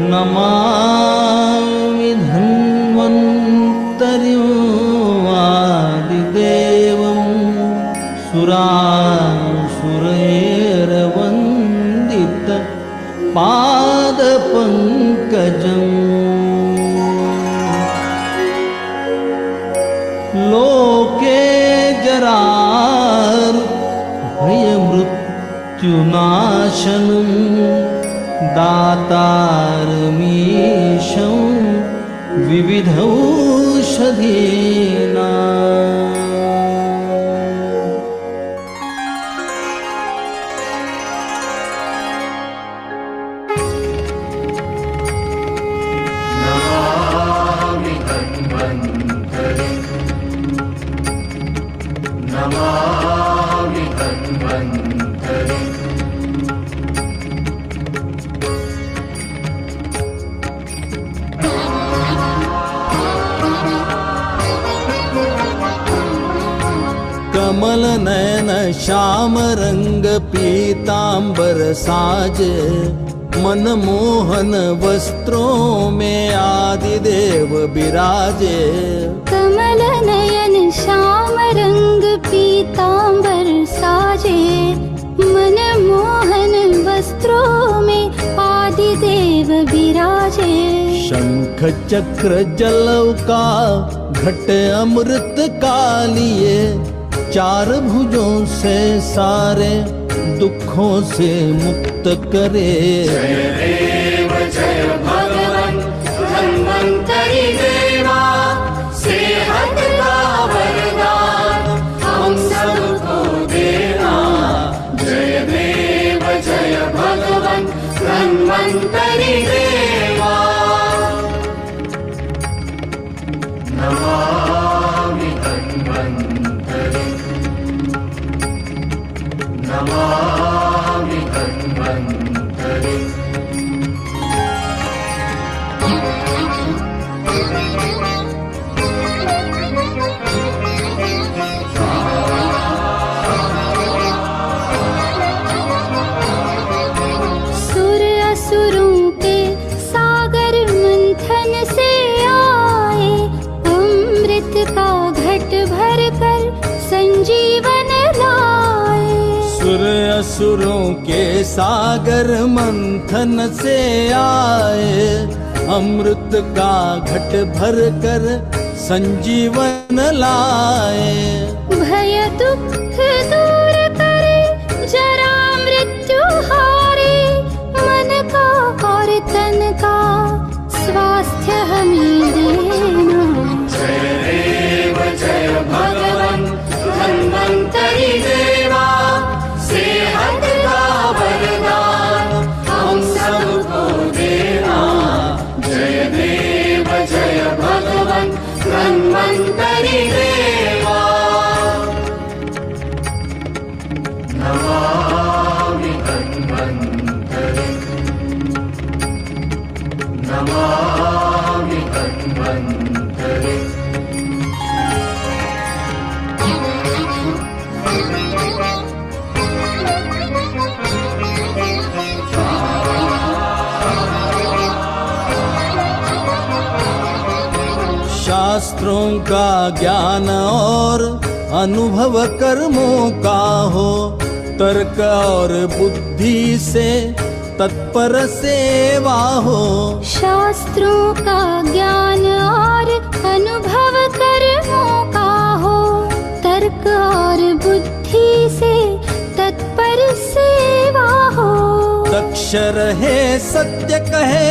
नमामि धन्वन्तरिवादिदेवं सुरासुरैर्वन्दित पादपङ्कजम् लोके जरार्भयमृत्युनाशनं दातारमीशं विविधौषधीनाम् नमामि धन्वन्तरिं नमामि धन्वन्तरिं कमल नयन श्याम रंग पीतांबर साजे मनमोहन वस्त्रों में आदिदेव विराजे। कमल नयन श्याम रंग पीतांबर साजे मनमोहन वस्त्रों में आदिदेव विराजे। शंख चक्र जलौका घट अमृत का लिए चार भुजों से सारे दुखों से मुक्त करे। जय देव जय भगवन् धन्वन्तरि देवा सेहत का वरदान हम सबको देना। जय देव जय भगवन् धन्वन्तरि देवा नमामि धन्वन्तरिं नमामि धन्वन्तरिं सुर असुरों के सागर मंथन से आए अमृत का घट भर कर संजीवन लाए। सुर असुरों के सागर मंथन से आए अमृत का घट भर कर संजीवन लाए। भय दुख दूर करे जरा मृत्यु हारे मन का और तन का स्वास्थ्य हमें देना। जय देव जय भगवन् धन्वन्तरि देवा सेहत का वरदान हम सबको देना। जय देव जय भगवन् धन्वन्तरि देवा नमामि धन्वन्तरिं नमामि धन्वन्तरिं शास्त्रों का ज्ञान और अनुभव कर्मों का हो तर्क और बुद्धि से तत्पर सेवा हो। शास्त्रों का ज्ञान और अनुभव कर्मों का हो तर्क और बुद्धि से तत्पर सेवा हो। दक्ष रहे सत्य कहे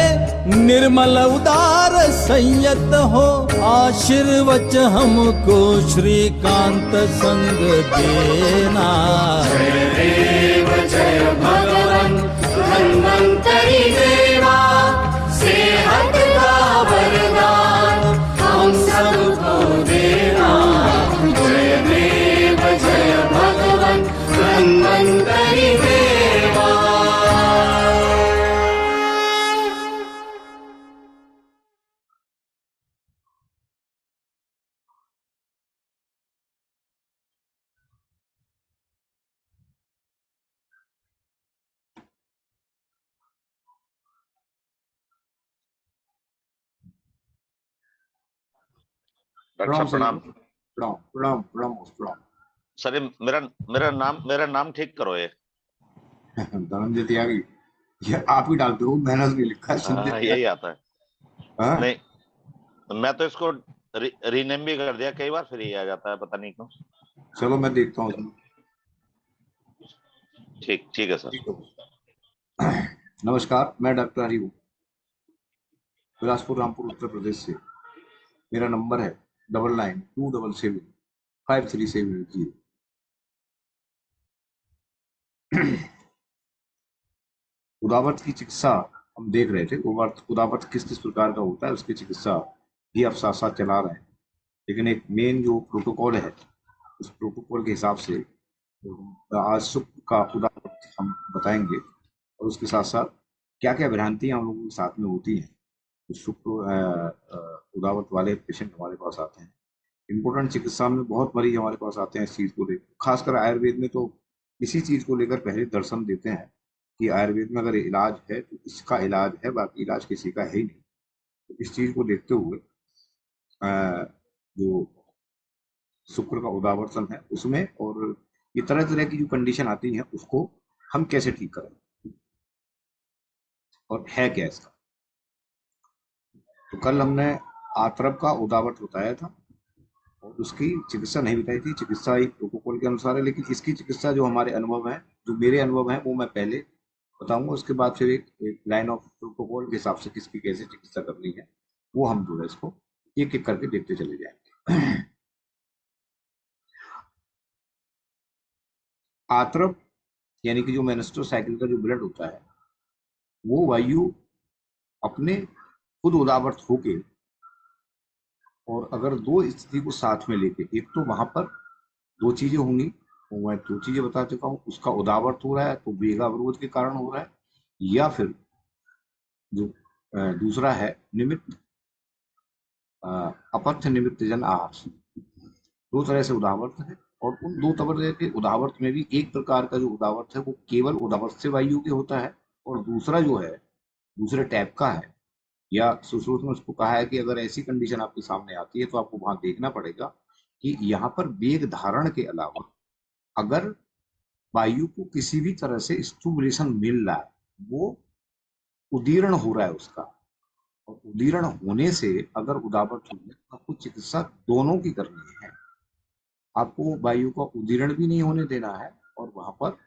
निर्मल उदार संयत हो आशीर्वच हमको श्रीकांत संग देना। जय देव जय भगवन् धन्वन्तरि देवा सेहत का वरदान हम सबको देना। जय देव जय भगवन् धन्वन्तरि देवा। डॉक्टर साहब प्रणाम। प्रणाम प्रणाम प्रणाम प्रणाम। सर ये मेरा नाम ठीक करो ये। धनंजय त्यागी, ये आप ही डालते हो, मैंने नहीं लिखा है, शिंदे हाँ यही आता है। हाँ? नहीं मैं तो इसको रीनेम भी कर दिया कई बार, फिर ये आ जाता है, पता नहीं क्यों। चलो मैं देखता हूँ। ठीक है सर। ठीक है। नमस्कार, मैं डॉक्टर हरि हूँ, बिलासपुर रामपुर उत्तर प्रदेश से। मेरा नंबर है 99277537 उदावत की चिकित्सा हम देख रहे थे। उदावत किस किस प्रकार का होता है, उसकी चिकित्सा भी आप साथ साथ चला रहे हैं। लेकिन एक मेन जो प्रोटोकॉल है, उस प्रोटोकॉल के हिसाब से आज शुक्र का उदावत हम बताएंगे, और उसके साथ साथ क्या क्या भ्रांतियां हम लोगों के साथ में होती हैं। तो शुक्र उदावत वाले पेशेंट हमारे पास आते हैं। इम्पोर्टेंट चिकित्सा में बहुत मरीज हमारे पास आते हैं इस चीज़ को लेकर। खासकर आयुर्वेद में तो इसी चीज़ को लेकर पहले दर्शन देते हैं कि आयुर्वेद में अगर इलाज है तो इसका इलाज है, बाकी इलाज किसी का है ही नहीं। तो इस चीज़ को देखते हुए जो शुक्र का उदावर्तन है उसमें, और ये तरह तरह की जो कंडीशन आती है उसको हम कैसे ठीक करें और है क्या इसका। तो कल हमने आतरब का उदावत बताया था और उसकी चिकित्सा नहीं बताई थी। चिकित्सा एक प्रोटोकॉल के अनुसार है, लेकिन इसकी चिकित्सा जो हमारे अनुभव है, जो मेरे अनुभव है, वो मैं पहले बताऊंगा। उसके बाद फिर एक लाइन ऑफ प्रोटोकॉल के हिसाब से किसकी कैसे चिकित्सा करनी है वो हम जो है इसको एक एक करके देखते चले जाएंगे। आतरब यानी कि जो मेंस्ट्रुअल साइकिल का जो ब्लड होता है, वो वायु अपने खुद उदावर्त होके, और अगर दो स्थिति को साथ में लेके, एक तो वहां पर दो चीजें होंगी, वो मैं दो चीजें बता चुका हूँ। उसका उदावर्त हो रहा है तो वेग अवरोध के कारण हो रहा है, या फिर जो दूसरा है निमित्त अपथ्य निमित्त जन आहार। दो तरह से उदावर्त है, और उन दो तरह के उदावर्त में भी एक प्रकार का जो उदावर्त है वो केवल उदावर्त से वायु के होता है, और दूसरा जो है दूसरे टाइप का है। या सुश्रुत में उसको कहा है कि अगर ऐसी कंडीशन आपके सामने आती है तो आपको वहां देखना पड़ेगा कि यहाँ पर वेग धारण के अलावा अगर वायु को किसी भी तरह से स्टिमुलेशन मिल रहा है, वो उदीर्ण हो रहा है उसका, और उदीर्ण होने से अगर उदावत होगी तो आपको चिकित्सा दोनों की करनी है। आपको वायु का उदीर्ण भी नहीं होने देना है, और वहां पर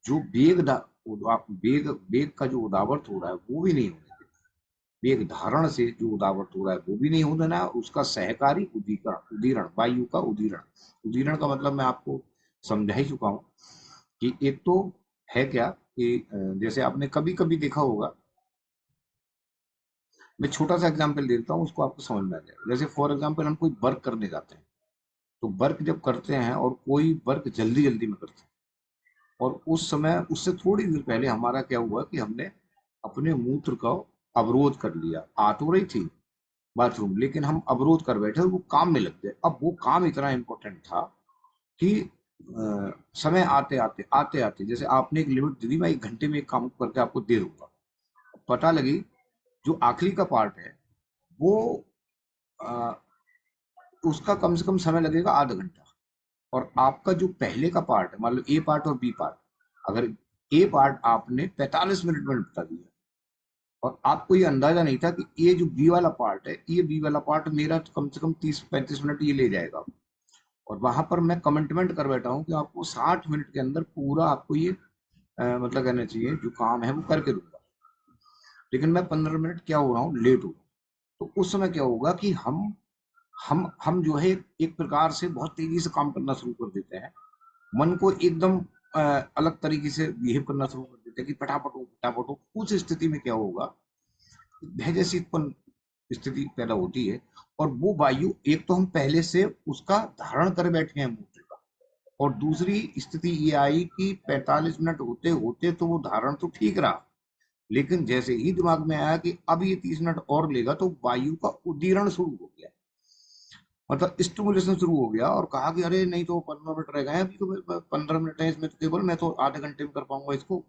जो वेग का जो उदावर्त हो रहा है वो भी नहीं होने देना है। वेग धारण से जो उदावर्त हो रहा है वो भी नहीं होने देना है। उसका सहकारी उदीरण, वायु का उदीरण का मतलब मैं आपको समझा ही चुका हूं कि एक तो है क्या कि जैसे आपने कभी कभी देखा होगा, मैं छोटा सा एग्जांपल देता हूँ, उसको आपको समझ में आ जाएगा। जैसे फॉर एग्जांपल हम कोई वर्क करने जाते हैं, तो वर्क जब करते हैं और कोई वर्क जल्दी जल्दी में करते हैं, और उस समय उससे थोड़ी देर पहले हमारा क्या हुआ कि हमने अपने मूत्र का अवरोध कर लिया। आ तो रही थी बाथरूम, लेकिन हम अवरोध कर बैठे और वो काम में लग गए। अब वो काम इतना इंपॉर्टेंट था कि समय आते आते जैसे आपने एक लिमिट दी थी, मैं 1 घंटे में एक काम करके आपको दे दूंगा। पता लगी जो आखिरी का पार्ट है वो उसका कम से कम समय लगेगा आधा घंटा, और आपका जो पहले का पार्ट है, मान लो ए पार्ट और बी पार्ट, अगर ए पार्ट आपने 45 मिनट में निपटा दिया, और आपको ये अंदाजा नहीं था कि ये जो बी वाला पार्ट है, ये बी वाला पार्ट मेरा कम से कम 30-35 मिनट ये ले जाएगा, और वहां पर मैं कमिटमेंट कर बैठा हूँ कि आपको 60 मिनट के अंदर पूरा आपको ये मतलब कहना चाहिए जो काम है वो करके दूंगा। लेकिन मैं 15 मिनट क्या हो रहा हूँ, लेट हो रहा हूँ। तो उस समय क्या होगा कि हम जो है एक प्रकार से बहुत तेजी से काम करना शुरू कर देते हैं, मन को एकदम अलग तरीके से बिहेव करना शुरू कर देते हैं कि फटाफट हो। उस स्थिति में क्या होगा, भय जैसी उत्पन्न स्थिति पैदा होती है, और वो वायु एक तो हम पहले से उसका धारण कर बैठे हैं मूत्र का, और दूसरी स्थिति ये आई कि 45 मिनट होते होते तो वो धारण तो ठीक रहा, लेकिन जैसे ही दिमाग में आया कि अब ये 30 मिनट और लेगा, तो वायु का उदीरण शुरू हो गया, मतलब स्टिमुलेशन शुरू हो गया, और कहा कि अरे नहीं तो 15 मिनट रह गए, अभी तो 15 मिनट है इसमें, तो केवल मैं तो आधे घंटे में कर पाऊंगा इसको।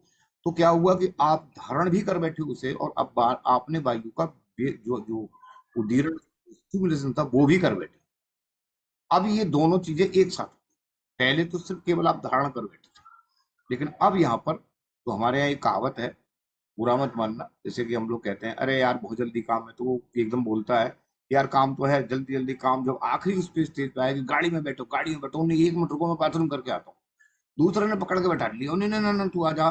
तो क्या हुआ कि आप धारण भी कर बैठे उसे, और अब आपने वायु का जो उदीरण स्टिमुलेशन था वो भी कर बैठे। अब ये दोनों चीजें एक साथ, पहले तो सिर्फ केवल आप धारण कर बैठे थे, लेकिन अब यहाँ पर तो हमारे यहाँ एक कहावत है, बुरा मत मानना, जैसे कि हम लोग कहते हैं अरे यार बहुत जल्दी काम है, तो वो एकदम बोलता है यार काम तो है, जल्दी जल्दी काम, जब आखिरी उस पे स्टेज पे आए कि गाड़ी में बैठो, गाड़ी में बैठो, उन्हें 1 मिनट रुको मैं बाथरूम करके आता हूँ, दूसरे ने पकड़ के बैठा लिया, उन्हें ना ना ना तू आ जा,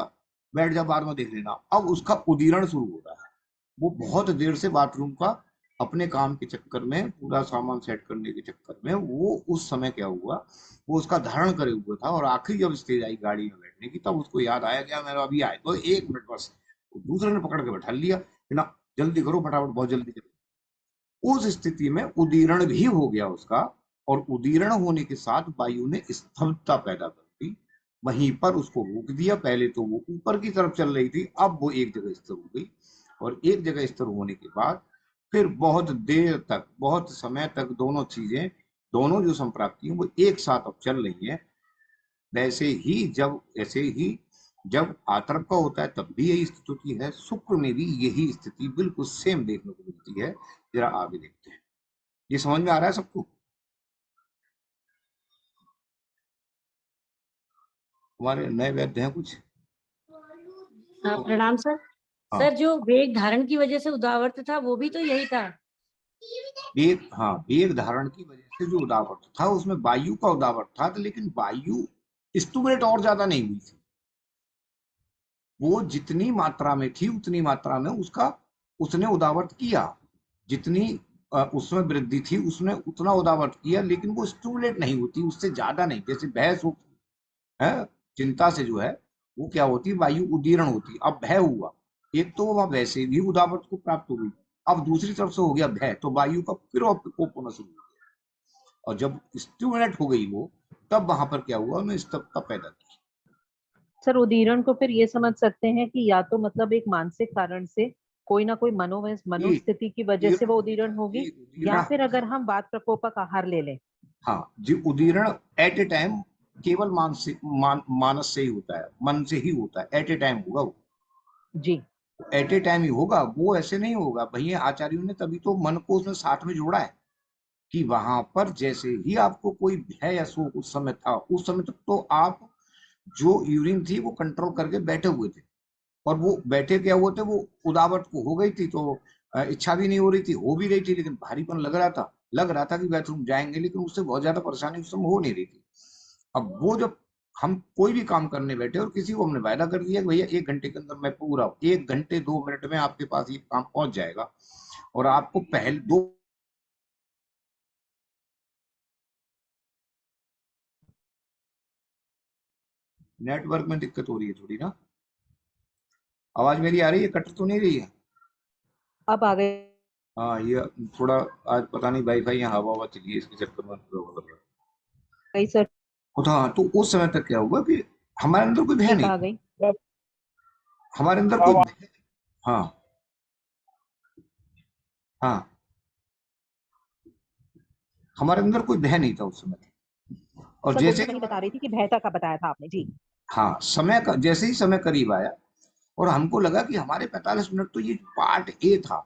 बैठ जा, बाद में देख लेना। अब उसका उदीरण शुरू हो रहा है, वो बहुत देर से बाथरूम का अपने काम के चक्कर में, पूरा सामान सेट करने के चक्कर में, वो उस समय क्या हुआ, वो उसका धारण करे हुआ था, और आखिरी जब स्टेज आई गाड़ी में बैठने की, तब उसको याद आया क्या मेरा अभी आए तो 1 मिनट बस, तो दूसरे ने पकड़ के बैठा लिया कि ना जल्दी करो फटाफट, बहुत जल्दी करो। उस स्थिति में उदीरण भी हो गया उसका, और उदीरण होने के साथ वायु ने स्तब्धता पैदा कर दी, वहीं पर उसको रोक दिया। पहले तो वो ऊपर की तरफ चल रही थी, अब वो एक जगह स्थिर हो गई, और एक जगह स्थिर होने के बाद फिर बहुत देर तक, बहुत समय तक दोनों चीजें, दोनों जो संप्राप्ति वो एक साथ अब चल रही हैं। ऐसे ही जब आतर्क का होता है तब भी यही स्थिति है, शुक्र में भी यही स्थिति बिल्कुल सेम देखने को मिलती है। जरा आगे देखते हैं, ये समझ में आ रहा है सबको? हमारे नए वैद्य हैं कुछ? प्रणाम सर। हाँ। सर जो वेग धारण की वजह से उदावर्त था वो भी तो यही था। वेग धारण की वजह से जो उदावर्त था उसमें वायु का उदावर्त था, तो लेकिन वायु स्टूमुलेट और ज्यादा नहीं हुई थी, वो जितनी मात्रा में थी उतनी मात्रा में उसने उदावर्त किया, जितनी उसमें वृद्धि थी उसने उतना उदावर्त किया, लेकिन वो स्टूमुलेट नहीं होती, उससे ज्यादा नहीं। जैसे भय है, चिंता से जो है वो क्या होती है, वायु उदीर्ण होती। अब भय हुआ, एक तो वहां वैसे भी उदावर्त को प्राप्त हो गई, अब दूसरी तरफ से हो गया भय, तो वायु का फिर प्रकोप होना शुरू हो गया, और जब स्टिमुलेट हो गई वो, तब वहां पर क्या हुआ, उन्होंने स्तब्धता पैदा की। सर उदीरण को फिर ये समझ सकते हैं कि या तो मतलब एक मानसिक कारण से कोई ना कोई मनोस्थिति की वजह से वो उदीरण होगी, या फिर अगर हम वात प्रकोपक आहार ले लें। हाँ जी, उदीरण एट ए टाइम केवल मानसिक मानस से ही होता है, मन से ही होता है, एट ए टाइम होगा वो जी, एट ए टाइम ही होगा, वो ऐसे नहीं होगा। भैया आचार्यों ने तभी तो मन को उसमें साथ में जोड़ा है कि वहां पर जैसे ही आपको कोई भय या शोक उस समय था, उस समय तक तो आप जो यूरिन थी वो कंट्रोल करके बैठे हुए थे, और वो बैठे क्या हुए थे, वो उदावत को हो गई थी, तो इच्छा भी नहीं हो रही थी, हो भी रही थी, लेकिन भारीपन लग रहा था कि बाथरूम जाएंगे, लेकिन उससे बहुत ज्यादा परेशानी उस समय हो नहीं रही थी। अब वो जब हम कोई भी काम करने बैठे और किसी को हमने वायदा कर दिया कि भैया 1 घंटे के अंदर मैं पूरा 1 घंटे 2 मिनट में आपके पास ये काम पहुंच जाएगा, और आपको पहले 2 नेटवर्क में दिक्कत हो रही है थोड़ी ना, आवाज मेरी आ रही है, कट तो नहीं रही है? अब आ गए। हाँ, ये थोड़ा आज पता नहीं वाईफाई यहाँ हवा हवा चली है, इसके चक्कर में गई सर, हाँ, तो उस समय तक क्या हुआ कि हमारे अंदर कोई भय ठीक नहीं, आ गई। हमारे अंदर कोई भय, हाँ हाँ, हमारे अंदर कोई भय नहीं था उस समय। और सर जैसे वही बता रही थी कि भयता का बताया था आपने जी। हाँ, समय का जैसे ही समय करीब आया और हमको लगा कि हमारे 45 मिनट तो ये पार्ट ए था,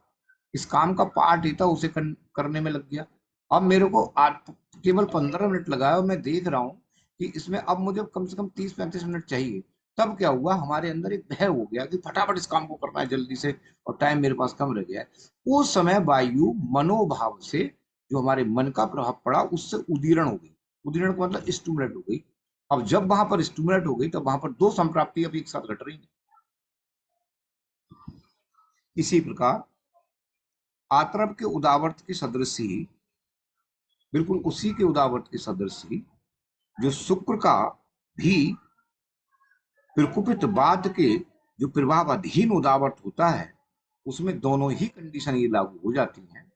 इस काम का पार्ट ए था, उसे करने में लग गया। अब मेरे को केवल 15 मिनट लगा और मैं देख रहा हूँ कि इसमें अब मुझे कम से कम 30-35 मिनट चाहिए। तब क्या हुआ, हमारे अंदर एक भय हो गया कि फटाफट इस काम को करना है जल्दी से, और टाइम मेरे पास कम रह गया है। उस समय वायु मनोभाव से जो हमारे मन का प्रभाव पड़ा, उससे उदीर्ण हो गई। उदीर्ण का मतलब स्टूमुलेट हो गई। अब जब वहां पर स्टूमुलेट हो गई, तब वहां पर 2 संप्राप्ति अब एक साथ घट रही है। इसी प्रकार आतरप के उदावर्त के सदृश ही, बिल्कुल उसी के उदावर्त के सदृश ही, जो शुक्र का भी प्रकुपित बाद के जो प्रभावाधीन उदावर्त होता है, उसमें दोनों ही कंडीशन ये लागू हो जाती हैं।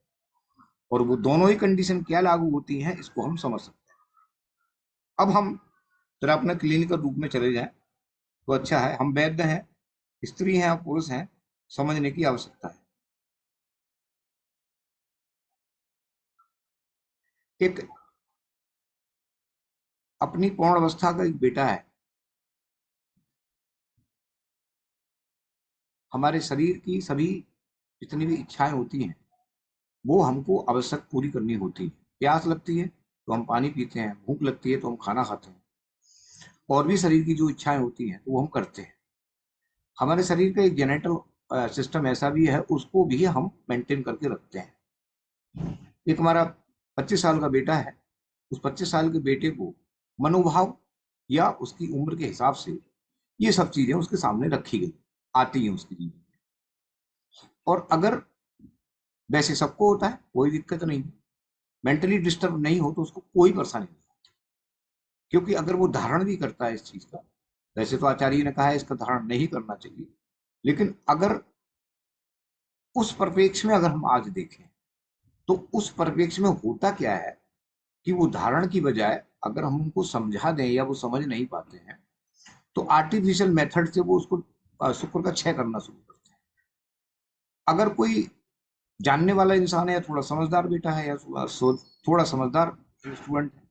और वो दोनों ही कंडीशन क्या लागू होती हैं, इसको हम समझ सकते हैं। अब हम जरा अपना क्लिनिकल रूप में चले जाएं तो अच्छा है। हम वैद्य हैं, स्त्री हैं, पुरुष हैं, समझने की आवश्यकता है। एक अपनी पूर्ण अवस्था का एक बेटा है, हमारे शरीर की सभी जितनी भी इच्छाएं होती हैं वो हमको आवश्यक पूरी करनी होती है। प्यास लगती है तो हम पानी पीते हैं, भूख लगती है तो हम खाना खाते हैं, और भी शरीर की जो इच्छाएं होती हैं तो वो हम करते हैं। हमारे शरीर का एक जेनेटल सिस्टम ऐसा भी है, उसको भी हम मेंटेन करके रखते हैं। एक हमारा 25 साल का बेटा है, उस 25 साल के बेटे को मनोभाव या उसकी उम्र के हिसाब से ये सब चीजें उसके सामने रखी गई, आती हैं उसकी जीवन में। और अगर वैसे सबको होता है, कोई दिक्कत नहीं, मेंटली डिस्टर्ब नहीं हो तो उसको कोई परेशानी नहीं होती, क्योंकि अगर वो धारण भी करता है इस चीज का, वैसे तो आचार्य ने कहा है इसका धारण नहीं करना चाहिए, लेकिन अगर उस परिप्रेक्ष्य में अगर हम आज देखें तो उस परिप्रेक्ष्य में होता क्या है कि वो धारण की बजाय अगर हम उनको समझा दें या वो समझ नहीं पाते हैं तो आर्टिफिशियल मेथड से वो उसको शुक्र का क्षय करना शुरू करते हैं। अगर कोई जानने वाला इंसान है या थोड़ा समझदार बेटा है या थोड़ा समझदार स्टूडेंट है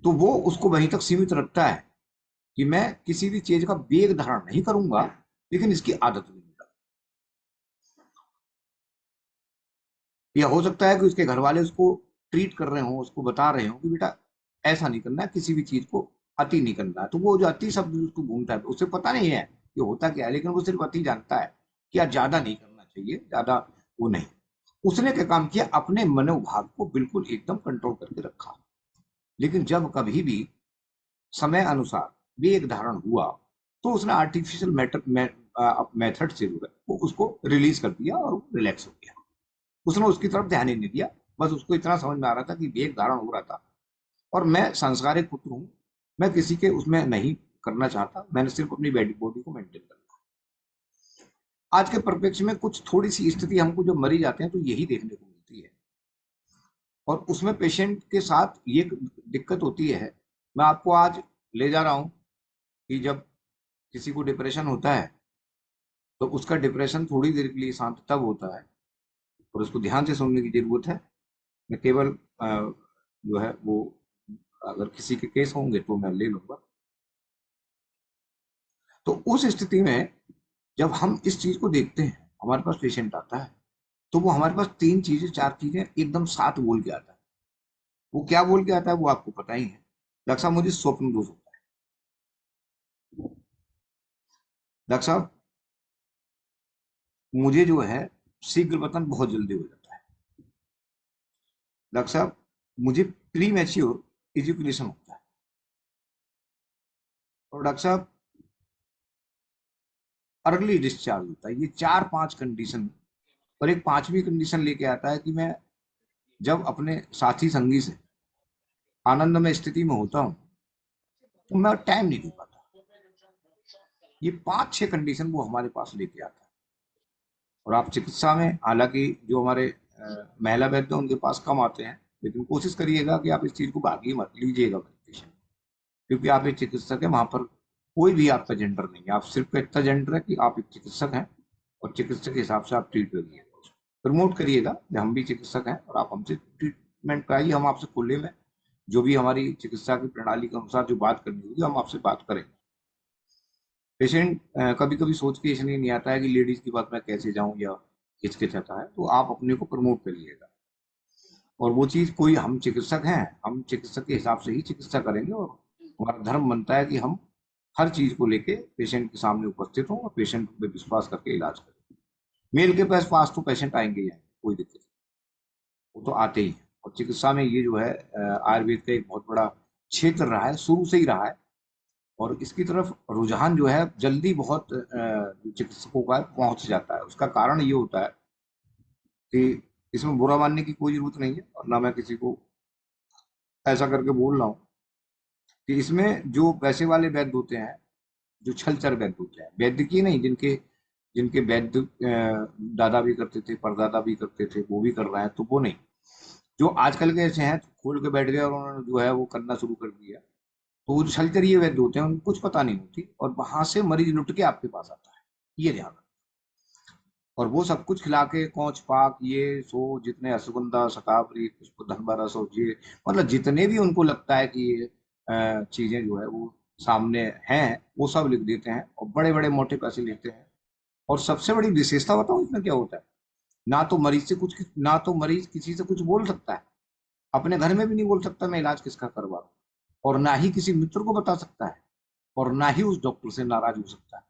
तो वो उसको वहीं तक सीमित रखता है कि मैं किसी भी चीज का वेग धारण नहीं करूंगा, लेकिन इसकी आदत भी नहीं डालूंगा। या हो सकता है कि उसके घर वाले उसको ट्रीट कर रहे हो, उसको बता रहे हो कि बेटा ऐसा नहीं करना है, किसी भी चीज को अति नहीं करना है, तो वो जो अति शब्द उसको घूमता है, उसे पता नहीं है कि होता क्या है, लेकिन वो सिर्फ अति जानता है कि आज ज्यादा नहीं करना चाहिए, ज्यादा वो नहीं। उसने क्या काम किया, अपने मनोभाव को बिल्कुल एकदम कंट्रोल करके रखा। लेकिन जब कभी भी समय अनुसार वेग धारण हुआ तो उसने आर्टिफिशियल मेथड से जो है वो उसको रिलीज कर दिया और रिलैक्स हो गया। उसने उसकी तरफ ध्यान ही नहीं दिया, बस उसको इतना समझ में आ रहा था कि वेग धारण हो रहा था और मैं संस्कारिक पुत्र हूं, मैं किसी के उसमें नहीं करना चाहता, मैंने सिर्फ अपनी बॉडी को मेंटेन करना। आज के परिप्रेक्ष्य में कुछ थोड़ी सी स्थिति हमको जब मरीज आते हैं तो यही देखने को मिलती है, और उसमें पेशेंट के साथ ये दिक्कत होती है। मैं आपको आज ले जा रहा हूं कि जब किसी को डिप्रेशन होता है तो उसका डिप्रेशन थोड़ी देर के लिए शांत तब होता है और उसको ध्यान से सुनने की जरूरत है। मैं केवल जो है वो अगर किसी के केस होंगे तो मैं ले लूंगा। तो उस स्थिति में जब हम इस चीज को देखते हैं, हमारे पास पेशेंट आता है तो वो हमारे पास 3 चीजें 4 चीजें एकदम साथ बोल के आता है। वो क्या बोल के आता है वो आपको पता ही है। डॉक्टर साहब मुझे स्वप्न दोष होता है, डॉक्टर साहब मुझे जो है शीघ्र पतन बहुत जल्दी हो जाता है, डॉक्टर साहब मुझे प्री मैच्योर एजुकेशन होता है, और डॉक्टर साहब अर्ली डिस्चार्ज होता है। ये 4-5 कंडीशन, और एक 5वीं कंडीशन लेके आता है कि मैं जब अपने साथी संगी से आनंदमय स्थिति में होता हूं तो मैं टाइम नहीं दे पाता। ये 5-6 कंडीशन वो हमारे पास लेके आता है। और आप चिकित्सा में, हालांकि जो हमारे महिला वैद्य उनके पास कम आते हैं, लेकिन कोशिश करिएगा कि आप इस चीज को भागी मत लीजिएगा मेडिकेशन, क्योंकि आप एक चिकित्सक है, वहां पर कोई भी आपका जेंडर नहीं है, आप सिर्फ इतना जेंडर है कि आप एक चिकित्सक हैं और चिकित्सक के हिसाब से आप ट्रीट करिएगा, प्रमोट करिएगा कि हम भी चिकित्सक हैं और आप हमसे ट्रीटमेंट कराइए। हम आपसे खुले में जो भी हमारी चिकित्सा की प्रणाली के अनुसार जो बात करनी होगी हम आपसे बात करेंगे। पेशेंट कभी कभी सोच के इसलिए नहीं आता है कि लेडीज की बात मैं कैसे जाऊं या हिचकिचाता है, तो आप अपने को प्रमोट करिएगा। और वो चीज कोई, हम चिकित्सक हैं, हम चिकित्सक के हिसाब से ही चिकित्सा करेंगे और हमारा धर्म बनता है कि हम हर चीज को लेके पेशेंट के सामने उपस्थित हों और पेशेंट पे विश्वास करके इलाज करें। मेल के पास तो पेशेंट आएंगे ही, कोई दिक्कत नहीं, वो तो आते ही हैं। और चिकित्सा में ये जो है आयुर्वेद का एक बहुत बड़ा क्षेत्र रहा है, शुरू से ही रहा है, और इसकी तरफ रुझान जो है जल्दी बहुत चिकित्सकों का पहुंच जाता है। उसका कारण ये होता है कि इसमें बुरा मानने की कोई जरूरत नहीं है, और ना मैं किसी को ऐसा करके बोल रहा हूँ कि इसमें जो पैसे वाले वैद्य होते हैं, जो छलचर वैद्य होते हैं, वैद्य की नहीं, जिनके वैद्य दादा भी करते थे, परदादा भी करते थे, वो भी कर रहे हैं, तो वो नहीं। जो आजकल के ऐसे हैं खोल के बैठ गए और उन्होंने जो है वो करना शुरू कर दिया, तो वो छलचर ये वैद्य होते हैं, उनको कुछ पता नहीं होती और वहां से मरीज लुट के आपके पास आता है, ये ध्यान रखना। और वो सब कुछ खिला के कौच पाक ये सो, जितने अश्वगंधा शतावरी पुष्प धनबारा सो, ये मतलब जितने भी उनको लगता है कि ये चीजें जो है वो सामने हैं, वो सब लिख देते हैं और बड़े बड़े मोटे पैसे लेते हैं। और सबसे बड़ी विशेषता बताऊं इसमें क्या होता है, ना तो मरीज किसी से कुछ बोल सकता है, अपने घर में भी नहीं बोल सकता मैं इलाज किसका करवा रहा हूँ, और ना ही किसी मित्र को बता सकता है, और ना ही उस डॉक्टर से नाराज हो सकता है।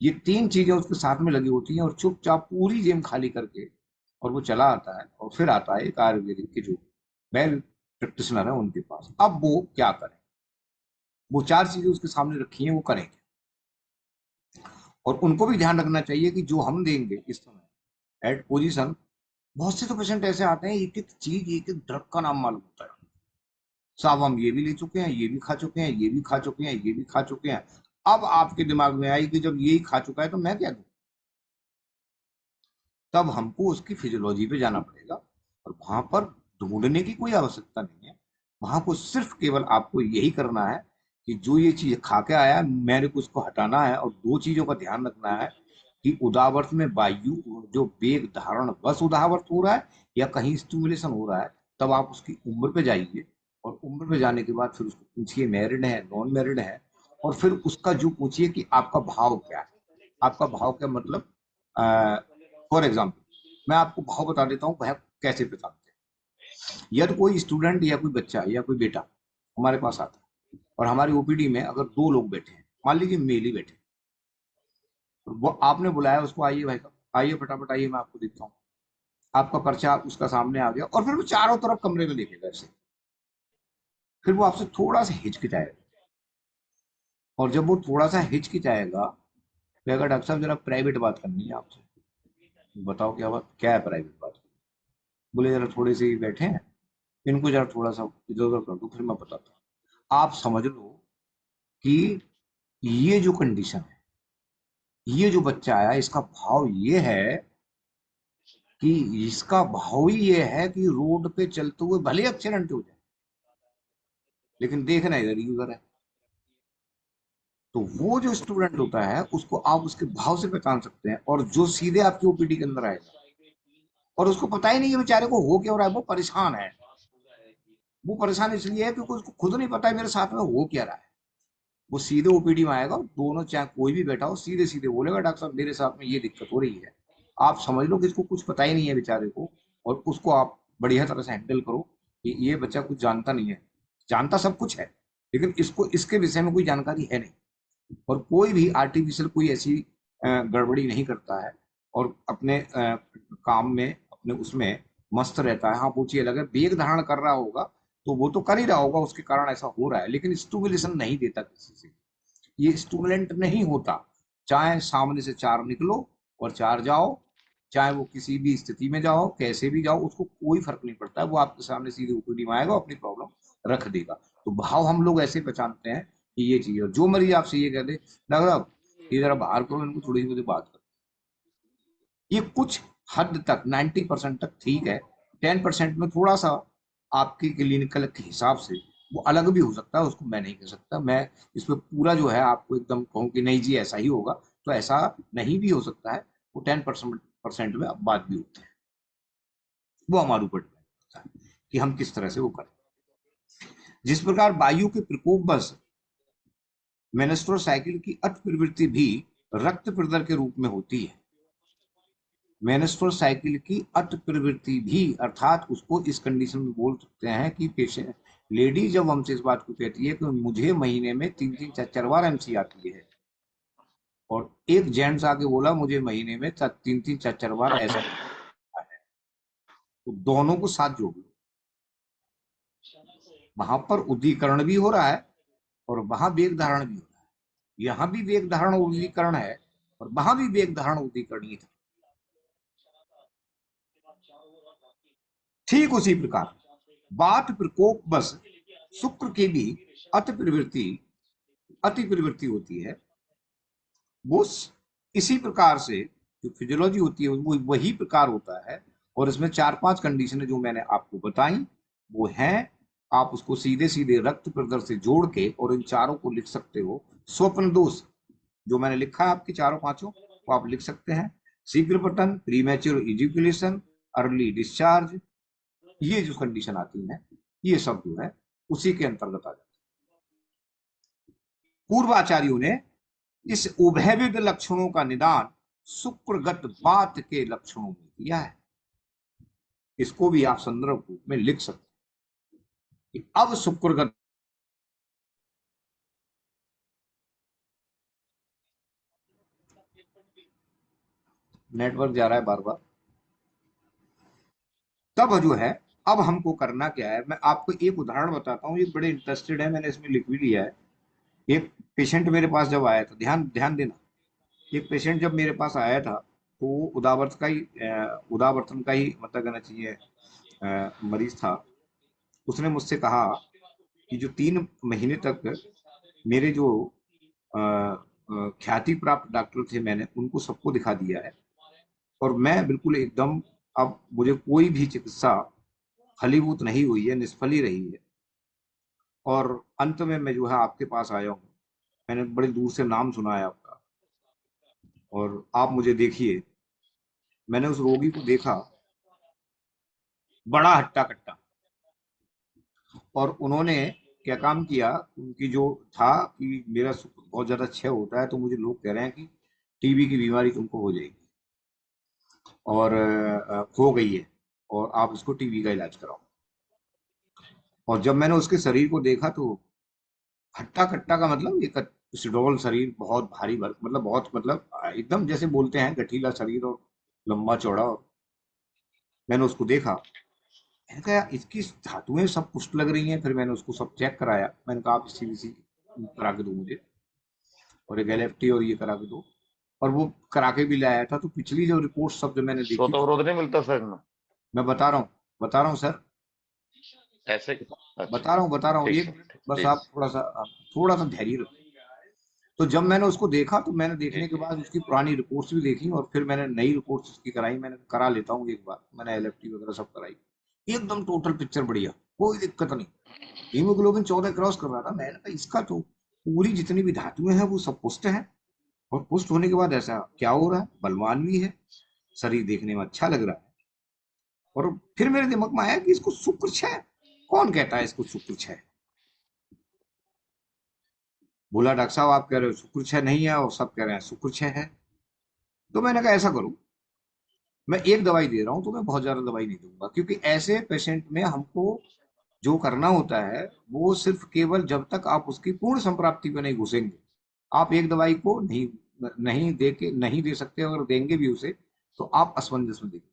ये 3 चीजें उसके साथ में लगी होती हैं, और चुपचाप पूरी जेब खाली करके और वो चला आता है, और फिर आता है एक आयुर्वेदिक के जो वेल प्रैक्टिशनर है उनके पास। अब वो क्या करे, वो 4 चीजें उसके सामने रखी हैं, वो करेंगे। और उनको भी ध्यान रखना चाहिए कि जो हम देंगे इस समय एट पोजीशन, बहुत से तो पेशेंट ऐसे आते हैं एक एक चीज, एक एक ड्रग का नाम मालूम होता है। साहब हम ये भी ले चुके हैं, ये भी खा चुके हैं, ये भी खा चुके हैं, ये भी खा चुके हैं। अब आपके दिमाग में आई कि जब यही खा चुका है तो मैं क्या दूं? तब हमको उसकी फिजियोलॉजी पे जाना पड़ेगा, और वहां पर ढूंढने की कोई आवश्यकता नहीं है। वहां को सिर्फ केवल आपको यही करना है कि जो ये चीज खा के आया मैंने को उसको हटाना है, और 2 चीजों का ध्यान रखना है कि उदावर्त में वायु जो वेग धारण बस उदावर्त हो रहा है या कहीं स्टिमुलेशन हो रहा है, तब आप उसकी उम्र पे जाइए, और उम्र पे जाने के बाद फिर उसको पूछिए मैरिड है नॉन मैरिड है, और फिर उसका जो पूछिए कि आपका भाव क्या है। आपका भाव क्या मतलब, फॉर एग्जाम्पल मैं आपको भाव बता देता हूँ वह कैसे पहचानते हैं। यदि कोई स्टूडेंट या कोई बच्चा या कोई बेटा हमारे पास आता है, और हमारी ओपीडी में अगर 2 लोग बैठे हैं, मान लीजिए मेल ही बैठे, वो आपने बुलाया उसको, आइए भाई साहब आइए फटाफट आइए मैं आपको देखता हूँ, आपका पर्चा उसका सामने आ गया, और फिर वो चारों तरफ कमरे में देखेगा ऐसे, फिर वो आपसे थोड़ा सा हिचकिचाएगा, और जब वो थोड़ा सा हिचकिचाएगा तो अगर डॉक्टर साहब जरा प्राइवेट बात करनी है आपसे, बताओ क्या बात, क्या है प्राइवेट बात? बोले जरा थोड़े से ही बैठे हैं, इनको जरा थोड़ा सा इधर उधर कर दो फिर मैं बताता हूँ। आप समझ लो कि ये जो कंडीशन है, ये जो बच्चा आया इसका भाव ये है कि इसका भाव ही ये है कि रोड पे चलते हुए भले एक्सीडेंट हो जाए लेकिन देखना इधर ही उधर है। तो वो जो स्टूडेंट होता है उसको आप उसके भाव से पहचान सकते हैं, और जो सीधे आपकी ओपीडी के अंदर आएगा और उसको पता ही नहीं है बेचारे को हो क्या हो रहा है, वो परेशान है। वो परेशान इसलिए है क्योंकि उसको खुद नहीं पता है मेरे साथ में हो क्या रहा है। वो सीधे ओपीडी में आएगा, दोनों चाहे कोई भी बैठा हो सीधे सीधे बोलेगा डॉक्टर साहब मेरे साथ में ये दिक्कत हो रही है। आप समझ लो कि इसको कुछ पता ही नहीं है बेचारे को, और उसको आप बढ़िया तरह से हैंडल करो कि ये बच्चा कुछ जानता नहीं है, जानता सब कुछ है लेकिन इसको इसके विषय में कोई जानकारी है नहीं, और कोई भी आर्टिफिशियल कोई ऐसी गड़बड़ी नहीं करता है, और अपने काम में अपने उसमें मस्त रहता है। हाँ वो चीज अलग है, वेग धारण कर रहा होगा तो वो तो कर ही रहा होगा, उसके कारण ऐसा हो रहा है, लेकिन स्टिमुलेशन नहीं देता किसी से, ये स्टिमुलेंट नहीं होता। चाहे सामने से 4 निकलो और 4 जाओ, चाहे वो किसी भी स्थिति में जाओ कैसे भी जाओ, उसको कोई फर्क नहीं पड़ता है, वो आपके सामने सीधे ओपीडी में आएगा अपनी प्रॉब्लम रख देगा। तो भाव हम लोग ऐसे पहचानते हैं कि ये चीज है। जो मरीज आपसे ये कहते डॉक्टर साहब ये जरा बाहर करो इनको, थोड़ी सी मुझे बात करो, ये कुछ हद तक 90% तक ठीक है, 10% में थोड़ा सा आपके क्लिनिकल के हिसाब से वो अलग भी हो सकता है, उसको मैं नहीं कह सकता। मैं इस पर पूरा जो है आपको एकदम कहूँ कि नहीं जी ऐसा ही होगा, तो ऐसा नहीं भी हो सकता है, वो 10% में अब बात भी होती है। वो हमारे ऊपर डिपेंड करता है कि हम किस तरह से वो करें। जिस प्रकार वायु के प्रकोपवश मेनेस्ट्रुअल साइकिल की अट प्रवृत्ति भी रक्त प्रदर के रूप में होती है। मेनेस्ट्रुअल साइकिल की अट प्रवृत्ति भी, अर्थात उसको इस कंडीशन में बोल सकते हैं कि पेशेंट लेडी जब हमसे इस बात को कहती है कि मुझे महीने में 3-3 4-4 बार एमसी आती है, और एक जेंट्स आके बोला मुझे महीने में 3-3 4-4 बार ऐसा है, तो दोनों को साथ जोड़ लो, वहां पर उद्दीकरण भी हो रहा है और वहां वेग धारण भी हो रहा है, यहाँ भी वेग धारण उद्दीकरण है और वहां भी वेग धारण उद्दीकरण ही था। ठीक उसी प्रकार वात प्रकोप बस शुक्र की भी अति प्रवृत्ति होती है। वो इसी प्रकार से जो फिजियोलॉजी होती है वो वही प्रकार होता है, और इसमें 4-5 कंडीशन जो मैंने आपको बताई वो हैं, आप उसको सीधे सीधे रक्त प्रदर से जोड़ के और इन चारों को लिख सकते हो। स्वप्न दोष जो मैंने लिखा है आपके चारों पांचों वो आप लिख सकते हैं। शीघ्र पतन, प्रीमैच्योर इजैक्यूलेशन, अर्ली डिस्चार्ज, ये जो कंडीशन आती है ये सब जो है उसी के अंतर्गत आ जाता है। पूर्वाचार्यों ने इस उभयविध लक्षणों का निदान शुक्रगत वात के लक्षणों में किया है। इसको भी आप संदर्भ रूप में लिख सकते हैं। कि अब शुक्र का नेटवर्क जा रहा है बार बार। तब जो है अब हमको करना क्या है, मैं आपको एक उदाहरण बताता हूँ, ये बड़े इंटरेस्टेड है, मैंने इसमें लिख भी लिया है। एक पेशेंट मेरे पास जब आया था, ध्यान ध्यान देना, एक पेशेंट जब मेरे पास आया था तो उदावर्तन का ही मतलब कहना चाहिए मरीज था। उसने मुझसे कहा कि जो 3 महीने तक मेरे जो ख्याति प्राप्त डॉक्टर थे, मैंने उनको सबको दिखा दिया है और मैं बिल्कुल एकदम, अब मुझे कोई भी चिकित्सा फलीभूत नहीं हुई है, निष्फल ही रही है। और अंत में मैं जो है आपके पास आया हूँ, मैंने बड़ी दूर से नाम सुना है आपका, और आप मुझे देखिए। मैंने उस रोगी को देखा, बड़ा हट्टा कट्टा, और उन्होंने क्या काम किया, उनकी जो था कि मेरा शुक्र बहुत ज्यादा क्षय होता है, तो मुझे लोग कह रहे हैं कि टीबी की बीमारी तुमको हो जाएगी और हो गई है और आप इसको टीबी का इलाज कराओ। और जब मैंने उसके शरीर को देखा तो हट्टा कट्टा का मतलब एक सुडौल शरीर, बहुत भारी मतलब बहुत मतलब एकदम जैसे बोलते हैं गठीला शरीर और लंबा चौड़ा। और मैंने उसको देखा, मैंने कहा इसकी धातुएं सब पुष्ट लग रही हैं। फिर मैंने उसको सब चेक कराया, मैंने कहा आप सीबीसी करा के दो मुझे, और एक एलएफटी और ये करा के दो, और वो करा के भी लाया था। तो पिछली जो रिपोर्ट सब जो मैंने देखी, स्वतःविरोध नहीं मिलता सर में? मैं बता रहा हूँ सर, ऐसे बता रहा हूँ, ठीक एक है, मिनट बस, ठीक। आप थोड़ा सा धैर्य रखो। तो जब मैंने उसको देखा, तो मैंने देखने के बाद उसकी पुरानी रिपोर्ट्स भी देखी, और फिर मैंने नई रिपोर्ट्स उसकी कराई। मैंने करा लेता हूँ एक बार, मैंने एलएफटी वगैरह सब कराई, एकदम टोटल पिक्चर बढ़िया, कोई दिक्कत नहीं। हीमोग्लोबिन 14 क्रॉस कर रहा था। मैंने कहा इसका तो पूरी जितनी भी धातुएं हैं वो सब पुष्ट है, और पुष्ट होने के बाद ऐसा क्या हो रहा है, बलवान भी है, शरीर देखने में अच्छा लग रहा है। और फिर मेरे दिमाग में आया कि इसको शुक्र क्षय, कौन कहता है इसको शुक्र क्षय? बोला डॉक्टर साहब आप कह रहे हो शुक्र क्षय नहीं है और सब कह रहे हैं शुक्र क्षय है। तो मैंने कहा ऐसा करूं, मैं एक दवाई दे रहा हूं तो मैं बहुत ज्यादा दवाई नहीं दूंगा, क्योंकि ऐसे पेशेंट में हमको जो करना होता है वो सिर्फ केवल जब तक आप उसकी पूर्ण संप्राप्ति पे नहीं घुसेंगे, आप एक दवाई को नहीं दे सकते। अगर देंगे भी उसे तो आप असमंजस में देंगे।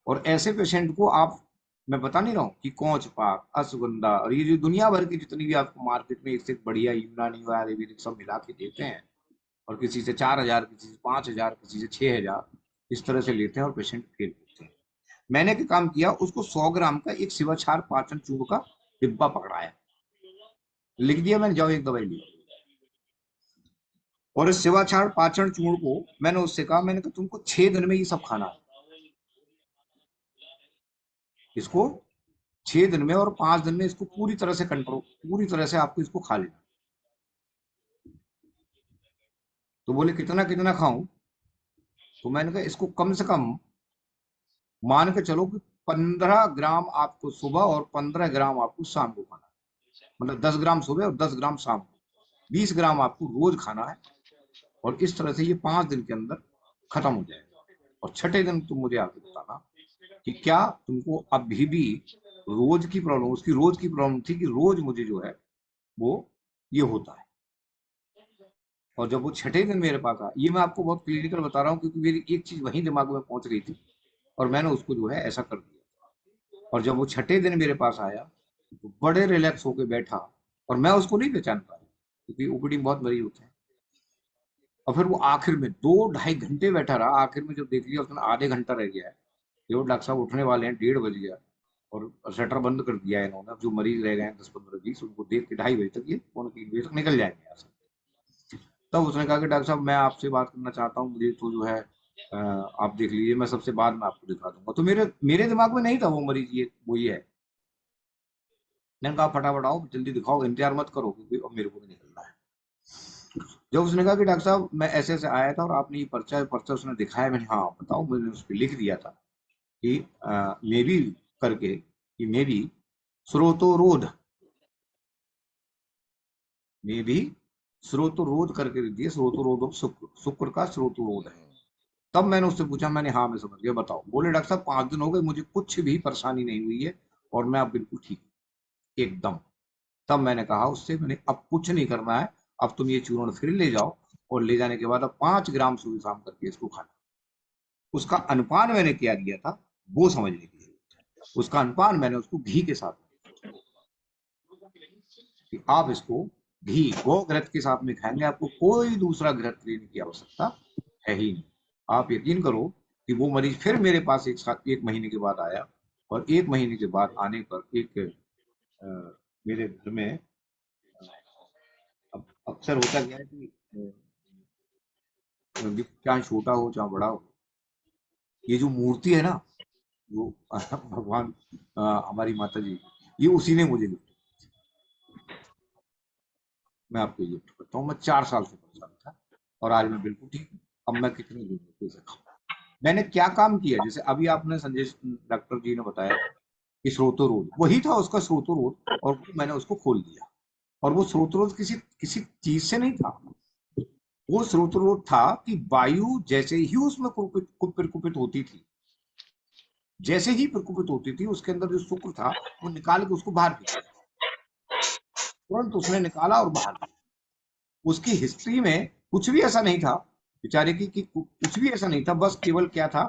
और ऐसे पेशेंट को आप, मैं बता नहीं रहा हूँ कि कौच पाक, अश्वगंधा और ये जो दुनिया भर की जितनी भी आपको मार्केट में इससे बढ़िया यूनानी आयुर्वेदिक सब मिला के देते हैं, और किसी से 4,000, किसी से 5,000, किसी से 6,000, इस तरह से लेते हैं और पेशेंट फेल होते हैं। मैंने क्या काम किया, उसको 100 ग्राम का एक शिवाचार पाचन चूर्ण का डिब्बा पकड़ाया, लिख दिया मैंने, जाओ एक दवाई ली। और इस शिवाचार पाचन चूर्ण को मैंने उससे कहा, मैंने कहा तुमको 6 दिन में ये सब खाना है, इसको 6 दिन में और 5 दिन में इसको पूरी तरह से कंट्रोल, पूरी तरह से आपको इसको खा लेना। तो बोले कितना कितना खाऊं? तो मैंने कहा इसको कम से कम मान के चलो कि 15 ग्राम आपको सुबह और 15 ग्राम आपको शाम को खाना है, मतलब 10 ग्राम सुबह और 10 ग्राम शाम को, 20 ग्राम आपको रोज खाना है। और इस तरह से ये 5 दिन के अंदर खत्म हो जाएगा। और छठे दिन तुम मुझे आके बताना कि क्या तुमको अभी भी रोज की प्रॉब्लम, उसकी रोज की प्रॉब्लम थी कि रोज मुझे जो है वो ये होता है। और जब वो छठे दिन मेरे पास आया, ये मैं आपको बहुत क्लिनिकल बता रहा हूँ क्योंकि मेरी एक चीज वहीं दिमाग में पहुंच गई थी और मैंने उसको जो है ऐसा कर दिया। और जब वो छठे दिन मेरे पास आया तो बड़े रिलैक्स होकर बैठा, और मैं उसको नहीं पहचान पाया क्योंकि ओपीडी में बहुत मरीज होते हैं। और फिर वो आखिर में 2-2.5 घंटे बैठा रहा। आखिर में जब देख लिया उसने आधे घंटा रह गया है, ये डॉक्टर साहब उठने वाले हैं, 1:30 बज गया, और शटर बंद कर दिया है इन्होंने। अब जो मरीज रह गए हैं 10-15-20, उनको देख के 2:30 बजे तक, ये 2-3 बजे तक निकल जाएंगे यहाँ से। तब उसने कहा कि डॉक्टर साहब मैं आपसे बात करना चाहता हूँ, मुझे तो जो है आप देख लीजिए, मैं सबसे बाद में आपको दिखा दूंगा। तो मेरे दिमाग में नहीं था वो मरीज ये है। मैंने कहा फटाफट आओ, जल्दी दिखाओ, इंतजार मत करो क्योंकि अब मेरे को भी निकलना है। जब उसने कहा कि डॉक्टर साहब मैं ऐसे ऐसे आया था और आपने ये पर्चा उसने दिखाया, मैंने हाँ बताओ, मैंने उस पर लिख दिया था कि मे भी करके, कि मे भी स्रोतोरोध, मे भी स्रोतोरोध करके दिए, स्रोतोरोध शुक्र का स्रोतोरोध है। तब मैंने उससे पूछा, मैंने हाँ मैं समझ गया, बताओ। बोले डॉक्टर साहब 5 दिन हो गए, मुझे कुछ भी परेशानी नहीं हुई है और मैं अब बिल्कुल ठीक हूँ। एकदम। तब मैंने कहा उससे, मैंने अब कुछ नहीं करना है, अब तुम ये चूर्ण फिर ले जाओ और ले जाने के बाद अब 5 ग्राम सुबह शाम करके इसको खाना। उसका अनुपान मैंने क्या दिया था वो समझने की जरूरत है। उसका अनुपान मैंने उसको घी के साथ कि आप इसको घी गौ घृत के साथ में खाएंगे, आपको कोई दूसरा घृत लेने की आवश्यकता है ही नहीं। आप यकीन करो कि वो मरीज फिर मेरे पास एक महीने के बाद आया, और 1 महीने के बाद आने पर मेरे घर में अब अक्सर होता क्या है कि चाहे छोटा हो चाहे बड़ा हो, ये जो मूर्ति है ना, वो भगवान हमारी माता जी, ये उसी ने मुझे गिफ्ट, मैं आपको गिफ्ट करता हूँ। मैं 4 साल से परेशान था और आज मैं बिल्कुल ठीक हूँ। अब मैं कितने दिन दे सकता हूँ। मैंने क्या काम किया, जैसे अभी आपने संजय डॉक्टर जी ने बताया कि स्रोतोरोध, वही था उसका स्रोतोरोध, और मैंने उसको खोल दिया। और वो स्रोतोरोध किसी चीज से नहीं था, वो स्रोतोरोध था कि वायु जैसे ही उसमें प्रकुपित होती थी, जैसे ही प्रकुपित होती थी, उसके अंदर जो शुक्र था वो निकाल के उसको बाहर किया, तुरंत उसने निकाला और बाहर किया। उसकी हिस्ट्री में कुछ भी ऐसा नहीं था बेचारे की कुछ भी ऐसा नहीं था, बस केवल क्या था,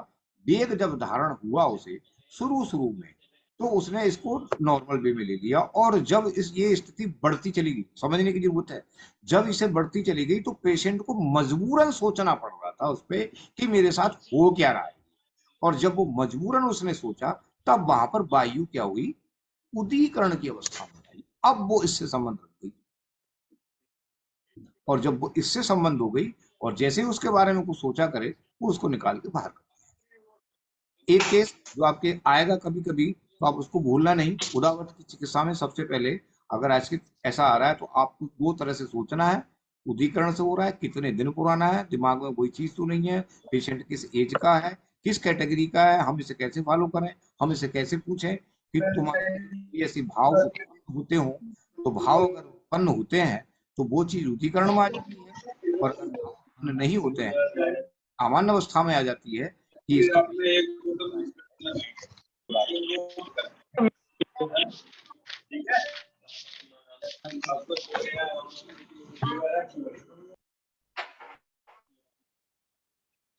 वेग जब धारण हुआ उसे शुरू में, तो उसने इसको नॉर्मल वे में ले लिया। और जब ये स्थिति बढ़ती चली गई, समझने की जरूरत है, जब इसे बढ़ती चली गई तो पेशेंट को मजबूरन सोचना पड़ रहा था उस पर कि मेरे साथ हो क्या रहा है। और जब वो मजबूरन उसने सोचा, तब वहां पर वायु क्या हुई, उदीकरण की अवस्था में आई। अब वो इससे संबंध रख गई, और जब वो इससे संबंध हो गई और जैसे ही उसके बारे में कुछ सोचा करे, वो उसको निकाल के बाहर कर। एक केस जो आपके आएगा कभी कभी, तो आप उसको भूलना नहीं। उदावत की चिकित्सा में सबसे पहले अगर आज के ऐसा आ रहा है, तो आपको 2 तरह से सोचना है, उदीकरण से हो रहा है, कितने दिन पुराना है, दिमाग में कोई चीज तो नहीं है, पेशेंट किस एज का है, किस कैटेगरी का है, हम इसे कैसे फॉलो करें, हम इसे कैसे पूछें कि तुम्हारे ऐसे भाव होते हो, तो भाव अगर उत्पन्न होते हैं तो वो चीज उदीकरण में आ जाती है, और अगर भाव उत्पन्न नहीं होते हैं, सामान्य अवस्था में आ जाती है कि इसका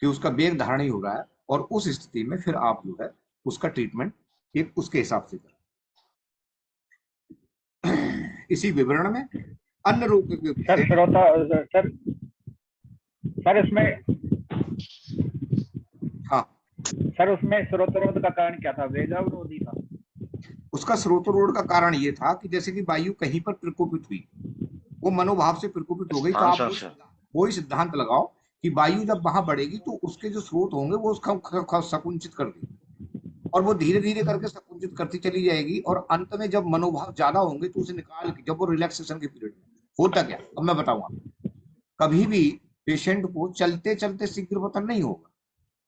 कि उसका वेग धारण ही हो रहा है। और उस स्थिति में फिर आप जो है उसका ट्रीटमेंट एक उसके हिसाब से करें। इसी विवरण में अन्य रोग के सर श्रोता सर इसमें हाँ सर उसमें स्रोतरोध का कारण क्या था, वेगावरोधी था? उसका स्रोतरोध का कारण ये था कि जैसे कि वायु कहीं पर प्रकोपित हुई, वो मनोभाव से प्रकोपित हो गई, तो आप वही सिद्धांत लगाओ कि वायु जब वहां बढ़ेगी तो उसके जो स्रोत होंगे वो उसका संकुचित कर देगी, और वो धीरे धीरे करके संकुचित करती चली जाएगी, और अंत में जब मनोभाव ज्यादा होंगे तो उसे निकाल के, जब वो रिलैक्सेशन के पीरियड में होता क्या, अब मैं बताऊंगा। कभी भी पेशेंट को चलते चलते शीघ्र पतन नहीं होगा,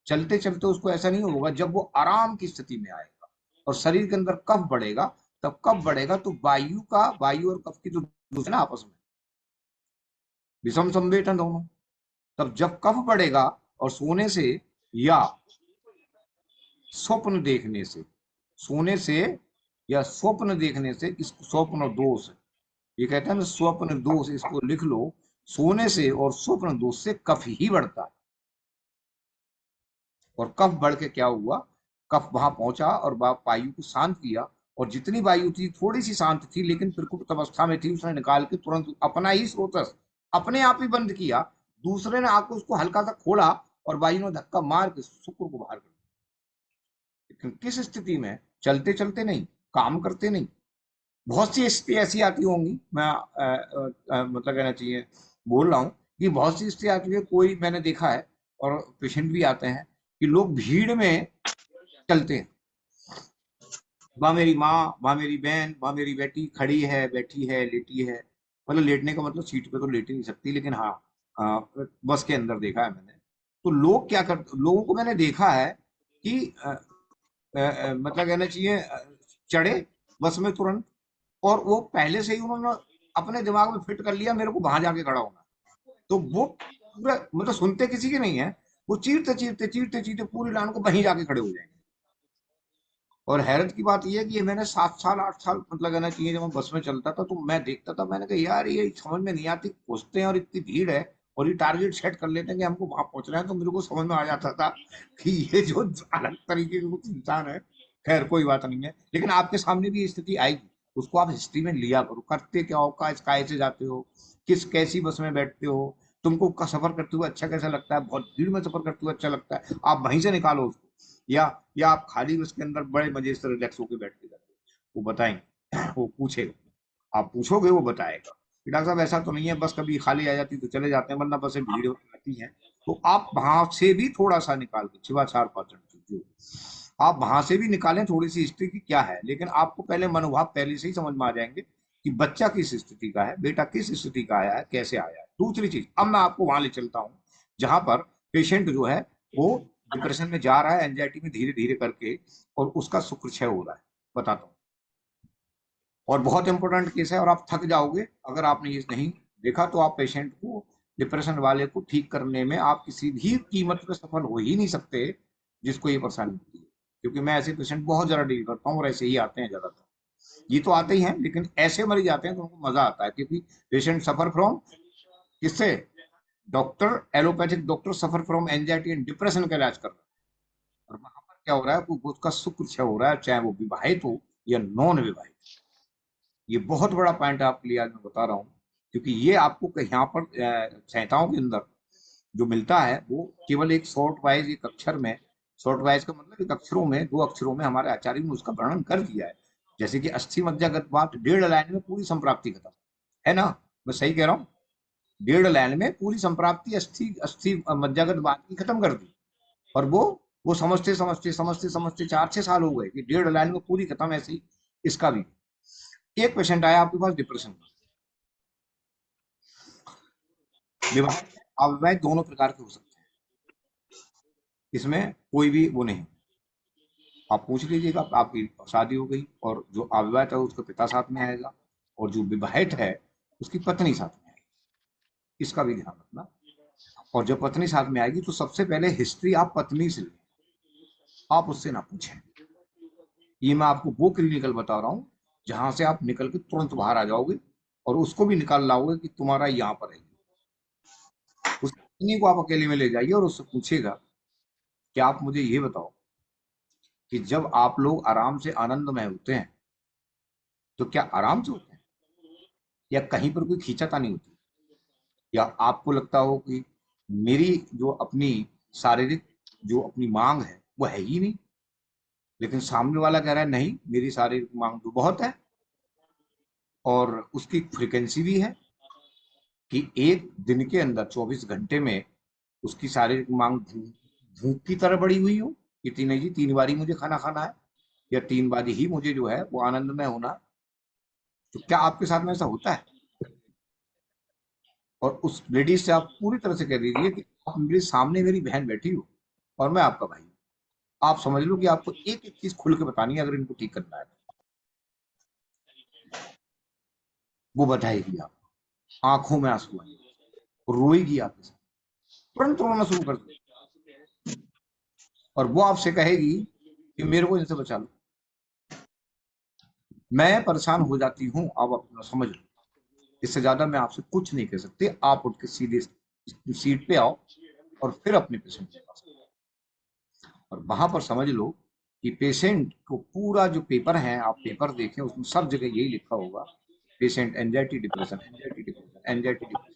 चलते चलते उसको ऐसा नहीं होगा, जब वो आराम की स्थिति में आएगा और शरीर के अंदर कफ बढ़ेगा, तब कफ बढ़ेगा तो वायु और कफ की जो ना आपस में विषम संवेदन दोनों, तब जब कफ बढ़ेगा और सोने से या स्वप्न देखने से, सोने से या स्वप्न देखने से, इस स्वप्न दोष, ये कहते हैं ना स्वप्न दोष, इसको लिख लो, सोने से और स्वप्न दोष से कफ ही बढ़ता है। और कफ बढ़ के क्या हुआ, कफ वहां पहुंचा और वायु को शांत किया, और जितनी वायु थी थोड़ी सी शांत थी लेकिन प्रकुपित अवस्था में थी, उसने निकाल के तुरंत अपना ही स्रोतस अपने आप ही बंद किया, दूसरे ने आकर उसको हल्का सा खोला और वायु ने धक्का मार के शुक्र को बाहर कर दिया। किस स्थिति में, चलते चलते नहीं, काम करते नहीं, बहुत सी स्थिति ऐसी आती होंगी, मैं मतलब कहना चाहिए बोल रहा हूँ कि बहुत सी स्थिति आती है, कोई मैंने देखा है और पेशेंट भी आते हैं कि लोग भीड़ में चलते हैं, वहां मेरी माँ, वहां मेरी बहन, वहां मेरी बेटी खड़ी है, बैठी है, लेटी है, मतलब लेटने का मतलब सीट पे तो लेट नहीं सकती, लेकिन हाँ बस के अंदर देखा है मैंने। तो लोग क्या करते, लोगों को मैंने देखा है कि मतलब कहना चाहिए चढ़े बस में तुरंत, और वो पहले से ही उन्होंने अपने दिमाग में फिट कर लिया मेरे को वहां जाके खड़ा होना, तो वो पूरा मतलब सुनते किसी के नहीं है, वो चीरते चीरते चीरते चीरते पूरी लाइन को वहीं जाके खड़े हो जाएंगे। और हैरत की बात यह है कि ये मैंने 7 साल 8 साल मतलब कहना चाहिए जब मैं बस में चलता था तो मैं देखता था, मैंने कहा यार ये समझ में नहीं आती, पहुंचते हैं और इतनी भीड़ है और ये टारगेट सेट कर लेते हैं कि हमको वहां पहुंचना है, तो मेरे को समझ में आ जाता था कि ये जो अलग तरीके के कुछ इंसान है। खैर कोई बात नहीं है, लेकिन आपके सामने भी ये स्थिति आएगी, उसको आप हिस्ट्री में लिया करो, करते क्या हो, काय से जाते हो, किस कैसी बस में बैठते हो, तुमको सफर करते हुए अच्छा कैसा लगता है, बहुत भीड़ में सफर करते हुए अच्छा लगता है, आप वहीं से निकालो उसको, या आप खाली उसके अंदर बड़े मजे से रिलैक्स होकर बैठ के जाते हो, वो बताएंगे, वो पूछेगा, आप पूछोगे वो बताएगा कि डॉक्टर साहब ऐसा तो नहीं है, बस कभी खाली आ जाती तो चले जाते हैं, वरना बसें भीड़ हो जाती है। तो आप वहां से भी थोड़ा सा निकाल के शिवाचार पाचन जो आप वहां से भी निकालें थोड़ी सी हिस्ट्री की क्या है, लेकिन आपको पहले मनोभाव पहले से ही समझ में आ जाएंगे कि बच्चा किस स्थिति का है, बेटा किस स्थिति का आया है, कैसे आया है। दूसरी चीज, अब मैं आपको वहां ले चलता हूं जहां पर पेशेंट जो है वो डिप्रेशन में जा रहा है, एंजाइटी में धीरे धीरे करके, और उसका शुक्रक्षय हो रहा है, बताता हूँ। और बहुत इंपॉर्टेंट केस है, और आप थक जाओगे अगर आपने ये नहीं देखा, तो आप पेशेंट को, डिप्रेशन वाले को ठीक करने में आप किसी भी कीमत पे सफल हो ही नहीं सकते जिसको ये परेशानी होती है, क्योंकि मैं ऐसे पेशेंट बहुत ज्यादा डील करता हूँ और ऐसे ही आते हैं ज्यादातर। ये तो आते ही हैं, लेकिन ऐसे मरीज आते हैं तो उनको मजा आता है, क्योंकि पेशेंट सफर फ्रॉम किससे, doctor, allopathic doctor suffer from anxiety and depression का इलाज कर रहा है, और वहां पर क्या हो रहा है, उसका शुक्रक्षय हो रहा है, चाहे वो विवाहित हो या नॉन विवाहित। ये बहुत बड़ा पॉइंट आपके लिए आज मैं बता रहा हूँ, क्योंकि ये आपको यहाँ पर संहिताओं के अंदर जो मिलता है वो केवल एक शॉर्ट वाइज, एक अक्षर में, शॉर्ट वाइज का मतलब एक अक्षरों में, 2 अक्षरों में हमारे आचार्य ने उसका वर्णन कर दिया है। जैसे कि अस्थि मज्जागत बात 1.5 लाइन में पूरी संप्राप्ति खत्म है ना, मैं सही कह रहा हूँ, 1.5 लाइन में पूरी संप्राप्ति अस्थि अस्थि मज्जागत बात की खत्म कर दी, और वो समझते समझते समझते समझते 4-6 साल हो गए कि 1.5 लाइन में पूरी खत्म। ऐसे ही इसका भी एक पेशेंट आया आपके पास डिप्रेशन में, अविवाहित दोनों प्रकार के हो सकते हैं, इसमें कोई भी वो नहीं, आप पूछ लीजिएगा, आपकी शादी हो गई और जो अविवाहित है उसका पिता साथ में आएगा, और जो विवाहित है उसकी पत्नी साथ में आएगी, इसका भी ध्यान रखना। और जब पत्नी साथ में आएगी तो सबसे पहले हिस्ट्री आप पत्नी से लें, आप उससे ना पूछें। ये मैं आपको वो क्लिनिकल बता रहा हूँ जहां से आप निकल के तुरंत बाहर आ जाओगे, और उसको भी निकाल लाओगे कि तुम्हारा यहाँ पर है। उस पत्नी को आप अकेले में ले जाइए और उससे पूछेगा कि आप मुझे ये बताओ कि जब आप लोग आराम से आनंदमय होते हैं तो क्या आराम से होते हैं, या कहीं पर कोई खींचातानी होती है, या आपको लगता हो कि मेरी जो अपनी शारीरिक जो अपनी मांग है वो है ही नहीं, लेकिन सामने वाला कह रहा है नहीं मेरी शारीरिक मांग तो बहुत है, और उसकी फ्रीक्वेंसी भी है कि एक दिन के अंदर 24 घंटे में उसकी शारीरिक मांग भूख की तरह बढ़ी हुई हो, कि नहीं जी 3 बार ही मुझे खाना खाना है, या 3 बार ही मुझे जो है वो आनंद में होना। तो क्या आपके साथ में ऐसा होता है? और उस लेडीज से आप पूरी तरह से कह दीजिए कि आप मेरे सामने मेरी बहन बैठी हो और मैं आपका भाई, आप समझ लो कि आपको एक एक चीज खुल के बतानी है, अगर इनको ठीक करना है वो बताएगी, आप आंखों में आंसू आएंगे, रोएगी आपके साथ, तुरंत रोना शुरू कर देगी, और वो आपसे कहेगी कि मेरे को इनसे बचा लो, मैं परेशान हो जाती हूँ, आप अपना समझ लो, इससे ज्यादा मैं आपसे कुछ नहीं कह सकती। आप उठ के सीधे सीट पे आओ और फिर अपने पेशेंट के पास, और वहां पर समझ लो कि पेशेंट को पूरा जो पेपर है, आप पेपर देखें उसमें सब जगह यही लिखा होगा, patient anxiety depression, anxiety depression, anxiety depression.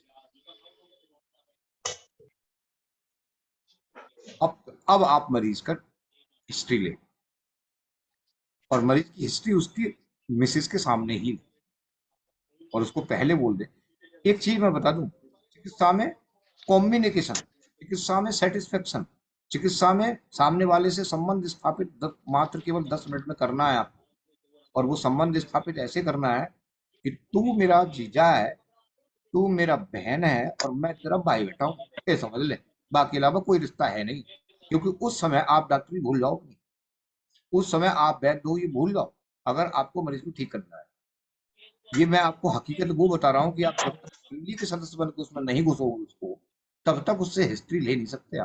अब आप मरीज का हिस्ट्री ले, और मरीज की हिस्ट्री उसकी मिसेस के सामने ही, और उसको पहले बोल दे। एक चीज मैं बता दूं, चिकित्सा में कॉम्बिनेशन, चिकित्सा में सेटिस्फेक्शन, चिकित्सा में सामने वाले से संबंध स्थापित मात्र केवल 10 मिनट में करना है आपको, और वो संबंध स्थापित ऐसे करना है कि तू मेरा जीजा है, तू मेरा बहन है, और मैं तेरा भाई बेटा हूँ, ये समझ ले, बाकी अलावा कोई रिश्ता है नहीं। क्योंकि उस समय आप डॉक्टरी भूल जाओ, उस समय आप वैद्य हो ये भूल जाओ, अगर आपको मरीज को ठीक करना है। ये मैं आपको हकीकत वो बता रहा हूँ कि आप जब तक फैमिली के सदस्य बनकर उसमें नहीं घुसोगे उसको, तब तक उससे हिस्ट्री ले नहीं सकते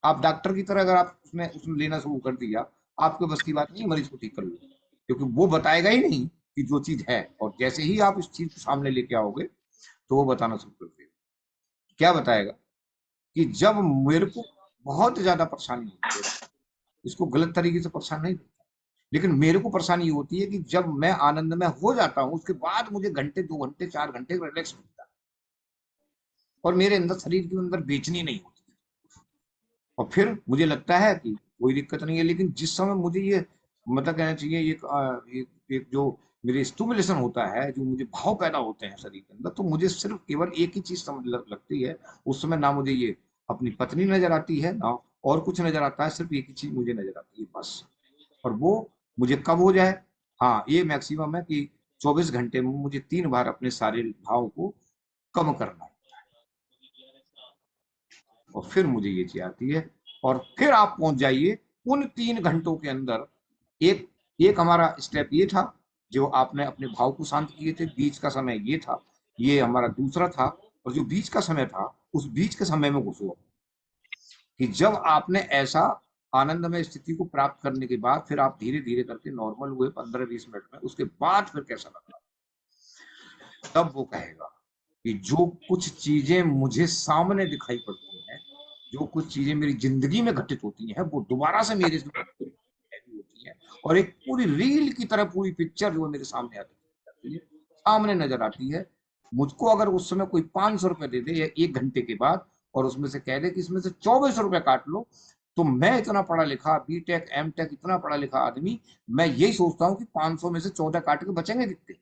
आप डॉक्टर की तरह अगर आप उसमें लेना शुरू कर दिया, आपके बस की बात नहीं है मरीज को ठीक कर लो, क्योंकि वो बताएगा ही नहीं कि जो चीज है। और जैसे ही आप इस चीज को सामने लेके आओगे तो वो बताना शुरू कर देगा। क्या बताएगा कि जब मेरे को बहुत ज्यादा परेशानी होती है, इसको गलत तरीके से परेशान नहीं करता, लेकिन मेरे को परेशानी होती है कि जब मैं आनंद में हो जाता हूँ उसके बाद मुझे घंटे 2 घंटे 4 घंटे रिलैक्स मिलता है और मेरे अंदर शरीर के अंदर बेचनी नहीं होती। और फिर मुझे लगता है कि कोई दिक्कत नहीं है, लेकिन जिस समय मुझे ये मतलब कहना चाहिए एक जो मेरे स्टिमुलेशन होता है, जो मुझे भाव पैदा होते हैं शरीर के अंदर, तो मुझे सिर्फ केवल एक ही चीज समझ लगती है उस समय। ना मुझे ये अपनी पत्नी नजर आती है, ना और कुछ नजर आता है, सिर्फ एक ही चीज मुझे नजर आती है बस। और वो मुझे कब हो जाए, हाँ ये मैक्सिमम है कि 24 घंटे में मुझे 3 बार अपने सारे भाव को कम करना है और फिर मुझे ये चीज आती है। और फिर आप पहुंच जाइए उन 3 घंटों के अंदर। एक एक हमारा स्टेप ये था जो आपने अपने भाव को शांत किए थे, बीच का समय ये था, ये हमारा दूसरा था। और जो बीच का समय था उस बीच के समय में घुसो कि जब आपने ऐसा आनंदमय स्थिति को प्राप्त करने के बाद फिर आप धीरे धीरे करके नॉर्मल हुए 15-20 मिनट में, उसके बाद फिर कैसा लगा, तब वो कहेगा कि जो कुछ चीजें मुझे सामने दिखाई पड़ती हैं, जो कुछ चीजें मेरी जिंदगी में घटित होती हैं, वो दोबारा से मेरे से होती है और एक पूरी रील की तरह पूरी पिक्चर जो मेरे सामने आती है, सामने नजर आती है। मुझको अगर उस समय कोई 500 रुपए दे दे 1 घंटे के बाद और उसमें से कह दे कि इसमें से 24 रुपए काट लो, तो मैं इतना पढ़ा लिखा बीटेक एमटेक इतना पढ़ा लिखा आदमी, मैं यही सोचता हूँ कि 500 में से 14 काट के बचेंगे कितने।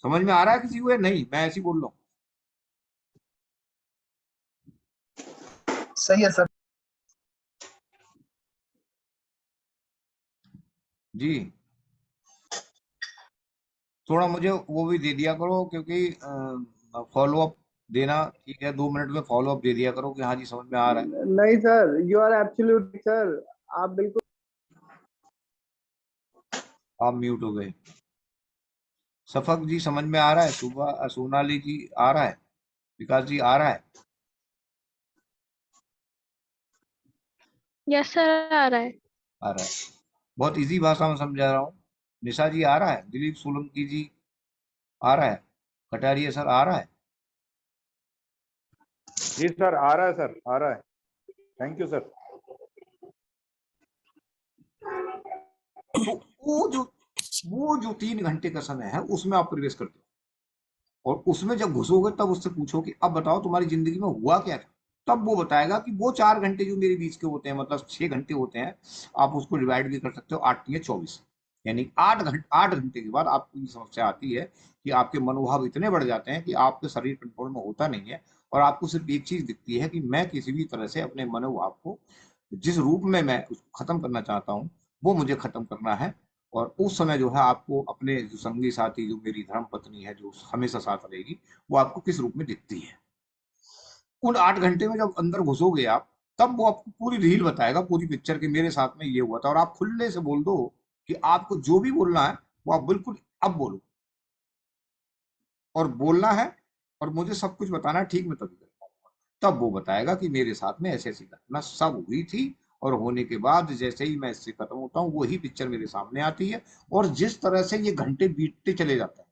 समझ में आ रहा है किसी को या नहीं? मैं ऐसे ही बोल रहा हूँ। सही है सर। जी थोड़ा मुझे वो भी दे दिया करो, क्योंकि फॉलो अप देना ठीक है, 2 मिनट में फॉलो अप दे दिया करो कि हाँ जी समझ में आ रहा है। नहीं sir, you are absolute sir, आप बिल्कुल। आप म्यूट हो गए। सफक जी समझ में आ रहा है? सुबह सोनाली जी आ रहा है? विकास जी आ रहा है? यस सर, आ रहा है। आ रहा है। बहुत इजी भाषा में समझा रहा हूँ। निशा जी आ रहा है? दिलीप सोलंकी जी आ रहा है? कटारिया सर आ रहा है? जी सर, आ रहा है सर, आ रहा है। Thank you sir. तो वो जो 3 घंटे का समय है उसमें आप प्रवेश करते हो और उसमें जब घुसोगे तब उससे पूछो कि अब बताओ तुम्हारी जिंदगी में हुआ क्या था। तब वो बताएगा कि वो 4 घंटे जो मेरे बीच के होते हैं, मतलब 6 घंटे होते हैं, आप उसको डिवाइड भी कर सकते हो 8×24, यानी 8 घंटे के बाद आपको ये समस्या आती है कि आपके मनोभाव इतने बढ़ जाते हैं कि आपके शरीर कंट्रोल में होता नहीं है और आपको सिर्फ एक चीज दिखती है कि मैं किसी भी तरह से अपने मनोभाव को जिस रूप में मैं उसको खत्म करना चाहता हूँ वो मुझे खत्म करना है। और उस समय जो है आपको अपने जो संगी साथी, जो मेरी धर्म पत्नी है जो हमेशा साथ रहेगी, वो आपको किस रूप में दिखती है। उन 8 घंटे में जब अंदर घुसोगे आप, तब वो आपको पूरी रील बताएगा, पूरी पिक्चर के मेरे साथ में ये हुआ था। और आप खुले से बोल दो कि आपको जो भी बोलना है वो आप बिल्कुल अब बोलो और बोलना है और मुझे सब कुछ बताना है, ठीक मैं तभी कर पाऊंगा। तब वो बताएगा कि मेरे साथ में ऐसी ऐसी घटना सब हुई थी और होने के बाद जैसे ही मैं इससे खत्म होता हूँ वही पिक्चर मेरे सामने आती है। और जिस तरह से ये घंटे बीतते चले जाते हैं,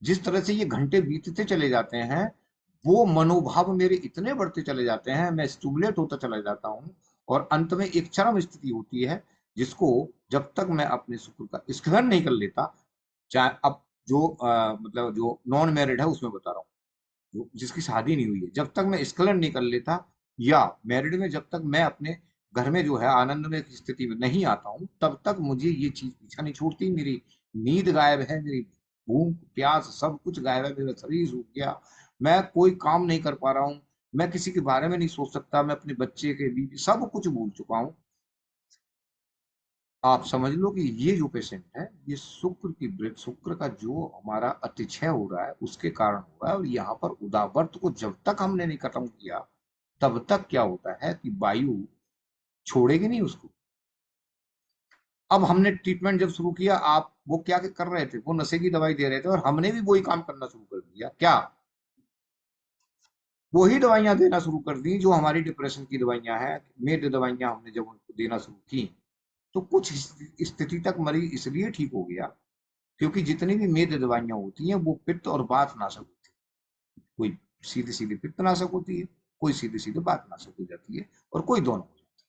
जिस तरह से ये घंटे बीतते चले जाते हैं, वो मनोभाव मेरे इतने बढ़ते चले जाते हैं, मैं स्टिमुलेट होता चला जाता हूँ और अंत में एक चरम स्थिति होती है जिसको जब तक मैं अपने शुक्र का स्खलन नहीं कर लेता, चाहे अब जो मतलब जो नॉन मैरिड है उसमें बता रहा हूँ, जिसकी शादी नहीं हुई है, जब तक मैं स्खलन नहीं कर लेता, या मैरिड में जब तक मैं अपने घर में जो है आनंदमय की स्थिति में नहीं आता हूँ, तब तक मुझे ये चीज पीछा नहीं छोड़ती। मेरी नींद गायब है, मेरी भूख प्यास सब कुछ गायब है, मेरा शरीर सूख गया, मैं कोई काम नहीं कर पा रहा हूँ, मैं किसी के बारे में नहीं सोच सकता, मैं अपने बच्चे के बीवी सब कुछ भूल चुका हूँ। आप समझ लो कि ये जो पेशेंट है ये शुक्र का जो हमारा अतिक्षय हो रहा है उसके कारण हो रहा है। और यहाँ पर उदावर्त को जब तक हमने नहीं खत्म किया तब तक क्या होता है कि वायु छोड़ेगी नहीं उसको। अब हमने ट्रीटमेंट जब शुरू किया, आप वो क्या कर रहे थे, वो नशे की दवाई दे रहे थे और हमने भी वही काम करना शुरू कर दिया। क्या वही दवाइयां देना शुरू कर दी जो हमारी डिप्रेशन की दवाइयां हैं। मेड दवाइयां हमने जब उनको देना शुरू की तो कुछ स्थिति तक मरीज इसलिए ठीक हो गया क्योंकि जितनी भी मेद दवाइयां होती हैं वो पित्त और वात नाशक होती है। कोई सीधे सीधे पित्त नाशक होती है, कोई सीधे सीधे वात नाशक हो जाती है, और कोई दोनों हो जाती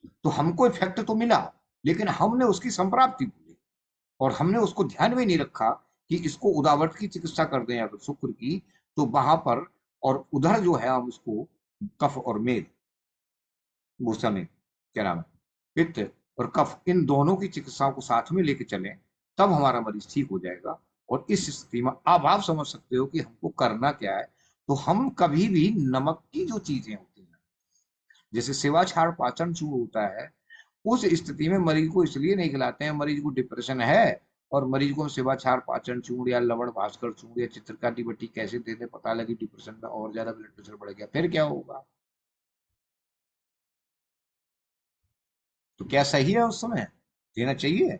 है। तो हमको इफेक्ट तो मिला, लेकिन हमने उसकी संप्राप्ति भूली और हमने उसको ध्यान में नहीं रखा कि इसको उदावट की चिकित्सा कर दें अगर शुक्र की, तो वहां पर और उधर जो है हम उसको कफ और मेद, गुस्सा में क्या नाम है, पित्त और कफ, इन दोनों की चिकित्साओं को साथ में लेके चलें, तब हमारा मरीज ठीक हो जाएगा। और इस स्थिति में अब आप समझ सकते हो कि हमको करना क्या है। तो हम कभी भी नमक की जो चीजें होती हैं, जैसे सेवाछाड़ पाचन चूर्ण होता है, उस स्थिति में मरीज को इसलिए नहीं खिलाते हैं, मरीज को डिप्रेशन है और मरीज को सेवाछाड़ पाचन चूर्ण या लवण भास्कर चूर्ण या चित्रकाटी बट्टी कैसे दे दे, पता लगे डिप्रेशन में और ज्यादा ब्लड प्रेशर बढ़ गया, फिर क्या होगा? तो क्या सही है उस समय देना चाहिए?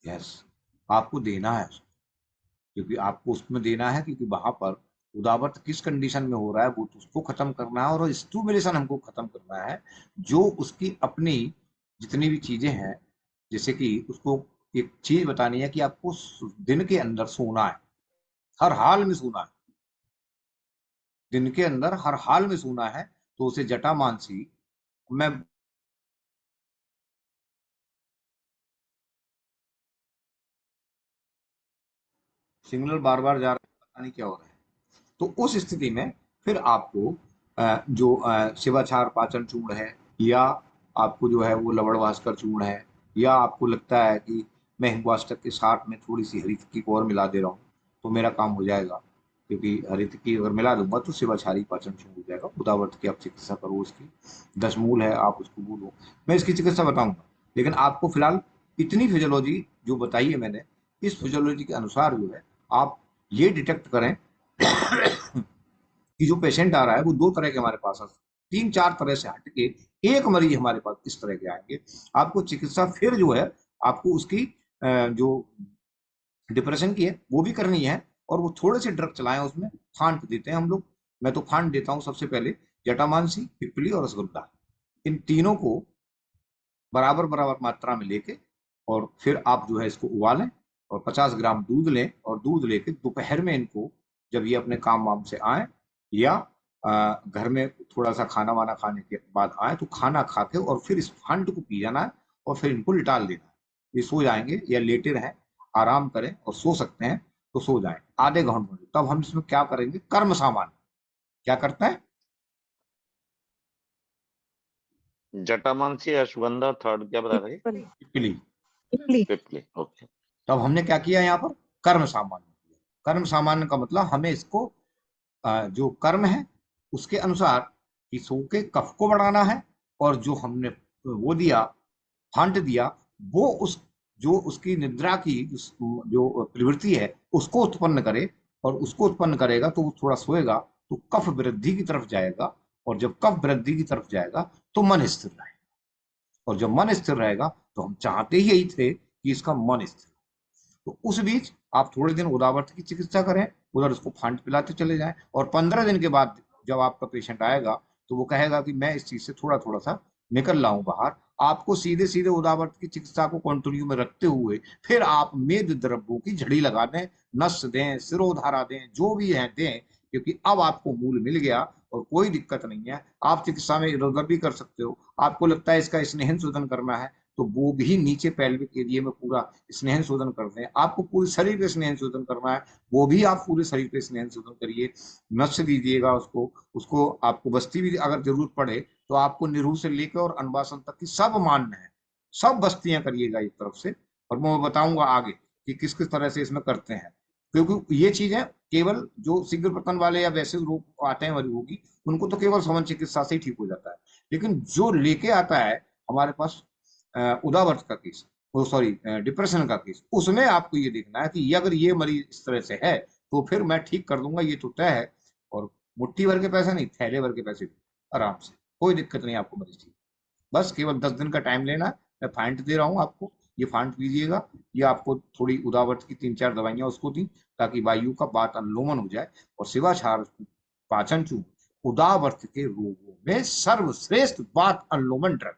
यस, आपको देना है क्योंकि आपको उसमें देना है, क्योंकि वहां पर उदावत किस कंडीशन में हो रहा है वो तो उसको खत्म करना है और स्टूमुलेशन हमको खत्म करना है। जो उसकी अपनी जितनी भी चीजें हैं, जैसे कि उसको एक चीज बतानी है कि आपको दिन के अंदर सोना है, हर हाल में सोना है, दिन के अंदर हर हाल में सोना है। तो उसे जटामांसी, मैं सिग्नल बार बार जा रहा है, पता नहीं क्या हो रहा है। तो उस स्थिति में फिर आपको जो शिवाचार पाचन चूर्ण है, या आपको जो है वो लवण भास्कर चूर्ण है, या आपको लगता है कि मैं हिंगवाष्टक के साथ में थोड़ी सी हरितकी को और मिला दे रहा हूँ तो मेरा काम हो जाएगा, क्योंकि हरितकी अगर मिला दूंगा तो शिवाचारी पाचन चूर्ण हो जाएगा। उदावृत की आप चिकित्सा करो, उसकी 10 मूल है, आप उसको बोलो, मैं इसकी चिकित्सा बताऊंगा। लेकिन आपको फिलहाल इतनी फिजियोलॉजी जो बताई है मैंने, इस फिजियोलॉजी के अनुसार जो है आप ये डिटेक्ट करें कि जो पेशेंट आ रहा है वो दो तरह के हमारे पास आ, 3-4 तरह से हटके एक मरीज हमारे पास इस तरह के आएंगे। आपको चिकित्सा फिर जो है आपको उसकी जो डिप्रेशन की है वो भी करनी है, और वो थोड़े से ड्रग चलाएं, उसमें फांट देते हैं हम लोग। मैं तो फांट देता हूँ सबसे पहले, जटामांसी, पिपली और रसगुल्ला, इन तीनों को बराबर बराबर मात्रा में लेके और फिर आप जो है इसको उबालें और 50 ग्राम दूध लें, और दूध लेके दोपहर में इनको, जब ये अपने काम वाम से आए या घर में थोड़ा सा खाना वाना खाने के बाद आए, तो खाना खा के और फिर इस फांट को पी जाना है और फिर इनको लिटाल देना है। ये सो जाएंगे या लेटे रहें, आराम करें, और सो सकते हैं तो सो जाएं आधे घंटे में। तब हम इसमें क्या करेंगे, कर्म सामान्य क्या करता है, जटामांसी, अश्वगंधा, थर्ड क्या बता रहे? पिपली। पिपली, ओके। तब हमने क्या किया यहाँ पर, कर्म सामान्य किया। कर्म सामान्य का मतलब हमें इसको जो कर्म है उसके अनुसार कि सो के कफ को बढ़ाना है, और जो हमने वो दिया, फांट दिया, वो उस जो उसकी निद्रा की जो प्रवृत्ति है उसको उत्पन्न करे, और उसको उत्पन्न करेगा तो वो थोड़ा सोएगा तो कफ वृद्धि की तरफ जाएगा, और जब कफ वृद्धि की तरफ जाएगा तो मन स्थिर रहेगा, और जब मन स्थिर रहेगा तो हम चाहते ही यही थे कि इसका मन स्थिर। तो उस बीच आप थोड़े दिन उदावृत की चिकित्सा करें, उधर उसको फांट पिलाते चले जाएं, और 15 दिन के बाद जब आपका पेशेंट आएगा तो वो कहेगा कि मैं इस चीज से थोड़ा थोड़ा सा निकल रहा हूं बाहर। आपको सीधे सीधे उदावृत की चिकित्सा को कंटिन्यू में रखते हुए फिर आप मेद द्रव्यों की झड़ी लगा दें, नस दें, सिरोधारा दें, जो भी है दें, क्योंकि अब आपको मूल मिल गया और कोई दिक्कत नहीं है। आप चिकित्सा में इधर उधर भी कर सकते हो। आपको लगता है इसका स्नेहन शोधन करना है तो वो भी नीचे पेल्विक एरिया में पूरा स्नेहन शोधन करते हैं। आपको पूरे शरीर पे स्नेहन शोधन करना है, वो भी आप पूरे शरीर पे स्नेहन शोधन करिए, नस दीजिएगा उसको आपको बस्ती भी अगर जरूरत पड़े तो आपको निरूह से लेकर और अनवासन तक की सब मान्य है, सब बस्तियां करिएगा एक तरफ से। और मैं बताऊंगा आगे कि किस किस तरह से इसमें करते हैं, क्योंकि ये चीजें केवल जो शीघ्र पतन वाले या वैसे रोग आते हैं रोगी, उनको तो केवल समन चिकित्सा से ही ठीक हो जाता है। लेकिन जो लेके आता है हमारे पास उदावृत का केस, सॉरी डिप्रेशन का केस, उसमें आपको ये देखना है कि अगर ये मरीज इस तरह से है तो फिर मैं ठीक कर दूंगा, ये तो तय है। और मुट्ठी भर के पैसे नहीं, थैले भर के पैसे आराम से, कोई दिक्कत नहीं आपको मरीज ठीक। बस केवल 10 दिन का टाइम लेना है, मैं फाइंट दे रहा हूँ आपको, ये फांट पीजिएगा। ये आपको थोड़ी उदावर्त की 3-4 दवाइयां उसको दी ताकि वायु का वात अनुलोमन हो जाए। और शिवाचार पाचन चूर्ण उदावर्त के रोगों में सर्वश्रेष्ठ वात अनुलोमन ड्रग।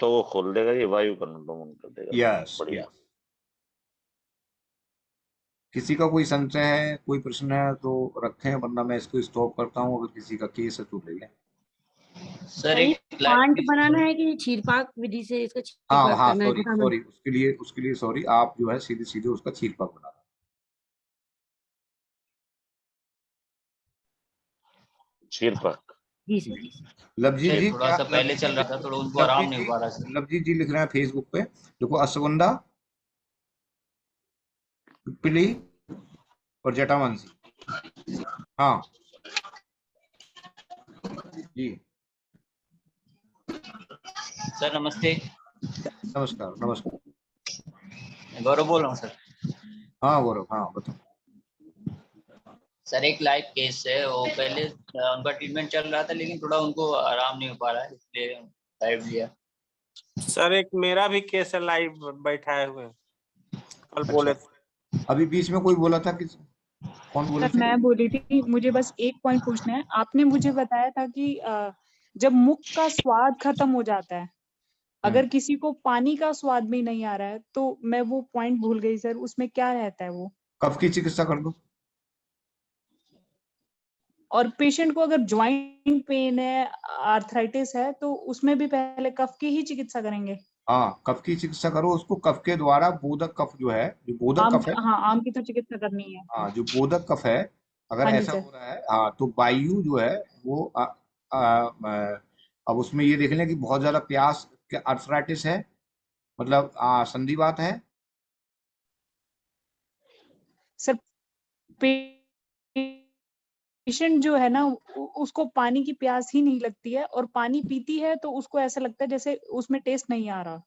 तो वो खोल देगा, ये वायु का अनुलोमन कर देगा। यस, बढ़िया। किसी का कोई संशय है, कोई प्रश्न है तो रखें, वरना मैं इसको स्टॉप करता हूँ। अगर किसी का केस है तो ले लें। सर एक प्लांट बनाना है कि छीरपाक विधि से इसका हाँ छीरपाक हाँ, करना है? सॉरी उसके लिए सॉरी। आप जो है सीधे सीधे उसका छीरपाक बना दें। छीरपाक। जी सर, जी सर। लवजीत जी थोड़ा सा पहले चल रहा था, थोड़ा उनको आराम नहीं हो पा रहा सर। लवजीत जी लिख रहे हैं फेसबुक पे, देखो अश्वगंधा, पिपली और जटामांसी। हाँ जी, सर नमस्ते। नमस्कार नमस्कार। गौरव बोल रहा हूँ सर। हाँ गौरव, हाँ बताओ। सर एक लाइव केस है, वो पहले उनका ट्रीटमेंट चल रहा था लेकिन थोड़ा उनको आराम नहीं हो पा रहा है, इसलिए लाइव लिया। सर एक मेरा भी केस है, लाइव बैठाए हुए कल बोले थे। अभी बीच में कोई बोला था कि कौन बोले सर थे? मैं बोली थी, मुझे बस एक पॉइंट पूछना है। आपने मुझे बताया था कि जब मुख का स्वाद खत्म हो जाता है, अगर किसी को पानी का स्वाद भी नहीं आ रहा है, तो मैं वो पॉइंट भूल गई सर, उसमें क्या रहता है वो? कफ की चिकित्सा कर दो। और पेशेंट को अगर ज्वाइंट पेन है, आर्थराइटिस है, तो उसमें भी पहले कफ की ही चिकित्सा करेंगे? हाँ, कफ की चिकित्सा करो उसको। कफ के द्वारा बोधक कफ जो है, जो बोधक कफ है, हाँ आम की तो चिकित्सा करनी है। हाँ जो बोधक कफ है, अगर हाँ जी ऐसा सर। हो रहा है, हाँ तो वायु जो है वो अब उसमें ये देख लें कि बहुत ज्यादा प्यास के आर्थराइटिस है, मतलब संधिवात है। सर पेशेंट जो है ना, उसको पानी की प्यास ही नहीं लगती है, और पानी पीती है तो उसको ऐसा लगता है जैसे उसमें टेस्ट नहीं आ रहा।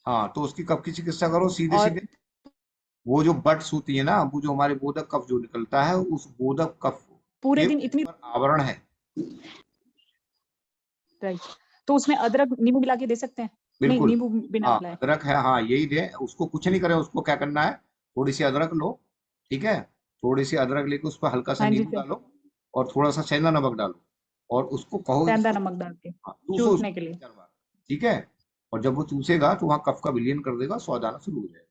हाँ, तो उसकी कफ की चिकित्सा करो सीधे और सीधे। वो जो बट्स होती है ना, वो जो हमारे बोधक कफ जो निकलता है, उस बोधक कफ पूरे के दिन इतनी ऊपर आवरण है। राइट, तो उसमें अदरक नींबू मिला के दे सकते हैं? नहीं, बिल्कुल, नींबू बिना हाँ मिलाए। अदरक है, हाँ यही दे। उसको कुछ नहीं करें, उसको क्या करना है, थोड़ी सी अदरक लो, ठीक है, थोड़ी सी अदरक लेके उस पर हल्का सा हाँ जी नींबू सर, डालो और थोड़ा सा सेंधा नमक डालो, और उसको कहो सेंधा इसको नमक डाल के चूसो चूसने के लिए। 3-4 बार, ठीक है। और जब वो चूसेगा तो वहां कफ का विलयन कर देगा, स्वाद आना शुरू हो जाएगा।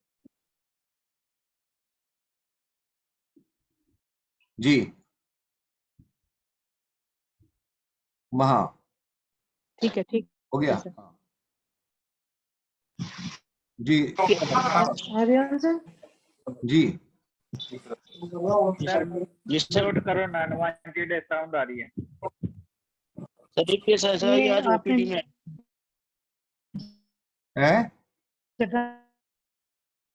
जी महा, ठीक है, ठीक हो गया। सर। हाँ जी जी, जिससे उठ करो अनवांटेड साउंड आ रही है। सर एक केस ऐसा है कि आज ओपीडी में है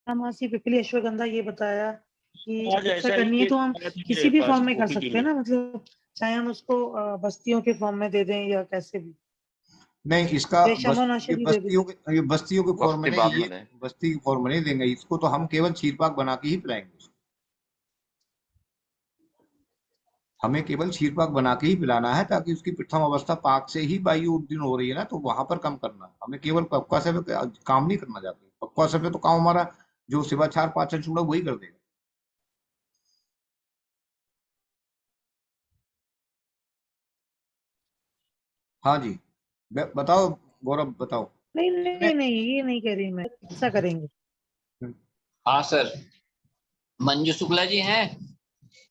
मासी पिपली अश्वगंधा ये बताया कि आज ऐसा चिकित्सा ही करनी है तो हम केस आया था किसी मेरे भी पास फॉर्म में कर OPD सकते हैं ना, मतलब चाहे हम उसको बस्तियों के फॉर्म में दे दें या कैसे भी। नहीं, इसका या शमोनाशनी दे दें। ये बस्तियों के फॉर्म में वक्ती बाद नहीं, में ये बस्ती के फॉर्म में नहीं देंगे इसको, तो हम केवल क्षीरपाक बना के ही पिलाएंगे। हमें केवल क्षीरपाक बना के ही पिलाना है, ताकि उसकी प्रथम अवस्था पाक से ही वायु उद्दीन हो रही है ना, तो वहां पर कम करना है। हमें केवल पक्का से काम नहीं करना चाहते। पक्का से तो काम हमारा जो शिवाचार पाचन चूड़ा वही कर देगा। हाँ जी, बताओ गौरव, बताओ। नहीं नहीं नहीं, ये नहीं कह रही मैं, चिकित्सा करेंगे। हाँ सर, मंजू शुक्ला जी हैं?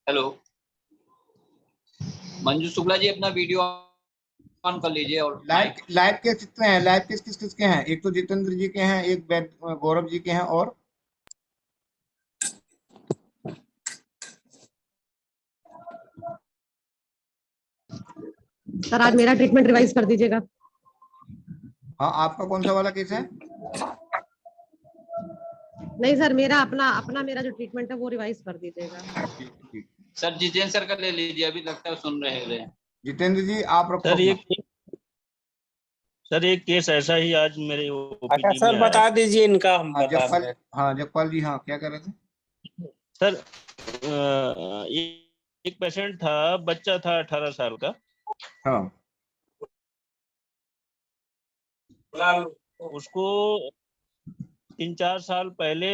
हेलो मंजू शुक्ला जी, अपना वीडियो ऑन कर लीजिए। और लाइव के कितने हैं? लाइव के किस किस के हैं? एक तो जितेंद्र जी के हैं, एक गौरव जी के हैं, और सर आज मेरा ट्रीटमेंट रिवाइज कर दीजिएगा। हाँ, आपका कौन सा वाला केस है? नहीं सर, मेरा अपना मेरा जो ट्रीटमेंट है वो रिवाइज कर दीजिएगा। ठीक। सर जितेंद्र सर का ले लीजिए, अभी लगता है सुन रहे हैं। जितेंद्र जी आप रखो। सर एक केस ऐसा ही आज मेरे अच्छा सर बता दीजिए इनका, हम बता जगपाल, रहे हैं। हाँ जगपाल जी, हाँ क्या कह रहे थे सर? एक पेशेंट था, बच्चा था 18 साल का। हाँ उसको 3-4 साल पहले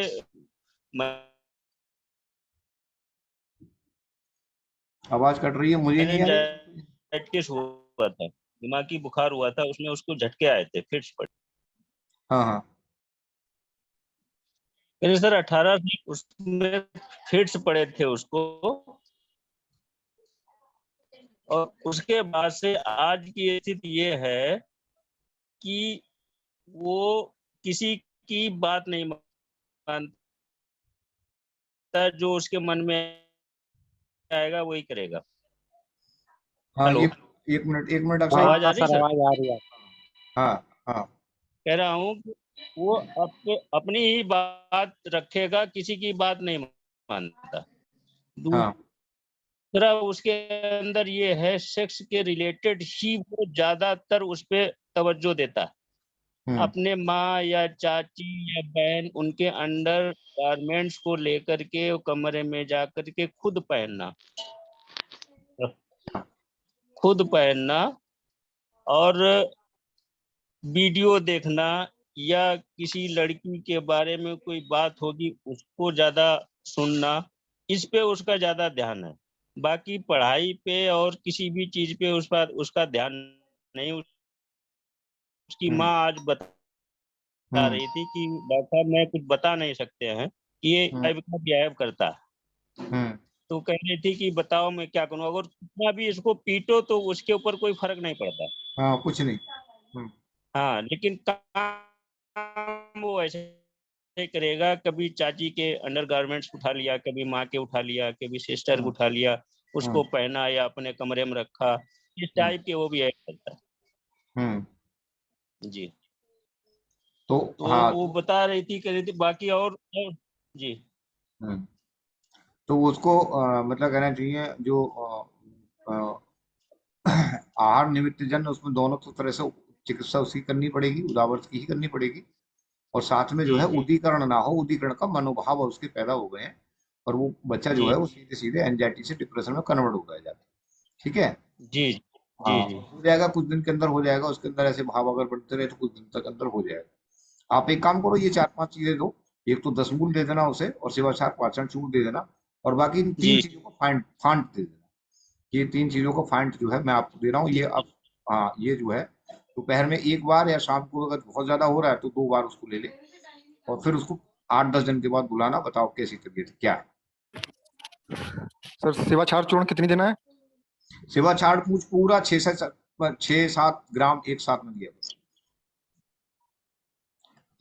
आवाज कट रही है, मुझे नहीं आ रही। मेनिंजाइटिस हुआ था, दिमागी बुखार हुआ था, उसमें उसको झटके आए थे, फिट्स पड़े। हाँ हाँ सर 18 उसमें फिट्स पड़े थे उसको, और उसके बाद से आज की स्थिति ये है कि वो किसी की बात नहीं मानता, जो उसके मन में आएगा वही करेगा। हाँ हेलो, एक मिनट अक्षय, आवाज आ रही सर? आवाज आ रही है। हाँ हाँ कह रहा हूँ कि वो अपनी ही बात रखेगा, किसी की बात नहीं मानता। हाँ दूसरा उसके अंदर ये है, सेक्स के रिलेटेड ही वो ज्यादातर उस पे तवज्जो देता है। अपने माँ या चाची या बहन उनके अंडर गारमेंट्स को लेकर के कमरे में जाकर के खुद पहनना और वीडियो देखना, या किसी लड़की के बारे में कोई बात होगी उसको ज्यादा सुनना, इस पे उसका ज्यादा ध्यान है। बाकी पढ़ाई पे और किसी भी चीज पे उसका ध्यान नहीं। उसकी माँ आज बता रही थी कि डॉक्टर साहब मैं कुछ बता नहीं सकते हैं कि ये टाइप का बिहेव करता है। तो कह रही थी कि बताओ मैं क्या करूं, अगर कितना भी इसको पीटो तो उसके ऊपर कोई फर्क नहीं पड़ता। हाँ कुछ नहीं। हाँ, लेकिन काम वो ऐसे करेगा, कभी चाची के अंडरगारमेंट्स उठा लिया, कभी माँ के उठा लिया, कभी सिस्टर को उठा लिया, उसको पहना या अपने कमरे में रखा, इस टाइप के वो भी करता है। जी तो हाँ वो बता रही थी, कह रही थी बाकी और जी। तो उसको मतलब कहना चाहिए जो आहार निमित्त जन, उसमें दोनों तरह से चिकित्सा उसकी करनी पड़ेगी, उदावरत की ही करनी पड़ेगी। और साथ में जो है उदीकरण ना हो, उदीकरण का मनोभाव उसके पैदा हो गए हैं, और वो बच्चा जो है वो सीधे सीधे एंजाइटी से डिप्रेशन में कन्वर्ट हो जाता है। ठीक है जी हाँ हो जाएगा, कुछ दिन के अंदर हो जाएगा। उसके अंदर ऐसे भाव अगर बढ़ते रहे तो कुछ दिन तक अंदर हो जाएगा। आप एक काम करो, ये 4-5 चीजें दो, एक तो 10 मूल दे देना उसे, और शिवाचार पाचन चूर्ण दे देना, और बाकी इन 3 चीजों को फांट दे देना। ये 3 चीजों को फांट जो है मैं आपको दे रहा हूँ। ये अब हाँ ये जो है दोपहर में एक बार, या शाम को अगर बहुत ज्यादा हो रहा है तो 2 बार उसको ले ले, और फिर उसको 8-10 दिन के बाद बुलाना, बताओ कैसी तबीयत क्या है। सर शिवाचार चूर्ण कितनी देना है? शिवाचार पूरा 6-7 ग्राम एक साथ में दिया।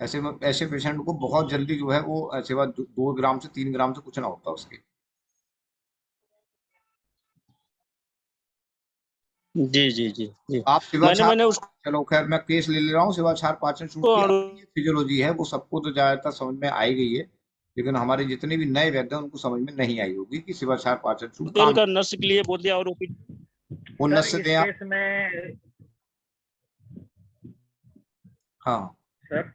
ऐसे पेशेंट को बहुत जल्दी जो है वो सेवा 2 ग्राम से 3 ग्राम से कुछ ना होता उसके। जी आप शिवाचार मैंने उसको, चलो खैर मैं केस ले रहा हूँ। शिवाचार पाचन चूर्ण की फिजियोलॉजी है वो सबको तो ज्यादातर समझ में आई गई है, लेकिन हमारे जितने भी नए वैद्य हैं उनको समझ में नहीं आई होगी कि शिवाचार पाचन चूर्ण का नस के लिए बोल दिया, और वो नस से केस में हाँ सर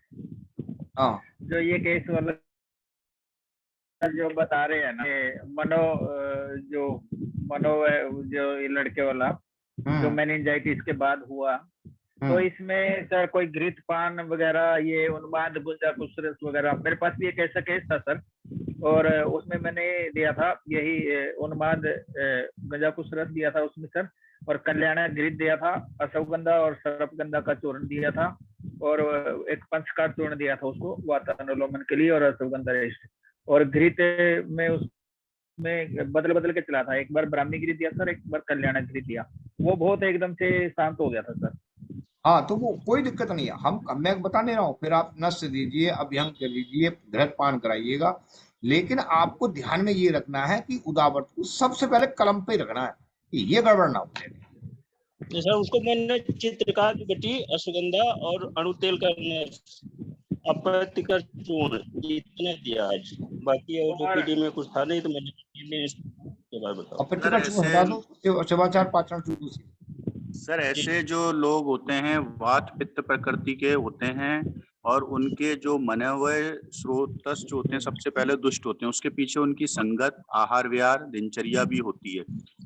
हाँ जो ये केस वाला जो बता रहे हैं ना, जो ये लड़के वाला जो मेनिंजाइटिस के बाद हुआ, तो इसमें सर कोई घृत पान वगैरह, ये उन्माद गुंजा कुसरत वगैरह, मेरे पास भी एक ऐसा केस था सर, और उसमें मैंने दिया था यही उन्माद गंजा कुसरत दिया था उसमें सर, और कल्याण घृत दिया था, अश्वगंधा और सर्पगंधा का चूर्ण दिया था, और एक पंचकार चूर्ण दिया था उसको वातानुलोमन के लिए, और अश्वगंधा रेस्ट, और घृत में उसमें बदल के चला था। एक बार ब्राह्मी घृत दिया सर, एक बार कल्याण घृत दिया, वो बहुत एकदम से शांत हो गया था सर। हाँ तो वो कोई दिक्कत नहीं है, मैं बताने रहा हूँ। फिर आप नस दीजिए, अभ्यंग कर लीजिए, घृत पान कराइएगा, लेकिन आपको ध्यान में ये रखना है कि उदावरत को सबसे पहले कलम पे रखना है कि ये गड़बड़ ना हो जाए। सर उसको मैंने चित्रकार की गति, अश्वगंधा और अणुतेल का अपत्यकर चूर्ण इतने दिया आज, बाकी और ओपीडी में कुछ था नहीं तो मैंने इसके बारे में बताओ। अपत्यकर चूर्ण हटा दो, शिवाचार पाचन चूर्ण सर ऐसे जो लोग होते हैं वात पित्त प्रकृति के होते हैं, और उनके जो मने हुए स्रोतस जो होते हैं सबसे पहले दुष्ट होते हैं, उसके पीछे उनकी संगत, आहार विहार, दिनचर्या भी होती है,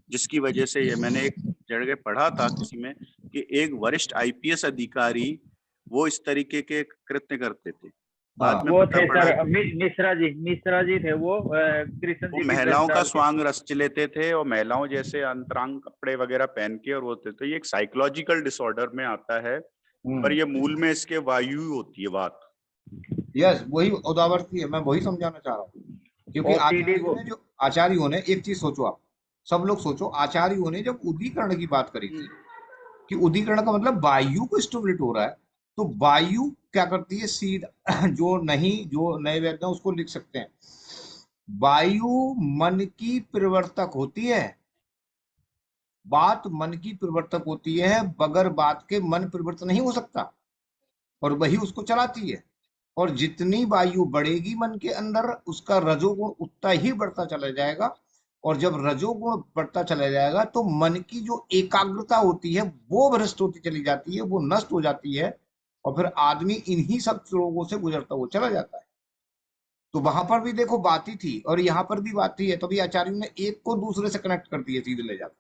जिसकी वजह से ये मैंने एक जगह पढ़ा था किसी में कि एक वरिष्ठ आईपीएस अधिकारी वो इस तरीके के कृत्य करते थे। बाद में वो पता थे पड़ा सर मिश्रा जी थे वो कृष्ण वो जी की महिलाओं ड्रेस का डाल के। स्वांग रच लेते थे और महिलाओं जैसे अंतरांग कपड़े वगैरह पहन के और होते थे। ये एक साइकोलॉजिकल डिसऑर्डर में आता है, पर ये मूल में इसके वायु होती है बात। यस, वही उदावरती है, मैं वही समझाना चाह रहा हूँ। क्योंकि आचार्यों ने एक चीज सोचो, आप सब लोग सोचो, आचार्यों ने जब उदीकरण की बात करी थी कि उदीकरण का मतलब वायु को स्टिमुलेट हो रहा है, तो वायु क्या करती है सीधा जो नए वैद्य हैं उसको लिख सकते हैं, वायु मन की परिवर्तक होती है, बात मन की परिवर्तक होती है, बगैर बात के मन परिवर्तन नहीं हो सकता, और वही उसको चलाती है। और जितनी वायु बढ़ेगी मन के अंदर, उसका रजोगुण उतना ही बढ़ता चला जाएगा, और जब रजोगुण बढ़ता चला जाएगा तो मन की जो एकाग्रता होती है वो भ्रष्ट होती चली जाती है, वो नष्ट हो जाती है, और फिर आदमी इन्हीं सब रोगों से गुजरता हुआ चला जाता है। तो वहां पर भी देखो बात ही थी और यहाँ पर भी बात ही है, तभी आचार्यों ने एक को दूसरे से कनेक्ट कर दिया सीधे ले जाकर।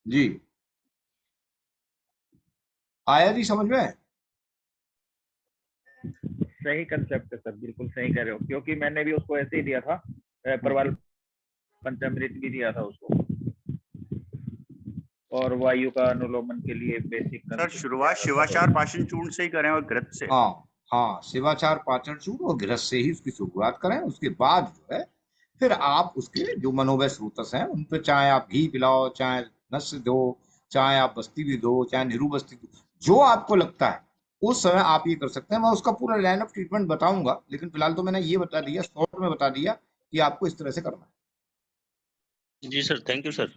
जी आया जी समझ में? सही कंसेप्ट है सर, बिल्कुल सही कह रहे हो, क्योंकि मैंने भी उसको ऐसे ही दिया था, प्रवाल पंचामृत भी दिया था उसको, और वायु का अनुलोमन के लिए बेसिक। सर शुरुआत शिवाचार पाचन चूर्ण से ही करें और घृत से। हाँ, शिवाचार पाचन चूर्ण और घृत से ही उसकी शुरुआत करें, उसके बाद जो है फिर आप उसके जो मनोवय स्रोतस हैं उन पे चाहे आप घी पिलाओ, चाहे नस्य दो, चाहे आप बस्ती भी दो, चाहे निरू बस्ती दो, जो आपको लगता है उस समय आप ये कर सकते हैं। मैं उसका पूरा लाइन ऑफ ट्रीटमेंट बताऊंगा, लेकिन फिलहाल तो मैंने ये बता दिया, शॉर्ट में बता दिया कि आपको इस तरह से करना है। जी सर, थैंक यू सर।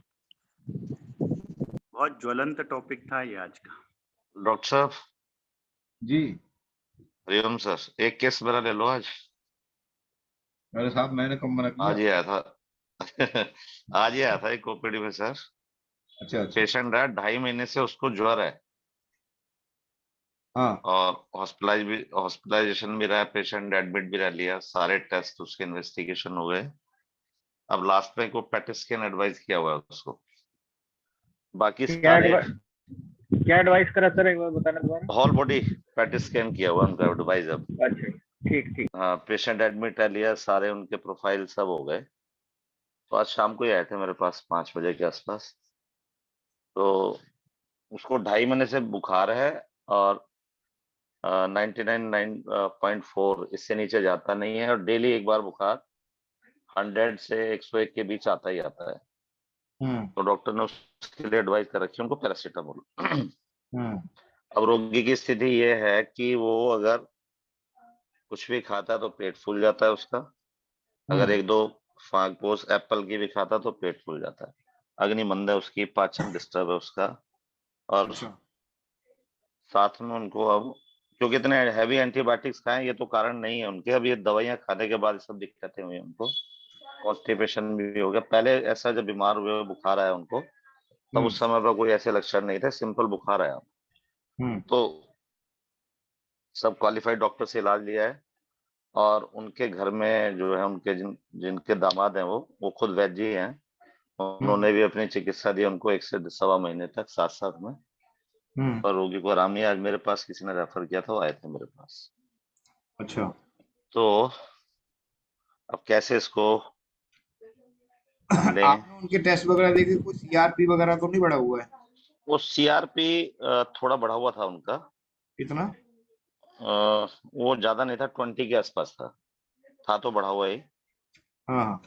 बहुत ज्वलंत टॉपिक था ये आज का। डॉक्टर साहब जी हरिओम सर, एक केस मेरा ले लो आज। मेरे साहब मैंने कब मना किया? आज ही आया था आज ही आया था एक ओपीडी में सर। अच्छा। पेशेंट है 2.5 महीने से उसको ज्वर है। हाँ। और हॉस्पिटलाइजेशन भी रहा, पेशेंट एडमिट भी रह लिया, सारे टेस्ट उसके इन्वेस्टिगेशन हो गए। अब लास्ट में को पेट स्कैन एडवाइस किया हुआ है उसको। बाकी क्या एडवाइस करा सर, एक बार बताना दोबारा। होल बॉडी पेट स्कैन किया हुआ उनका एडवाइस। अब अच्छा ठीक। हाँ, पेशेंट एडमिट रह लिया, सारे उनके प्रोफाइल सब हो गए। तो आज शाम को ही आए थे मेरे पास 5 बजे के आसपास। तो उसको 2.5 महीने से बुखार है और 99.4 इससे नीचे जाता नहीं है, और डेली एक बार बुखार 100 से 101 के बीच आता ही आता है। तो डॉक्टर ने उसके लिए एडवाइस कर रखी है उनको पैरासीटामोल। अब रोगी की स्थिति ये है कि वो अगर कुछ भी खाता है तो पेट फूल जाता है उसका, अगर 1-2 फागपोस एप्पल की भी खाता तो पेट फूल जाता है, अग्निमंद है उसकी, पाचन डिस्टर्ब है उसका। और साथ में उनको अब क्योंकि इतने हैवी एंटीबायोटिक्स खाएं ये तो कारण नहीं है उनके, अब ये दवाइयां खाने के बाद सब दिक्कतें हुई उनको, कॉन्स्टिपेशन भी हो गया। पहले ऐसा जब बीमार हुए बुखार आया उनको तब उस समय पर कोई ऐसे लक्षण नहीं थे, सिंपल बुखार आया। तो सब क्वालिफाइड डॉक्टर से इलाज लिया है, और उनके घर में जो है उनके जिनके दामाद हैं वो खुद वैद्य ही हैं, उन्होंने भी अपनी चिकित्सा दी उनको 1 से 1.25 महीने तक साथ में। पर रोगी को आराम नहीं। आज मेरे पास किसी ने रेफर किया था, वो आए थे मेरे पास। अच्छा। तो अब कैसे इसको लें? आपने उनके टेस्ट वगैरह देखे, कुछ सीआरपी वगैरह तो नहीं बढ़ा हुआ है? वो सीआरपी थोड़ा बढ़ा हुआ था उनका। कितना? वो ज्यादा नहीं था, 20 के आसपास था तो बढ़ा हुआ ही। हाँ,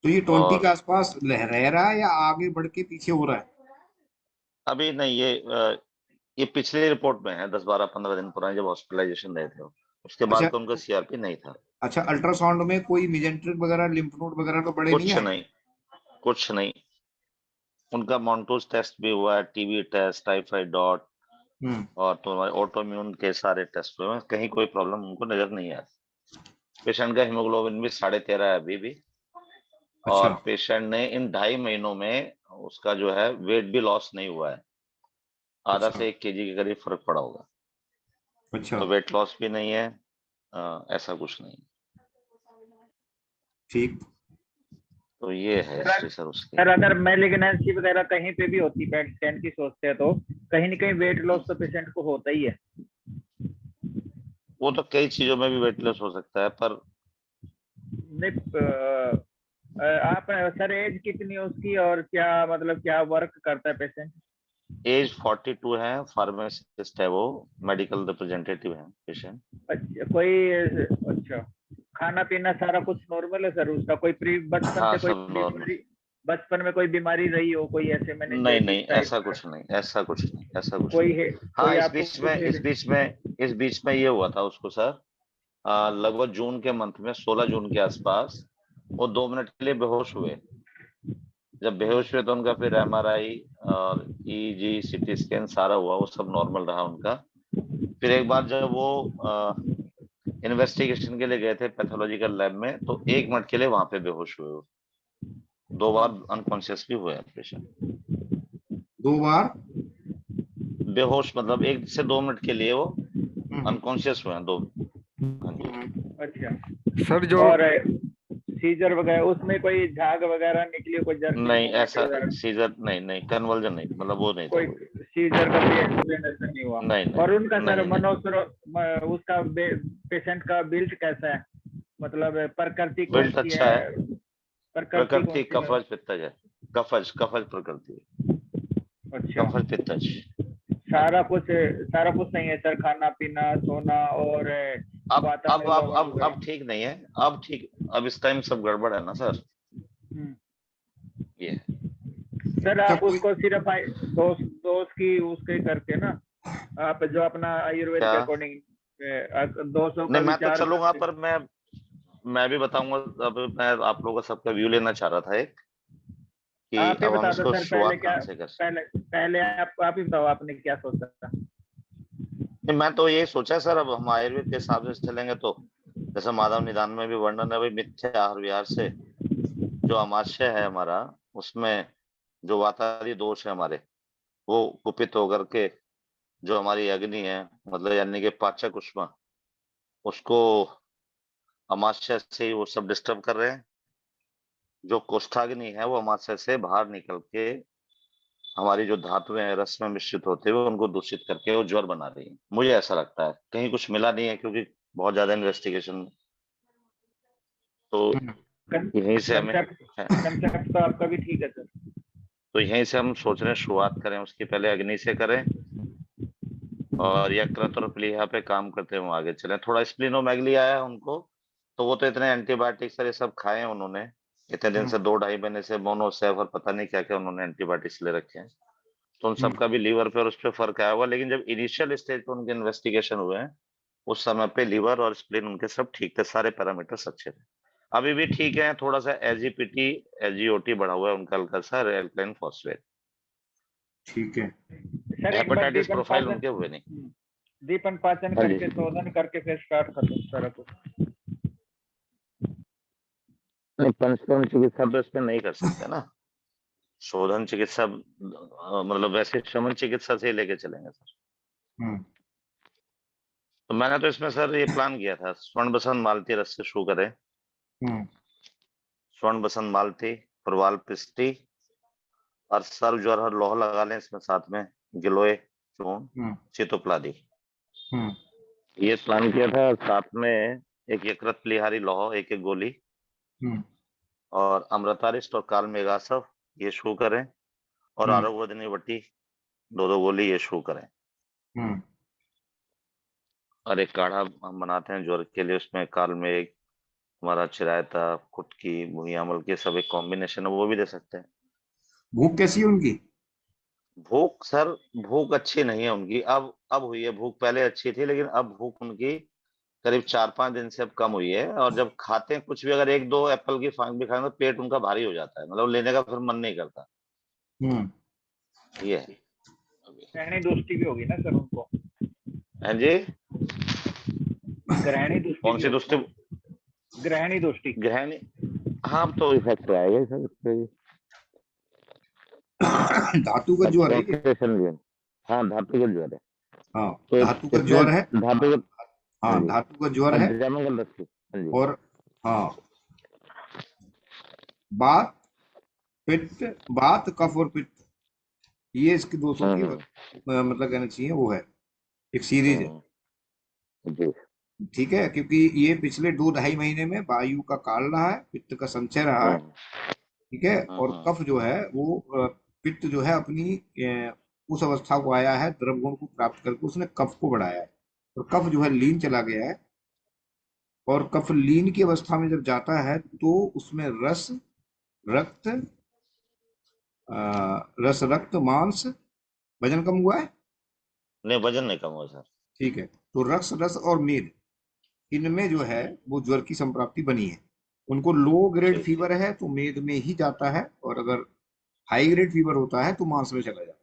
तो ये 20 के आसपास रह रहा है या आगे बढ़ के पीछे हो रहा है? अभी नहीं, ये पिछली रिपोर्ट में है, 10, 12, 15 दिन पुरानी, जब हॉस्पिटलाइजेशन रहे थे उसके बाद तो उनका सीआरपी नहीं था। अच्छा, अल्ट्रासाउंड में कोई मेजेंट्रिक वगैरह, लिम्फ नोड वगैरह तो बड़े नहीं है? कुछ नहीं। उनका मॉन्टोज टेस्ट भी हुआ है, टीबी टेस्ट, टाइफाइड डॉट, और तो ऑटोइम्यून के सारे टेस्ट हुए, कहीं कोई प्रॉब्लम उनको नजर नहीं आया। पेशेंट का हीमोग्लोबिन भी 13.5 है अभी भी। और पेशेंट ने इन 2.5 महीनों में उसका जो है वेट भी लॉस नहीं हुआ है, आधा से 1 kg के करीब फर्क पड़ा होगा। अच्छा, तो वेट लॉस भी नहीं है, ऐसा कुछ नहीं। ठीक। तो ये है हिस्ट्री सर उसकी। सर अगर मैलिग्नेंसी वगैरह कहीं पे भी होती पेट स्कैन की सोचते हैं तो कहीं ना कहीं वेट लॉस तो पेशेंट को होता ही है। वो तो कई चीजों में भी वेट लॉस हो सकता है, पर नहीं आप सर एज कितनी है उसकी और क्या मतलब क्या वर्क करता है पेशेंट? एज 42 है, फार्मासिस्ट है वो, मेडिकल रिप्रेजेंटेटिव है पेशेंट। अच्छा कोई अच्छा खाना पीना सारा कुछ नॉर्मल है सर उसका? कोई बचपन हाँ, से कोई सब नॉर्मल। बीमारी, बचपन में कोई बीमारी रही हो, कोई ऐसे मैंने नहीं नहीं, ऐसा कुछ नहीं, ऐसा कुछ नहीं, ऐसा कुछ कोई नहीं। है हाँ, कोई इस आपको बीच में ये हुआ था उसको सर, लगभग जून के मंथ में 16 जून के आसपास वो 2 मिनट के लिए बेहोश हुए। जब बेहोश हुए तो उनका फिर MRI और EEG CT स्कैन सारा हुआ, वो सब नॉर्मल रहा उनका। फिर एक बार जब वो इन्वेस्टिगेशन के लिए गए थे पैथोलॉजिकल लैब में, तो 1 मिनट के लिए वहां पे बेहोश हुए वो। 2 बार अनकॉन्शियस भी हुए पेशेंट। 2 बार बेहोश मतलब 1 से 2 मिनट के लिए वो अनकॉन्शियस हुए हैं 2। अच्छा सर जो और सीजर वगैरह उसमें कोई झाग वगैरह निकली, कोई जर्नी नहीं, ऐसा सीजर नहीं, कन्वर्जन नहीं, मतलब वो नहीं कोई था। सीजर का भी एक्सप्लेनेशन नहीं हुआ? नहीं, और उनका सर नहीं, नहीं। मनोस्रोत उसका पेशेंट का बिल्ड कैसा है, मतलब प्रकृति कौन बिल्ट सी अच्छा है, प्रकृति कौन सी कफज पित्तज है, कफज प्रकृति, अच्छा कफज पित्तज। सारा कुछ नहीं है सर, खाना पीना सोना और अब ठीक नहीं है, अब ठीक, अब इस टाइम सब गड़बड़ है ना सर। ये सर आप उसको सिर्फ दोस्त की उसके करके ना, आप जो अपना आयुर्वेद के अकॉर्डिंग 200 नहीं, मैं तो चलूंगा, पर मैं भी बताऊंगा। अब मैं आप लोगों का सबका व्यू लेना चाह रहा था एक, कि आप ही अब हम बता दो इसको सर शुरुआत कहाँ से कर सकते। पहले आप ही बताओ आपने क्या सोचा था? नहीं, मैं तो ये सोचा सर, अब हम आयुर्वेद के हिसाब से चलेंगे तो जैसे माधव निदान में भी वर्णन है भाई, मिथ्या आहार विहार से जो अमाशय है हमारा, उसमें जो वातावरणीय दोष है हमारे, वो कुपित होकर के जो हमारी अग्नि है, मतलब यानी कि पाचक उष्मा, उसको अमाशय से ही वो सब डिस्टर्ब कर रहे हैं। जो कोष्ठाग्नि है वो अमाशय से बाहर निकल के हमारी जो धातुएं हैं रस में मिश्रित होते हुए उनको दूषित करके वो ज्वर बना रही है। मुझे ऐसा लगता है, कहीं कुछ मिला नहीं है क्योंकि बहुत ज्यादा इन्वेस्टिगेशन, तो यहीं से हमें कंसेप्ट तो आपका भी ठीक है सर। तो यहीं से हम सोच रहे हैं शुरुआत करें, उसकी पहले अग्नि से करें और यकृत और प्लीहा पे काम करते हुए आगे चलें। थोड़ा स्प्लीनोमेगली आया है उनको, तो वो तो इतने एंटीबायोटिक सर ये सब खाए हैं उन्होंने इतने दिन से, 2-2.5 महीने से मोनोसेफ और पता नहीं क्या क्या उन्होंने एंटीबायोटिक्स ले रखे हैं, तो उन सबका भी लीवर पे और उस पर फर्क आया हुआ। लेकिन जब इनिशियल स्टेज पे उनके इन्वेस्टिगेशन हुए हैं उस समय पे लीवर और स्प्लीन उनके सब ठीक थे, सारे पैरामीटर्स अच्छे थे, अभी भी ठीक है। थोड़ा सा एजीपीटी एजीओटी बढ़ा हुआ है उनका हल्का सा, एल्काइन फॉस्फेट। ठीक है सर, हेपेटाइटिस प्रोफाइल उनके हुए नहीं। दीपन पाचन करके शोधन करके फिर स्टार्ट कर दो सारा कुछ। नहीं, पंचकर्म चिकित्सा तो इसमें नहीं कर सकते ना, शोधन चिकित्सा मतलब वैसे शमन चिकित्सा से लेके चलेंगे सर। तो मैंने तो इसमें सर ये प्लान किया था, स्वर्ण बसंत मालती रस से शुरू करें। स्वर्ण बसंत मालती, प्रवाल पिष्टी और सर्व ज्वर हर लोह लगा लें इसमें, साथ में गिलोय चूर्ण चितोप्लादी, ये प्लान किया था। और साथ में एक यकृत प्लीहारी लोह एक गोली, और अमृतारिष्ट और काल मेघासव ये शुरू करें, और आरोग्यवर्धिनी वटी 2-2 गोली ये शुरू करें। और एक काढ़ा हम बनाते हैं ज्वर के लिए, उसमें काल मेघ, हमारा चिरायता, कुटकी, भुइयामल के सब एक कॉम्बिनेशन है, वो भी दे सकते हैं। भूख कैसी है उनकी? भूख सर, भूख अच्छी नहीं है उनकी, अब हुई है भूख, पहले अच्छी थी लेकिन अब भूख उनकी करीब 4-5 दिन से अब कम हुई है। और जब खाते हैं कुछ भी, अगर 1-2 एप्पल की फांक भी खाएं तो पेट उनका भारी हो जाता है, मतलब लेने का फिर मन नहीं करता। ये है। ग्रहणी दोस्ती भी होगी ना सर उनको? हैं जी, ग्रहणी दोस्ती? कौन सी दोस्ती? ग्रहणी दोस्ती। ग्रहणी, हाँ, तो इफेक्ट आएगा सर। धातु का ज्वर है ये। Concentration भी है। हाँ धातु का ज्वर है। हाँ तो धातु का इसमें ज्वर है। धातु का, हाँ धातु का ज्वर है। जमागल रखी। हाँ जी। और हाँ बात पित्त, बात कफ और पित्त, ये इसके दोषों की मतलब कहना चाहिए वो है, एक सीरीज है। जी। ठीक है, क्योंकि ये पिछले 2-2.5 महीने में वायु का काल रहा है, पित्त का संचय रहा है। ठीक है, और कफ जो है वो पित्त जो है अपनी उस अवस्था को आया है, द्रव गुण को प्राप्त करके उसने कफ को बढ़ाया है, और कफ जो है लीन चला गया है। और कफ लीन की अवस्था में जब जाता है तो उसमें रस रक्त रस रक्त मांस, वजन कम हुआ है? नहीं वजन नहीं कम हुआ सर। ठीक है, तो रस रस और मेद, इनमें जो है वो ज्वर की संप्राप्ति बनी है। उनको लो ग्रेड फीवर है तो मेद में ही जाता है, और अगर हाई ग्रेड फीवर होता है तो मांस में चला जाता है।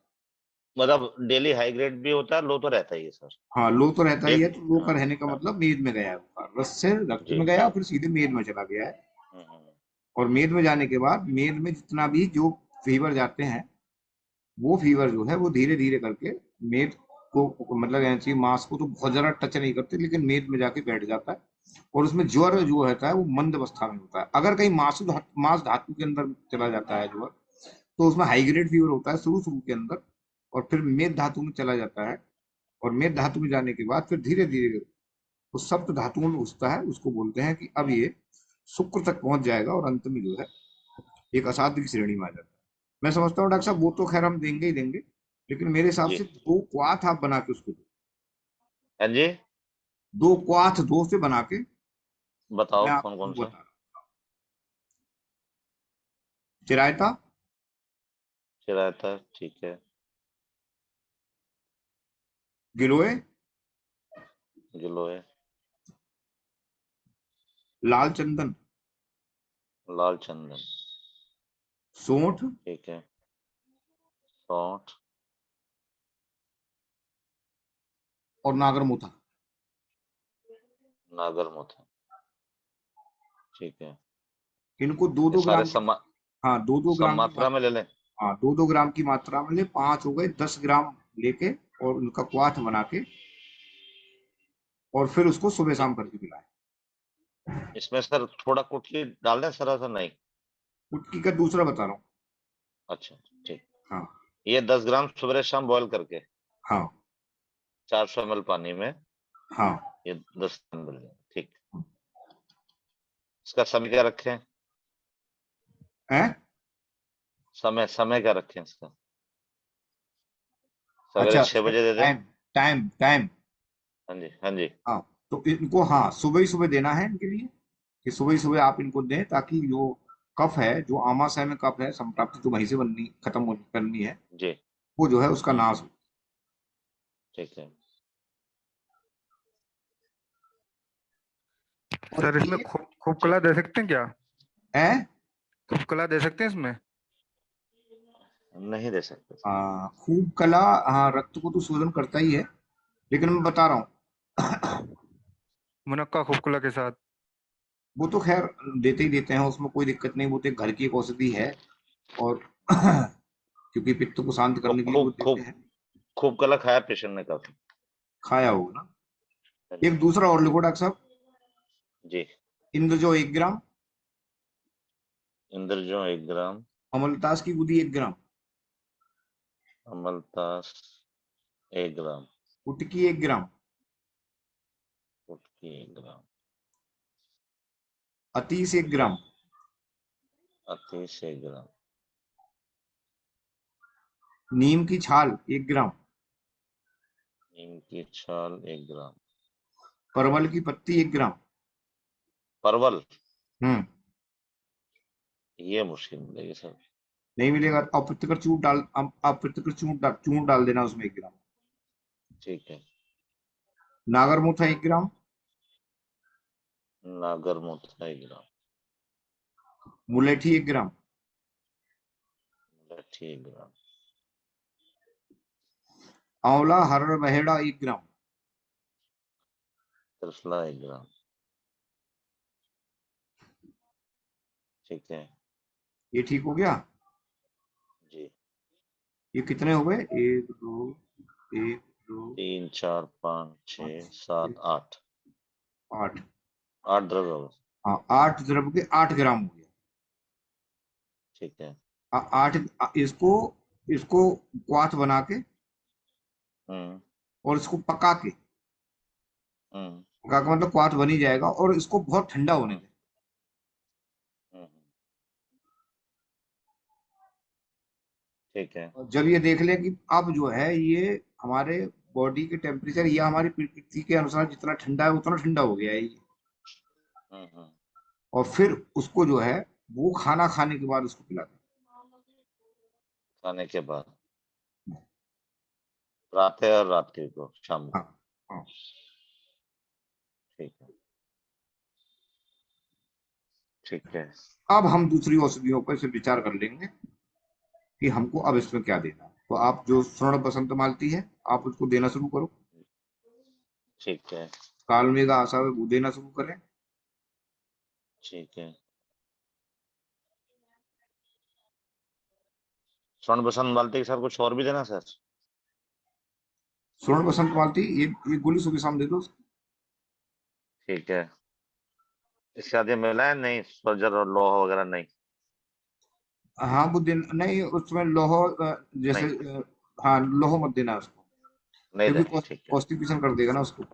मतलब डेली हाई ग्रेड भी होता है, लो तो रहता ही है सर। हाँ लो तो रहता ही है, तो लो का रहने का मतलब मेद में गया है, रस से रक्त में गया फिर सीधे मेद में चला गया है। और मेद में जाने के बाद मेद में जितना भी जो फीवर जाते हैं, वो फीवर जो है वो धीरे धीरे करके मेद को मतलब कहना चाहिए मांस को तो बहुत ज्यादा टच नहीं करते, लेकिन मेद में जाके बैठ जाता है। और उसमें ज्वर जो होता है वो मंद अवस्था में होता है। अगर कहीं मांस धातु के अंदर चला जाता है ज्वर, तो उसमें हाई ग्रेड फीवर होता है शुरू शुरू के अंदर, और फिर मेद धातु में चला जाता है, और मेद धातु में जाने के बाद फिर धीरे धीरे वो सप्त धातुओं में घुसता है। उसको बोलते हैं कि अब ये शुक्र तक पहुंच जाएगा, और अंत में जो है एक असाध्य की श्रेणी में आ जाता है। मैं समझता हूँ डॉक्टर साहब वो तो खैर हम देंगे ही देंगे, लेकिन मेरे हिसाब से 2 क्वाथ आप बना के उसको दो। हाँ जी 2 क्वाथ 2 से बना के बताओ मैं कौन कौन आपको सा। बता रहा हूँ। चिरायता, चिरायता ठीक है। गिलोय, गिलोय, लाल चंदन, लाल चंदन सौंठ, ठीक है। सौंठ और नागरमोथा। नागरमोथा ठीक है। इनको 2-2 सारे ग्राम की, हाँ 2-2 सम ग्राम की मात्रा में ले लें। हाँ 2-2 ग्राम की मात्रा में ले, 5 हो गए, 10 ग्राम लेके और उनका क्वाथ बना के, और फिर उसको सुबह शाम करके पिलाएं। इसमें सर थोड़ा कुटकी डाल दें सर, ऐसा नहीं? कुटकी का दूसरा बता रहा हूँ। अच्छा ठीक। हाँ ये 10 ग्राम सुबह शाम बॉईल करके हाँ 400 ml पानी में, हाँ ये 10 ग्राम मिल जाए। ठीक। इसका समय क्या रखें? समय समय क्या रखें इसका? सवेरे अच्छा 6 बजे दे दें? टाइम टाइम टाइम हाँ जी हाँ जी। हाँ तो इनको हाँ सुबह ही सुबह देना है इनके लिए, कि सुबह ही सुबह आप इनको दें, ताकि जो कफ है, जो आमाशय में कफ है, संप्राप्ति तो वहीं से बननी खत्म हो करनी है, जी वो जो है उसका नाश हो। ठीक है। सर इसमें खूब कला दे सकते हैं क्या? खूब कला दे सकते हैं इसमें? नहीं दे सकते। खूब कला हाँ रक्त को तो शोधन करता ही है, लेकिन मैं बता रहा हूँ मुनक्का खूब कला के साथ वो तो खैर देते ही देते हैं, उसमें कोई दिक्कत नहीं, वो तो एक घर की एक औषधि है, और क्योंकि पित्त को शांत करने के लिए वो देते हैं। खूब कला खाया पेशेंट ने काफी? खाया होगा ना। एक दूसरा और लिखो डॉक्टर साहब जी। इंद्रजो 1 ग्राम, इंद्रजो 1 ग्राम, अमलतास की गुदी 1 ग्राम, अमलतास 1 ग्राम, कुटकी 1 ग्राम, कुटकी 1 ग्राम, अतीस 1 ग्राम, अतीस 1 ग्राम, नीम की छाल 1 ग्राम, नीम की छाल 1 ग्राम, परवल की पत्ती 1 ग्राम। परवल ये मुश्किल मिलेगी सर। नहीं मिलेगा, अप्रत्यकर चूर्ण डाल, अप्रत्यकर चूर्ण डाल देना उसमें 1 ग्राम। ठीक है। नागरमोथा 1 ग्राम, नागरमोथा 1 ग्राम, मुलेठी 1 ग्राम, मुलेठी 1 ग्राम, आंवला हरड़ बहेड़ा 1 ग्राम, त्रिफला 1 ग्राम ठीक है। ये ठीक हो गया? जी। ये कितने हो गए? 1 2 1 2 3 4 5 6 7 8 8 8 द्रव्य हो गए। हाँ, 8 द्रव्य के 8 ग्राम हो गया। ठीक है। 8 इसको इसको क्वाथ बना के और इसको पका के, पका के मतलब क्वाथ बन ही जाएगा, और इसको बहुत ठंडा होने दें। ठीक है। और जब ये देख लें कि अब जो है ये हमारे बॉडी के टेम्परेचर या हमारी प्रकृति के अनुसार जितना ठंडा है उतना ठंडा हो गया है ये, और फिर उसको जो है वो खाना खाने के बाद उसको पिला दें। खाने के बाद प्रातः और रात्रि को, शाम को। हाँ। ठीक है, ठीक है। अब हम दूसरी औषधियों पर इसे विचार कर लेंगे कि हमको अब इसमें क्या देना है। तो आप जो स्वर्ण बसंत मालती है आप उसको देना शुरू करो। ठीक है। कालमेघा आशा है वो देना शुरू करें। ठीक है। स्वर्ण बसंत मालती के साथ कुछ और भी देना सर? स्वर्ण बसंत मालती ये गोली सुबह शाम दे दो। ठीक है। इसके साथ ये मिला है नहीं, सर्जर और लोहा वगैरह नहीं? हाँ वो दिन नहीं, उसमें लोहो जैसे हाँ लोहो मत देना उसको, नहीं क्योंकि देना। ठीक है। कॉन्स्टिपेशन कर देगा ना उसको।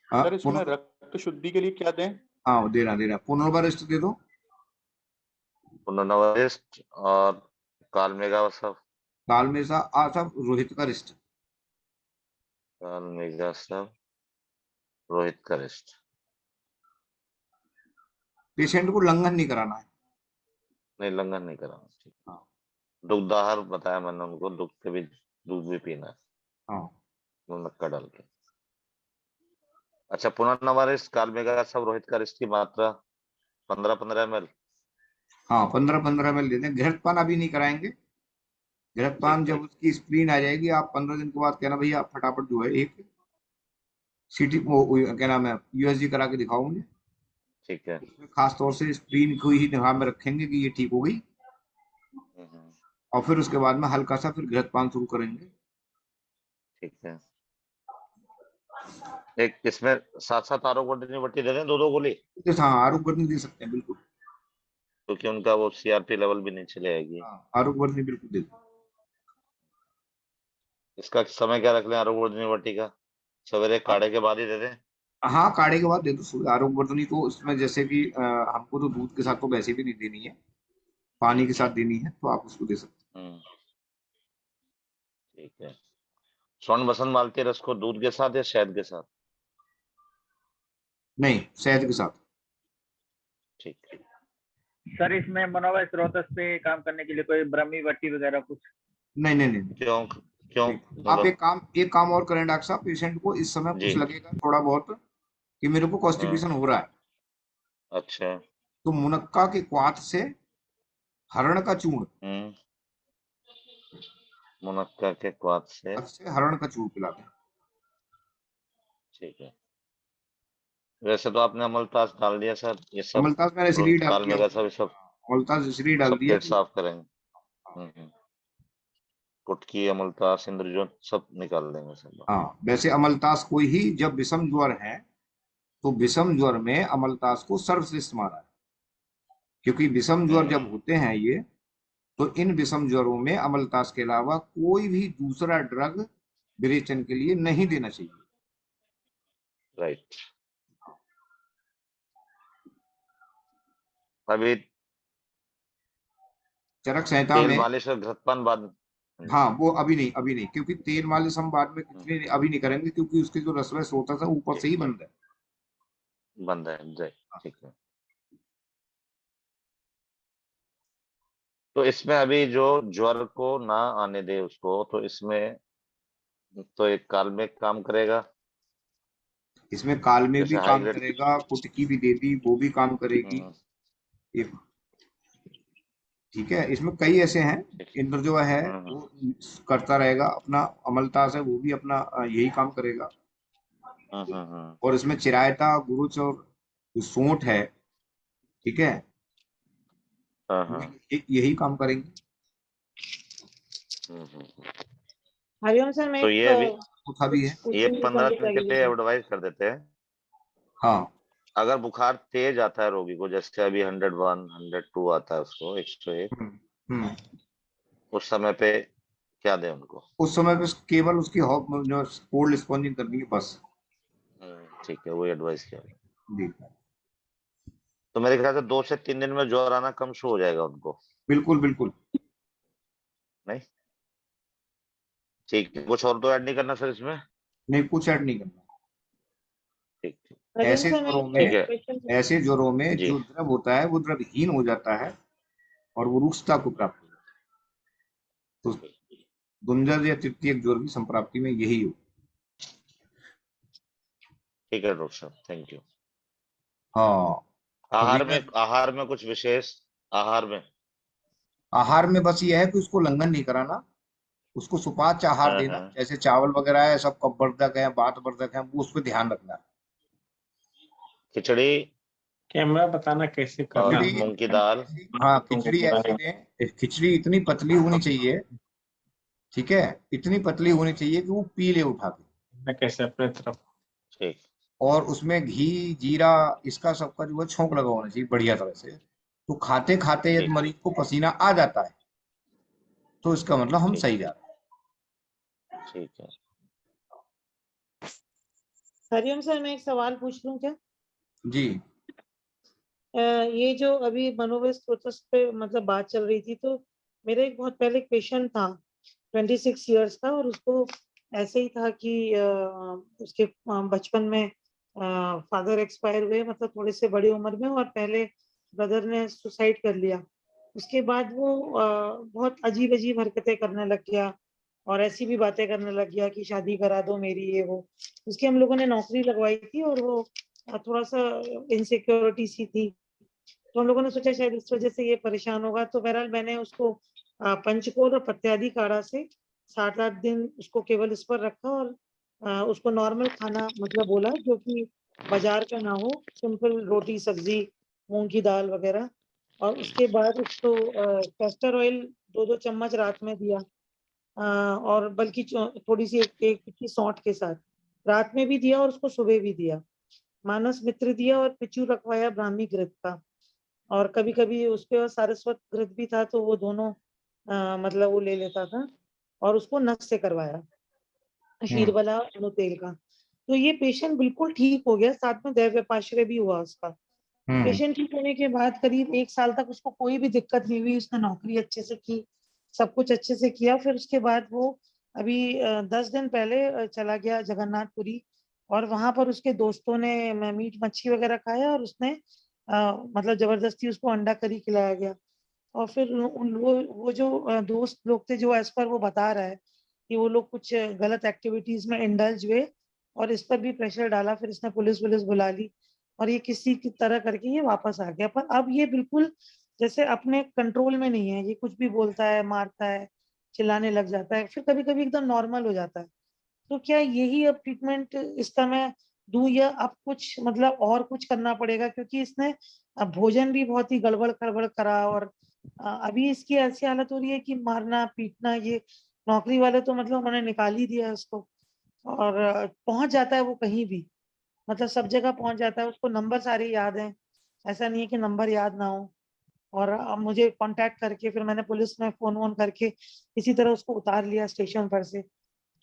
सर इसमें रक्त शुद्धि के लिए क्या दें? हाँ देना पुनर्वरिष्ठ दे दो। पुनर्वरिष्ठ और कालमेघा सब। कालमेघा सब रोहित का रिष्ट। कालमेघा सब रोहित का रिष्ट। पेशेंट को लंघन नहीं कराना है। नहीं लंघन नहीं कराना। ठीक है। दुग्धाहार बताया मैंने उनको, दूध के भी दूध भी पीना है। हाँ। मुनक्का डाल के। अच्छा, पुनर्नवारिष्ठ कालमेघा सब रोहित का रिष्ट की मात्रा 15-15 ml। हाँ 15-15 ml देते हैं। घृतपान अभी नहीं कराएंगे। घृतपान जब उसकी स्प्लीन आ जाएगी, आप 15 दिन के बाद कहना भैया आप फटाफट जो है एक सीटी क्या नाम है यूएसजी करा के दिखाओ मुझे। ठीक है। खास तौर से स्प्लीन को ही ध्यान में रखेंगे कि ये ठीक हो गई, और फिर उसके बाद में हल्का सा फिर घृतपान शुरू करेंगे। ठीक है। एक इसमें साथ आरोग्यवर्धिनी वटी दे दें, 2-2 गोली। हाँ आरोग्यवर्धिनी दे सकते हैं बिल्कुल, क्योंकि उनका वो सीआरपी लेवल भी नीचे जाएगी। आरोग्यवर्धिनी बिल्कुल दे दो। इसका समय क्या रख लें आरोग्यवर्धिनी वटी का? सवेरे काढ़े के बाद ही दे दें? हाँ काढ़े के बाद दे दो आरोग्यवर्धिनी। तो उसमें जैसे कि हमको तो दूध के साथ तो वैसे भी नहीं देनी है, पानी के साथ देनी है, तो आप उसको दे सकते हैं। ठीक है। स्वर्ण बसंत मालती रस को दूध के साथ या शहद के साथ? नहीं शहद के साथ। ठीक है। सर इसमें मनोवय स्रोतस पे काम करने के लिए कोई ब्रह्मी वट्टी वगैरह कुछ? नहीं। क्यों? आप एक काम और करें डॉक्टर साहब। पेशेंट को इस समय कुछ लगेगा थोड़ा बहुत कि मेरे को कॉन्स्टिपेशन हो रहा है। अच्छा। तो मुनक्का के क्वाथ से हरण का चूर्ण, मुनक्का के क्वाथ से हरण का चूर्ण पिला दें। ठीक है। वैसे तो आपने अमलतास डाल दिया सर, ये सब अमलतास मैंने इसलिए डाल दिया, सब अमलतास इसलिए डाल दिया साफ करेंगे। कुटकी अमलतास इंद्रजोत सब निकाल देंगे सब। हाँ वैसे अमलतास को ही जब विषम ज्वर है तो विषम ज्वर में अमलतास को सर्वश्रेष्ठ माना है, क्योंकि विषम ज्वर जब होते हैं ये, तो इन विषम ज्वरों में अमलतास के अलावा कोई भी दूसरा ड्रग विरेचन के लिए नहीं देना चाहिए। राइट। अभी चरक संहिता में मालिश और घृतपान बाद, हाँ वो अभी नहीं, क्योंकि तेल मालिश हम बाद में कितने अभी नहीं करेंगे, क्योंकि उसके जो रसवय स्रोत है ऊपर से ही बंद है। जय। ठीक है। तो इसमें अभी जो ज्वर को ना आने दे उसको, तो इसमें तो एक कालमेघ काम करेगा। इसमें कालमेघ भी काम करेगा, कुटकी भी दे दी वो भी काम करेगी। ठीक है। इसमें कई ऐसे हैं, इंद्र जो है वो करता रहेगा अपना, अमलतास है वो भी अपना यही काम करेगा। और इसमें चिरायता, गुरुच और सोंठ है, ठीक है, यही काम करेंगे। हरिओम सर, मैं तो ये अभी बुखार भी है, ये 15 दिन के लिए एडवाइस कर देते हैं। हाँ, अगर बुखार तेज आता है रोगी को, जैसे अभी 101, 102 आता है उसको, 101, उस समय पे क्या दें उनको? उस समय पे केवल उसकी कोल्ड स्पॉन्जिंग करनी है बस। ठीक है, वो एडवाइस किया जी। तो मेरे ख्याल से 2 से 3 दिन में ज्वर आना कम शुरू हो जाएगा उनको। बिल्कुल बिल्कुल। नहीं, ठीक है, कुछ और तो ऐड नहीं करना सर इसमें? नहीं, कुछ ऐड नहीं करना। ठीक ठीक। ऐसे ज्वरों में जी। जो द्रव होता है वो द्रवहीन हो जाता है और वो रुक्षता को प्राप्त हो जाता है। तो गुंजर या तृतीयक ज्वर की संप्राप्ति में यही हो। ठीक है डॉक्टर साहब, थैंक यू। हाँ, आहार में कुछ विशेष? आहार में बस ये है कि उसको उल्लंघन नहीं कराना, उसको सुपाच्य आहार देना, जैसे चावल वगैरह है सब कफवर्धक है, वातवर्धक है, वो उस पर ध्यान रखना। खिचड़ी, कैमरा बताना कैसे करना, मूंग की दाल। हाँ, खिचड़ी ऐसी दें, खिचड़ी इतनी पतली होनी चाहिए, ठीक है, इतनी पतली होनी चाहिए कि वो पी ले उठा के। कैसे अपने तरफ। ठीक। और उसमें घी, जीरा, इसका सबका जो है छोंक लगा होना चाहिए बढ़िया तरह से। तो खाते खाते यदि मरीज को पसीना आ जाता है तो इसका मतलब हम सही जा रहे हैं। ठीक है। हरिओम सर, मैं एक सवाल पूछ लूं क्या? जी। ये जो अभी मनोवैस प्रोसेस पे मतलब बात चल रही थी, तो मेरा एक बहुत पहले एक पेशेंट था 26 इयर्स का, और उसको ऐसे ही था कि उसके बचपन में फादर एक्सपायर हुए, मतलब थोड़े से बड़ी उम्र में, और पहले ब्रदर ने सुसाइड कर लिया। उसके बाद वो बहुत अजीब अजीब हरकतें करने लग गया और ऐसी भी बातें करने लग गया कि शादी करा दो मेरी, ये वो। उसकी हम लोगों ने नौकरी लगवाई थी और वो थोड़ा सा इनसिक्योरिटी सी थी, तो हम लोगों ने सोचा शायद इस वजह से ये परेशान होगा। तो बहरहाल मैंने उसको पंचकोल और पत्यादि काढ़ा से 7-8 दिन उसको केवल इस पर रखा, और उसको नॉर्मल खाना मतलब बोला, जो कि बाजार का ना हो, सिंपल रोटी सब्जी मूंग की दाल वगैरह। और उसके बाद उसको कैस्टर ऑयल 2-2 चम्मच रात में दिया, और बल्कि थोड़ी सी एक की सौंठ के साथ रात में भी दिया और उसको सुबह भी दिया। मानस मित्र दिया और पिचू रखवाया ब्राह्मी घृत का, और कभी कभी उसके सारस्वत घृत भी था, तो वो दोनों मतलब वो ले लेता था, और उसको नस से करवाया शीरबला अणु तेल का। तो ये पेशेंट बिल्कुल ठीक हो गया, साथ में दैव्यपाश्रय भी हुआ उसका। पेशेंट ठीक होने के बाद करीब 1 साल तक उसको कोई भी दिक्कत नहीं हुई, उसने नौकरी अच्छे से की, सब कुछ अच्छे से किया। फिर उसके बाद वो अभी 10 दिन पहले चला गया जगन्नाथपुरी, और वहां पर उसके दोस्तों ने मीट मच्छी वगैरह खाया, और उसने मतलब जबरदस्ती उसको अंडा करी खिलाया गया। और फिर वो जो दोस्त लोग थे, जो एज पर वो बता रहा है कि वो लोग कुछ गलत एक्टिविटीज में इंडल्ज हुए, और इस पर भी प्रेशर डाला, फिर इसने पुलिस बुला ली, और ये किसी की तरह करके ये वापस आ गया। पर अब ये बिल्कुल जैसे अपने कंट्रोल में नहीं है, ये कुछ भी बोलता है, मारता है, चिल्लाने लग जाता है, फिर कभी कभी एकदम नॉर्मल हो जाता है। तो क्या यही अब ट्रीटमेंट इस समय दूं, या अब कुछ मतलब और कुछ करना पड़ेगा? क्योंकि इसने अब भोजन भी बहुत ही गड़बड़ गड़बड़ करा, और अभी इसकी ऐसी हालत हो रही है कि मारना पीटना, ये नौकरी वाले तो मतलब उन्होंने निकाल ही दिया उसको, और पहुंच जाता है वो कहीं भी, मतलब सब जगह पहुंच जाता है, उसको नंबर सारे याद हैं, ऐसा नहीं है कि नंबर याद ना हो। और मुझे कांटेक्ट करके फिर मैंने पुलिस में फोन वोन करके इसी तरह उसको उतार लिया स्टेशन पर से।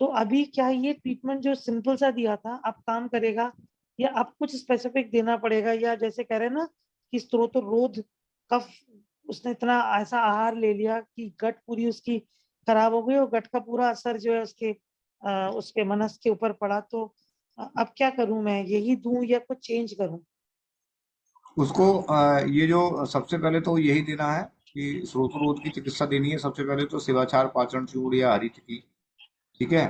तो अभी क्या ये ट्रीटमेंट जो सिंपल सा दिया था अब काम करेगा, या अब कुछ स्पेसिफिक देना पड़ेगा? या जैसे कह रहे हैं ना कि स्त्रोत रोध कफ, उसने इतना ऐसा आहार ले लिया कि गट पूरी उसकी खराब हो गई, और गट का पूरा असर जो है उसके मनस के ऊपर पड़ा। तो अब क्या करूं मैं, यही दूं या कुछ चेंज करूं? उसको ये जो सबसे पहले तो यही देना है कि स्रोतरोध की चिकित्सा देनी है। सबसे पहले तो शिवाचार, पाचन चूर्ण या हरी टिक्की, ठीक है,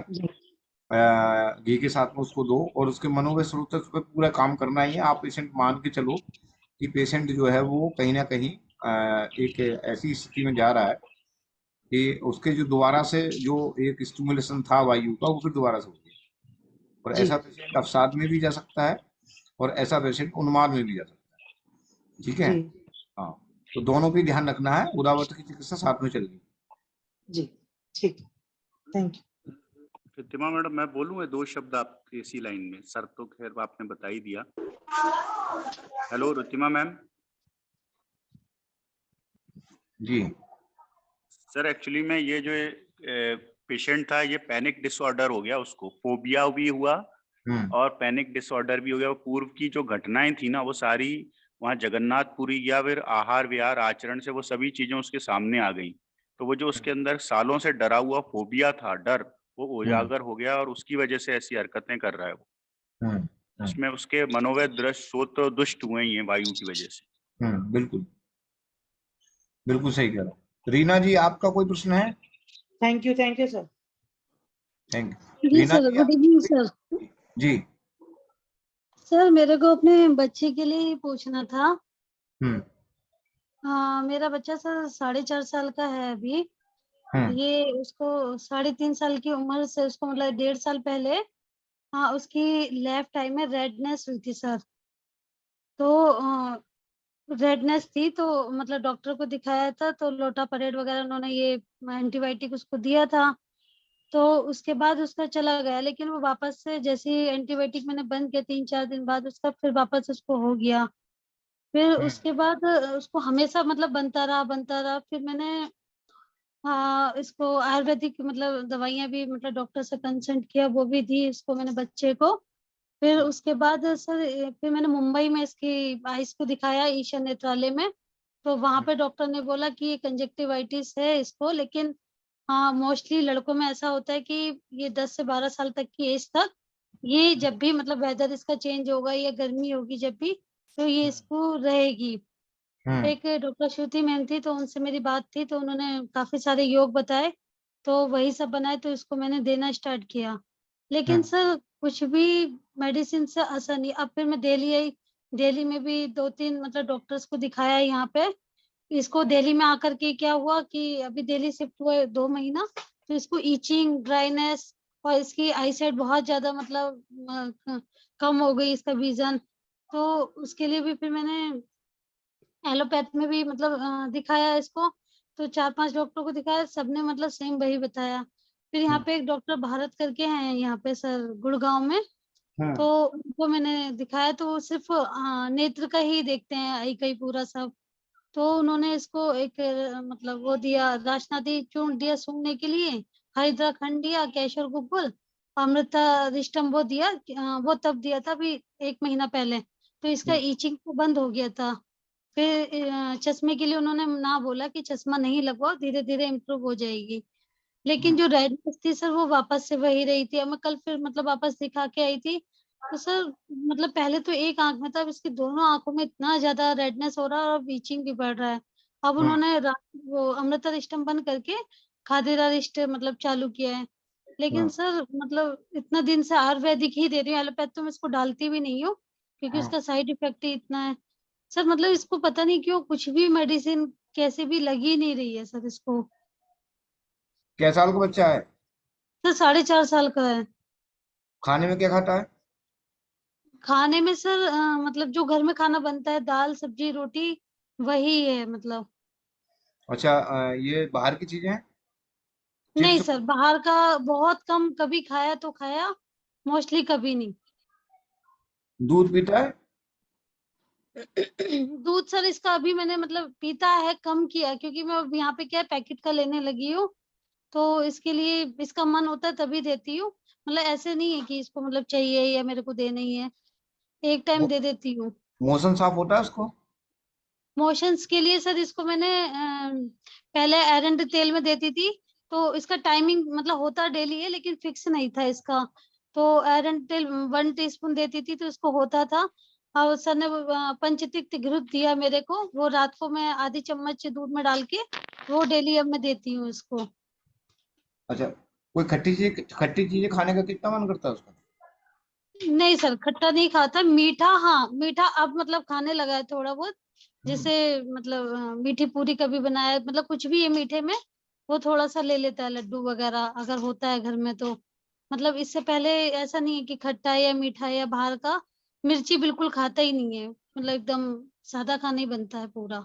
घी के साथ में उसको दो, और उसके मनोवैस स्रोत पे पूरा काम करना ही है। आप पेशेंट मान के चलो कि पेशेंट जो है वो कहीं ना कहीं एक ऐसी स्थिति में जा रहा है कि उसके जो दोबारा से जो एक स्टिमुलेशन था वायु का, वो फिर दोबारा से हो गया। और ऐसा पेशेंट अवसाद में भी जा सकता है, और ऐसा पेशेंट उन्माद में भी जा सकता है, ठीक है। हाँ, तो दोनों पे ध्यान रखना है, उदावत की चिकित्सा साथ में चल रही है। जी। ठीक है, थैंक यू। रितिमा मैडम, मैं बोलूँ 2 शब्द आपके इसी लाइन में? सर तो खैर आपने बता ही दिया। Hello Ritima ma'am. जी सर, एक्चुअली में ये जो पेशेंट था, ये पैनिक डिसऑर्डर हो गया, उसको फोबिया भी हुआ और पैनिक डिसऑर्डर भी हो गया। पूर्व की जो घटनाएं थी ना, वो सारी वहाँ जगन्नाथपुरी या फिर आहार विहार आचरण से वो सभी चीजें उसके सामने आ गई। तो वो जो उसके अंदर सालों से डरा हुआ फोबिया था, डर, वो उजागर हो गया और उसकी वजह से ऐसी हरकतें कर रहा है वो। इसमें उसके मनोवैद दृश्य सोच तो दुष्ट हुए ही हैं वायु की वजह से। बिल्कुल बिल्कुल सही कह रहा हूँ। रीना जी, आपका कोई प्रश्न है? Thank you sir. Thank you. जी रीना सर, जी गुड इवनिंग सर। जी सर, मेरे को अपने बच्चे के लिए ही पूछना था। मेरा बच्चा सर 4.5 साल का है अभी। ये उसको 3.5 साल की उम्र से उसको मतलब 1.5 साल पहले उसकी लेफ्ट आई में रेडनेस हुई थी सर। तो रेडनेस थी तो मतलब डॉक्टर को दिखाया था, तो लोटा परेड वगैरह उन्होंने ये एंटीबायोटिक उसको दिया था। तो उसके बाद उसका चला गया, लेकिन वो वापस से जैसे ही एंटीबायोटिक मैंने बंद किया 3-4 दिन बाद उसका फिर वापस उसको हो गया। फिर उसके बाद उसको हमेशा मतलब बनता रहा। फिर मैंने इसको आयुर्वेदिक मतलब दवाइयाँ भी मतलब डॉक्टर से कंसल्ट किया, वो भी दी इसको मैंने बच्चे को। फिर उसके बाद सर फिर मैंने मुंबई में इसकी आइस को दिखाया ईशा नेत्रालय में। तो वहां पे डॉक्टर ने बोला कि ये कंजक्टिवाइटिस है इसको, लेकिन मोस्टली लड़कों में ऐसा होता है कि ये 10 से 12 साल तक की एज तक ये जब भी मतलब वेदर इसका चेंज होगा या गर्मी होगी जब भी, तो ये इसको रहेगी। एक डॉक्टर श्रुति मैम थी, तो उनसे मेरी बात थी, तो उन्होंने काफी सारे योग बताए, तो वही सब बनाए, तो इसको मैंने देना स्टार्ट किया। लेकिन सर कुछ भी मेडिसिन से असर नहीं। अब फिर मैं दिल्ली आई, दिल्ली में भी 2-3 मतलब डॉक्टर्स को दिखाया यहाँ पे। इसको दिल्ली में आकर के क्या हुआ कि अभी दिल्ली शिफ्ट हुआ है 2 महीना, तो इसको ईचिंग, ड्राइनेस और इसकी आईसाइट बहुत ज्यादा मतलब कम हो गई, इसका विजन। तो उसके लिए भी फिर मैंने एलोपैथ में भी मतलब दिखाया इसको। तो 4-5 डॉक्टर को दिखाया, सबने मतलब सेम वही बताया। फिर यहाँ पे एक डॉक्टर भारत करके हैं यहाँ पे सर गुड़गांव में, तो उनको मैंने दिखाया। तो वो सिर्फ नेत्र का ही देखते हैं, आई का ही पूरा सब। तो उन्होंने इसको एक मतलब वो दिया, राशनादी चूर्ण दिया सूंघने के लिए, हरिद्राखंड दिया, केशर गुग्गुल, अमृता रिष्टम वो दिया। वो तब दिया था अभी 1 महीना पहले। तो इसका ईचिंग तो बंद हो गया था। फिर चश्मे के लिए उन्होंने ना बोला कि चश्मा नहीं लगवाओ, धीरे धीरे इम्प्रूव हो जाएगी। लेकिन जो रेडनेस थी सर वो वापस से वही रही थी। अब मैं कल फिर मतलब वापस दिखा के आई थी, तो सर मतलब पहले तो एक आंख में था, अब इसकी दोनों आंखों में इतना ज्यादा रेडनेस हो रहा है और ब्लीचिंग भी बढ़ रहा है। अब उन्होंने वो अमृता रिष्टम बंद करके खादिरा रिष्ट मतलब चालू किया है। लेकिन सर मतलब इतना दिन से आयुर्वेदिक ही दे रही हूँ, एलोपैथ तो मैं इसको डालती भी नहीं हूँ, क्योंकि उसका साइड इफेक्ट ही इतना है सर। मतलब इसको पता नहीं क्यों कुछ भी मेडिसिन कैसे भी लगी नहीं रही है सर इसको। क्या साल का बच्चा है? सर 4.5 साल का है। खाने में क्या खाता है? खाने में सर मतलब जो घर में खाना बनता है, दाल सब्जी रोटी, वही है मतलब। अच्छा, ये बाहर की चीजें हैं? नहीं चिप्स? सर, बाहर का बहुत कम, कभी खाया तो खाया, मोस्टली कभी नहीं। दूध पीता है? दूध सर इसका अभी मैंने मतलब पीता है, कम किया, क्योंकि मैं अब यहाँ पे क्या है पैकेट का लेने लगी हूँ। तो इसके लिए इसका मन होता है तभी देती हूँ। मतलब ऐसे नहीं है कि इसको मतलब चाहिए या मेरे को देना ही है, एक टाइम दे देती हूँ। मोशन साफ होता है उसको? मोशंस के लिए सर इसको मैंने पहले एरंड तेल में देती थी, तो इसका टाइमिंग मतलब होता डेली है, लेकिन फिक्स नहीं था इसका। तो एरंड तेल 1 टीस्पून देती थी तो इसको होता था। और सर ने पंचतिक्त घृत दिया मेरे को, वो रात को मैं आधी चम्मच दूध में डाल के वो डेली अब मैं देती हूँ इसको। अच्छा, कोई खट्टी चीजें खाने का कितना मन करता है उसका? नहीं सर, खट्टा नहीं खाता, मीठा हाँ, मीठा अब मतलब खाने लगा है थोड़ा बहुत। जैसे मतलब मीठी पूरी कभी बनाया, मतलब कुछ भी है मीठे में वो थोड़ा सा ले लेता है, लड्डू वगैरह अगर होता है घर में तो। मतलब इससे पहले ऐसा नहीं है कि खट्टा है या मीठा है या बाहर का। मिर्ची बिल्कुल खाता ही नहीं है, मतलब एकदम सादा खाना ही बनता है पूरा।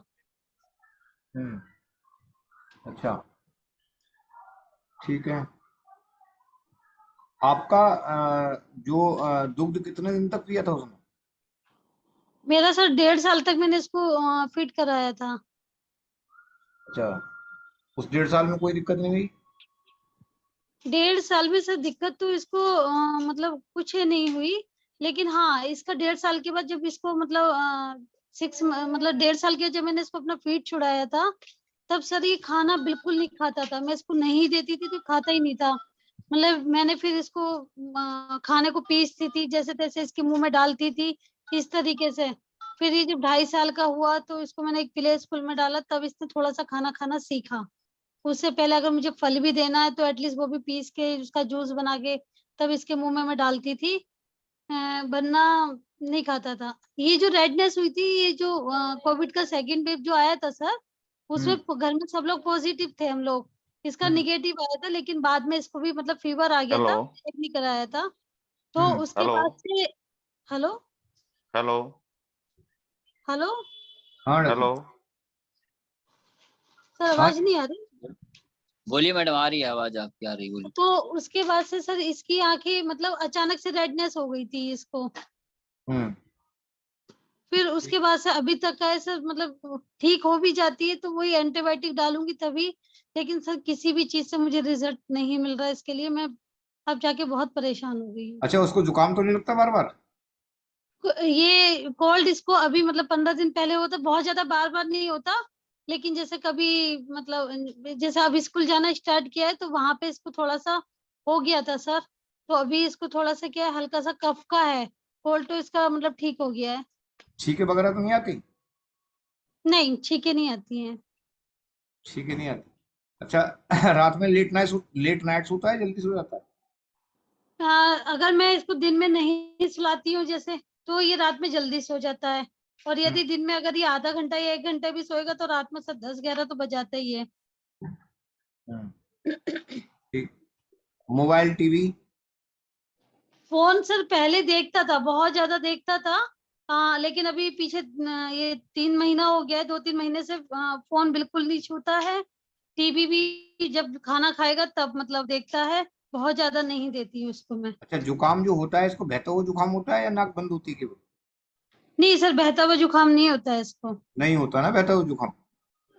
अच्छा, ठीक है। आपका जो दुग्ध कितने दिन तक पिया था उसने? मेरा सर 1.5 साल तक मैंने इसको फिट कराया था। अच्छा, उस 1.5 साल में कोई दिक्कत नहीं हुई? 1.5 साल में सर दिक्कत तो इसको मतलब कुछ नहीं हुई, लेकिन हाँ इसका 1.5 साल के बाद जब इसको मतलब 1.5 साल के जब मैंने इसको अपना फीड छुड़ाया था, तब सर ये खाना बिल्कुल नहीं खाता था। मैं इसको नहीं देती थी तो खाता ही नहीं था। मतलब मैंने फिर इसको खाने को पीसती थी, जैसे तैसे इसके मुंह में डालती थी, इस तरीके से। फिर ये जब 2.5 साल का हुआ तो इसको मैंने एक प्ले स्कूल में डाला, तब इसने थोड़ा सा खाना खाना सीखा। उससे पहले अगर मुझे फल भी देना है तो एटलीस्ट वो भी पीस के उसका जूस बना के तब इसके मुंह में मैं डालती थी, वरना नहीं खाता था। ये जो रेडनेस हुई थी, ये जो कोविड का सेकंड वेव जो आया था सर, उसमें घर में सब लोग पॉजिटिव थे, हम लोग इसका निगेटिव आया था, लेकिन बाद में इसको भी मतलब फीवर आ गया था, चेक नहीं कराया था। तो उसके बाद से hello hello hello hello sir, आवाज नहीं आ रही? बोलिए मैडम, आ रही है आवाज आपकी, आ रही, बोलिए। तो उसके बाद से सर इसकी आंखें मतलब अचानक से रेडनेस हो गई थी इसको। फिर उसके बाद से अभी तक का है सर, मतलब ठीक हो भी जाती है तो वही एंटीबायोटिक डालूंगी तभी, लेकिन सर किसी भी चीज से मुझे रिजल्ट नहीं मिल रहा है। इसके लिए मैं अब जाके बहुत परेशान हो गई हूँ। अच्छा, उसको जुकाम तो नहीं लगता बार बार? ये कोल्ड इसको अभी मतलब 15 दिन पहले होता, बहुत ज्यादा बार बार नहीं होता, लेकिन जैसे कभी मतलब जैसे अब स्कूल जाना स्टार्ट किया है तो वहां पे इसको थोड़ा सा हो गया था सर। तो अभी इसको थोड़ा सा क्या है, हल्का सा कफ का है, कोल्ड तो इसका मतलब ठीक हो गया है। छींके वगैरह तो नहीं आती? नहीं, छींके नहीं आती हैं। छींके नहीं आती। अच्छा, रात में लेट नाइट सोता है, जल्दी सो जाता है? अगर मैं इसको दिन में नहीं सुलाती हूँ जैसे, तो ये रात में जल्दी सो जाता है, और यदि दिन में अगर ये आधा घंटा या 1 घंटा भी सोएगा तो रात में सब 10-11 तो बजाता ही है। ठीक। Mobile TV? फोन सर पहले देखता था, बहुत ज्यादा देखता था, लेकिन अभी पीछे ये 3 महीना हो गया है, 2-3 महीने से फोन बिल्कुल नहीं छूता है। टीवी भी जब खाना खाएगा तब मतलब देखता है, बहुत ज्यादा नहीं देती हूँ उसको मैं। अच्छा, जुकाम जो होता है इसको बहता हुआ जुकाम होता है या नाक बंद होती है केवल? नहीं सर, बहता हुआ जुकाम नहीं होता है इसको। नहीं होता ना बहता हुआ जुकाम?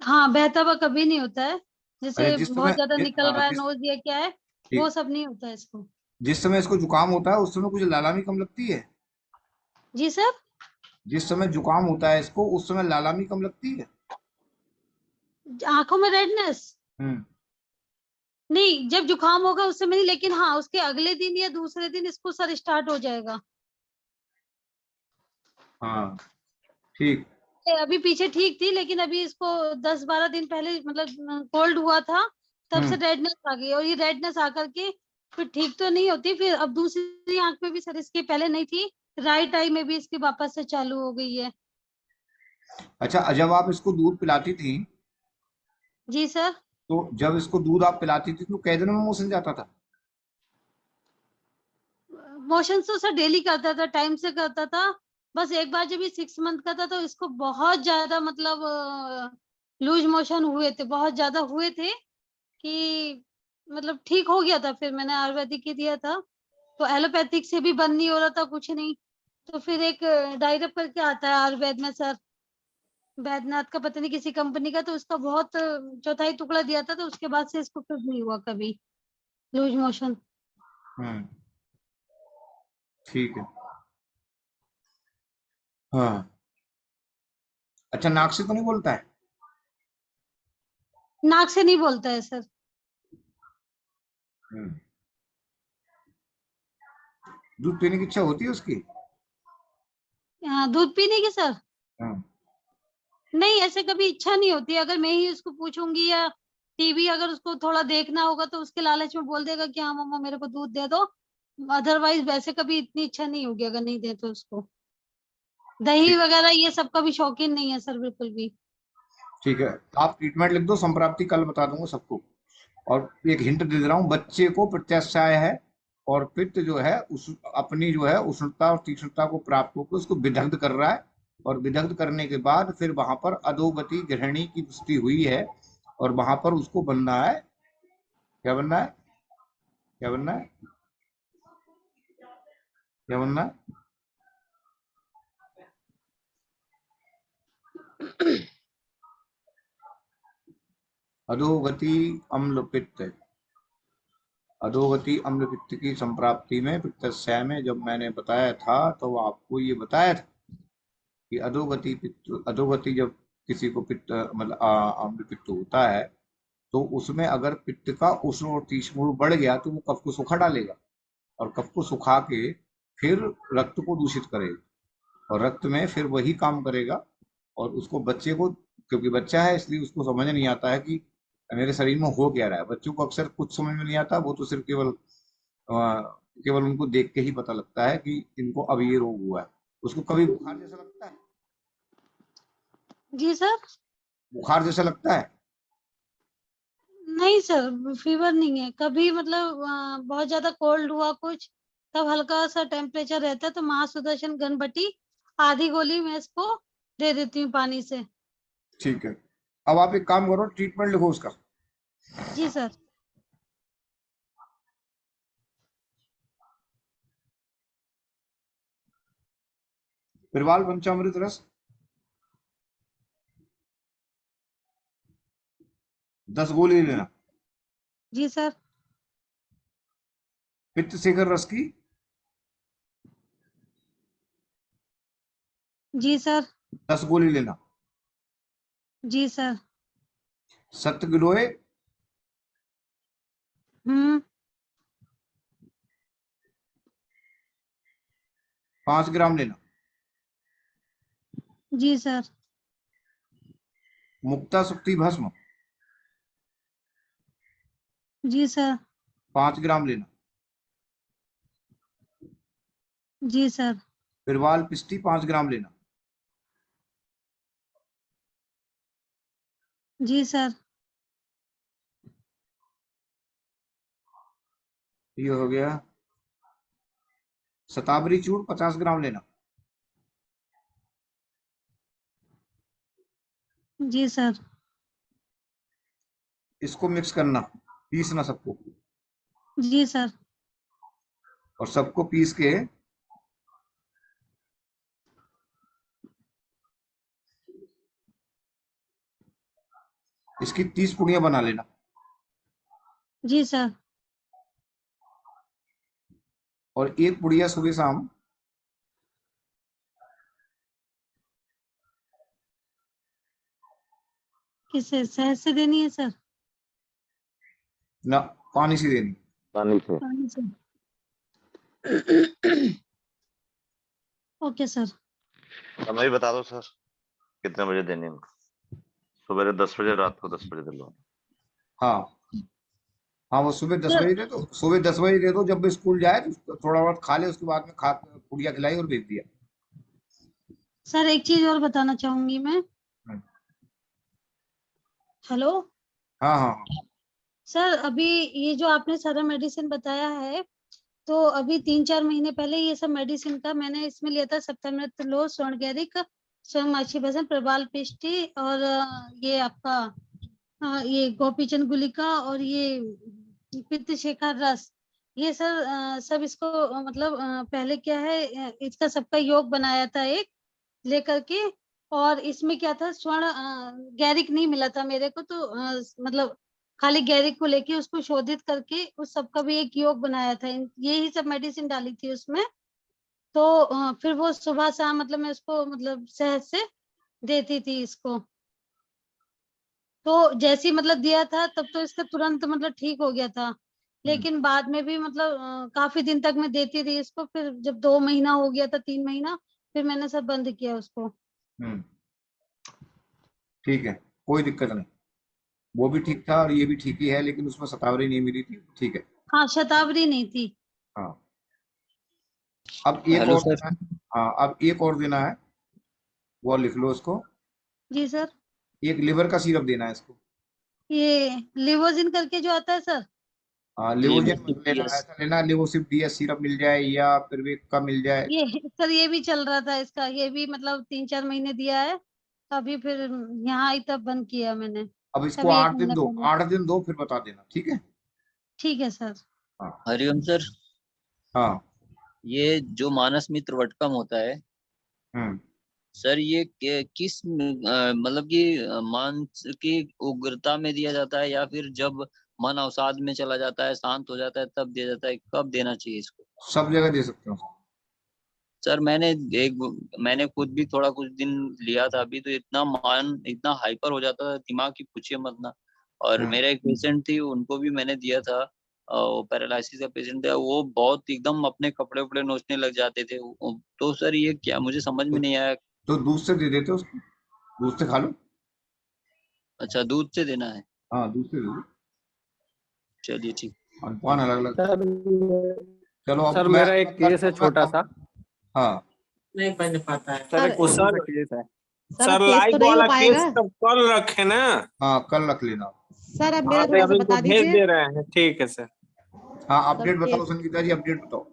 हाँ, बहता हुआ कभी नहीं होता है, अच्छा, जैसे बहुत ज्यादा निकल रहा है नोज या क्या है, वो सब नहीं होता है इसको। जिस समय इसको जुकाम होता है उस समय कुछ लालामी कम लगती है? जी सर? जिस समय जुकाम होता है इसको उस समय लालामी कम लगती है? आंखों में रेडनेस? नहीं, जब जुकाम होगा उस समय नहीं, लेकिन हाँ उसके अगले दिन या दूसरे दिन इसको सर स्टार्ट हो जाएगा। हाँ, ठीक। अभी पीछे ठीक थी, लेकिन अभी इसको 10-12 दिन पहले मतलब कोल्ड हुआ था, तब से रेडनेस आ गई, और ये रेडनेस आकर के फिर ठीक तो नहीं होती, फिर अब दूसरी आंख में भी सर इसके पहले नहीं थी, राइट आई में भी इसकी वापस से चालू हो गई है। अच्छा, जब आप इसको दूध पिलाती थी? जी सर? तो जब इसको दूध आप पिलाती थी तो कै दिन में मोशन जाता था? मोशन तो सर डेली करता था, टाइम से करता था। बस एक बार जब ये 6 मंथ का था तो इसको बहुत ज्यादा मतलब लूज मोशन हुए थे, बहुत ज्यादा हुए थे, कि मतलब ठीक हो गया था। फिर मैंने आयुर्वेदिक ही दिया था, तो एलोपैथिक से भी बंद नहीं हो रहा था कुछ नहीं, तो फिर एक डायरप करके आता है आयुर्वेद में सर, बैद्यनाथ का पता नहीं किसी कंपनी का, तो उसका बहुत चौथाई टुकड़ा दिया था, तो उसके बाद से इसको फिर नहीं हुआ कभी लूज मोशन। ठीक है। हाँ। अच्छा, नाक से तो नहीं बोलता है? नाक से नहीं बोलता है सर। दूध पीने की इच्छा होती है उसकी? दूध पीने की सर? नहीं, ऐसे कभी इच्छा नहीं होती। अगर मैं ही उसको पूछूंगी या टीवी अगर उसको थोड़ा देखना होगा तो उसके लालच में बोल देगा कि हाँ मम्मा मेरे को दूध दे दो, अदरवाइज वैसे कभी इतनी इच्छा नहीं होगी अगर नहीं दे तो उसको। दही वगैरह ये सब का भी शौकीन नहीं है सर, बिल्कुल भी। ठीक है, आप ट्रीटमेंट लिख दो, संप्राप्ति कल बता दूंगा सबको। और एक हिंट दे रहा हूँ, बच्चे को प्रत्याशय है और पित्त जो है उस अपनी जो है उष्णता और तीक्ष्णता को प्राप्त होकर उसको विदग्ध कर रहा है, और विदग्ध करने के बाद फिर वहां पर अधोगति गृहिणी की पुष्टि हुई है, और वहां पर उसको बनना है क्या बनना है? क्या बनना है? क्या बनना है? अधोगति अम्ल पित्त। अधोगति अम्ल पित्त की संप्राप्ति में पित्तस्या में जब मैंने बताया था तो आपको ये बताया था कि अधोगति जब किसी को पित्त मतलब अम्ल पित्त होता है तो उसमें अगर पित्त का उष्ण और तीक्ष्ण बढ़ गया तो वो कफ को सुखा डालेगा और कफ को सुखा के फिर रक्त को दूषित करेगा और रक्त में फिर वही काम करेगा और उसको बच्चे को, क्योंकि बच्चा है इसलिए उसको समझ नहीं आता है कि मेरे शरीर में हो क्या रहा है। बच्चों को अक्सर कुछ समझ में नहीं आता, वो तो सिर्फ केवल उनको देख के ही पता लगता है कि इनको अब ये रोग हुआ है। उसको कभी बुखार जैसा लगता है? जी सर। बुखार जैसा लगता है? नहीं सर, फीवर नहीं है कभी, मतलब बहुत ज्यादा कोल्ड हुआ कुछ तब हल्का सा टेम्परेचर रहता है तो महासुदर्शन घनबटी आधी गोली मैं इसको दे देती हूँ पानी से। ठीक है, अब आप एक काम करो, ट्रीटमेंट लिखो उसका। जी सर। बिरवाल पंचामृत रस 10 गोली लेना। जी सर। पित्त शेखर रस की? जी सर। 10 गोली लेना। जी सर। सत्त गिलोय 5 ग्राम लेना। जी सर। मुक्ता सुक्ति भस्म जी सर। 5 ग्राम लेना। जी सर। बिरवाल पिष्टी 5 ग्राम लेना। जी सर। ये हो गया। शतावरी चूर्ण 50 ग्राम लेना। जी सर। इसको मिक्स करना, पीसना सबको। जी सर। और सबको पीस के इसकी 30 पुड़ियां बना लेना। जी सर। और एक पुड़िया सुबह शाम किसे शहद से देनी है सर? ना, पानी से देनी। पानी से। पानी से। Okay sir. समय भी बता दो सर, कितने बजे देनी है? सुबह 10 बजे, रात को 10 बजे दे लो। हाँ हाँ, वो सुबह 10 बजे दे दो, सुबह 10 बजे दे दो, जब भी स्कूल जाए तो थोड़ा बहुत खा ले, उसके बाद में खा पुड़िया खिलाई और भेज दिया। सर एक चीज और बताना चाहूंगी मैं। हेलो। हाँ हाँ सर अभी ये जो आपने सारा मेडिसिन बताया है तो अभी 3-4 महीने पहले ये सब मेडिसिन का मैंने इसमें लिया था, सप्तामृत लो, स्वर्ण गैरिक, स्वयं भसन, प्रबाल पिष्टी और ये आपका ये गोपीचंद गुलिका और ये पित्त शेखर रस। ये सर सब इसको मतलब पहले क्या है इसका सबका योग बनाया था एक लेकर के, और इसमें क्या था स्वर्ण गैरिक नहीं मिला था मेरे को तो मतलब खाली गैरिक को लेके उसको शोधित करके उस सब का भी एक योग बनाया था। यही सब मेडिसिन डाली थी उसमें तो फिर वो सुबह शाम मतलब मैं उसको मतलब शहद से देती थी इसको। तो जैसी मतलब दिया था तब तो इसका तुरंत मतलब ठीक हो गया था, लेकिन बाद में भी मतलब काफी दिन तक मैं देती रही इसको, फिर जब 2 महीना हो गया था 3 महीना फिर मैंने सब बंद किया उसको। ठीक है, कोई दिक्कत नहीं, वो भी ठीक था और ये भी ठीक ही है, लेकिन उसमें शतावरी नहीं मिली थी। ठीक है। हाँ शतावरी नहीं थी। हाँ अब एक और देना है। हाँ अब एक और देना है, वो लिख लो उसको। जी सर। एक लिवर का सिरप देना है इसको। ये लिवोजिन करके जो आता है सर? हाँ लिवोजिन मत लेना, ऐसा लेना लिवोसिप डीएस सिरप मिल जाए या फिर वेक का मिल जाए। ये सर ये भी चल रहा था इसका, ये भी मतलब 3-4 महीने दिया है, अभी फिर यहाँ आई तब बंद किया मैंने। अब इसको अभी 1 8 दिन महीना दो, पहले। 8 दिन दो, फिर बता देना। ठीक है। ठीक है सर। हरिओम सर। हाँ। ये जो मानस मित्र वटकम होता है सर, ये किस मतलब कि मांस की उग्रता में दिया जाता है, या फिर जब मन अवसाद में चला जाता है, शांत हो जाता है, तब दिया जाता है? कब देना चाहिए इसको? सब जगह दे सकते हो सर मैंने खुद भी थोड़ा कुछ दिन लिया था अभी, तो इतना हाइपर हो जाता था, दिमाग की पूछिए मत ना। और मेरा एक पेशेंट थी, उनको भी मैंने दिया था, वो पैरालिसिस का पेशेंट था, वो बहुत एकदम अपने कपड़े उपड़े नोचने लग जाते थे। तो सर ये क्या, मुझे समझ में नहीं आया। तो दूध से दे देते उसको, दूध से खा लो। अच्छा, दूध से देना है? हाँ, दूध से दे दो। चलिए ठीक। अनुपान अलग अलग। चलो अब सर मेरा एक केस है छोटा सा। हाँ नहीं पहले पाता है सर, सर। सर केस है सर लाइव वाला केस तब कल रखे ना। हाँ, कल रख लेना सर। अब हाँ, मेरा थोड़ा सा इनको बता भेज दीजिए। दे रहे हैं। ठीक है सर। हाँ, अपडेट बताओ संगीता जी, अपडेट बताओ।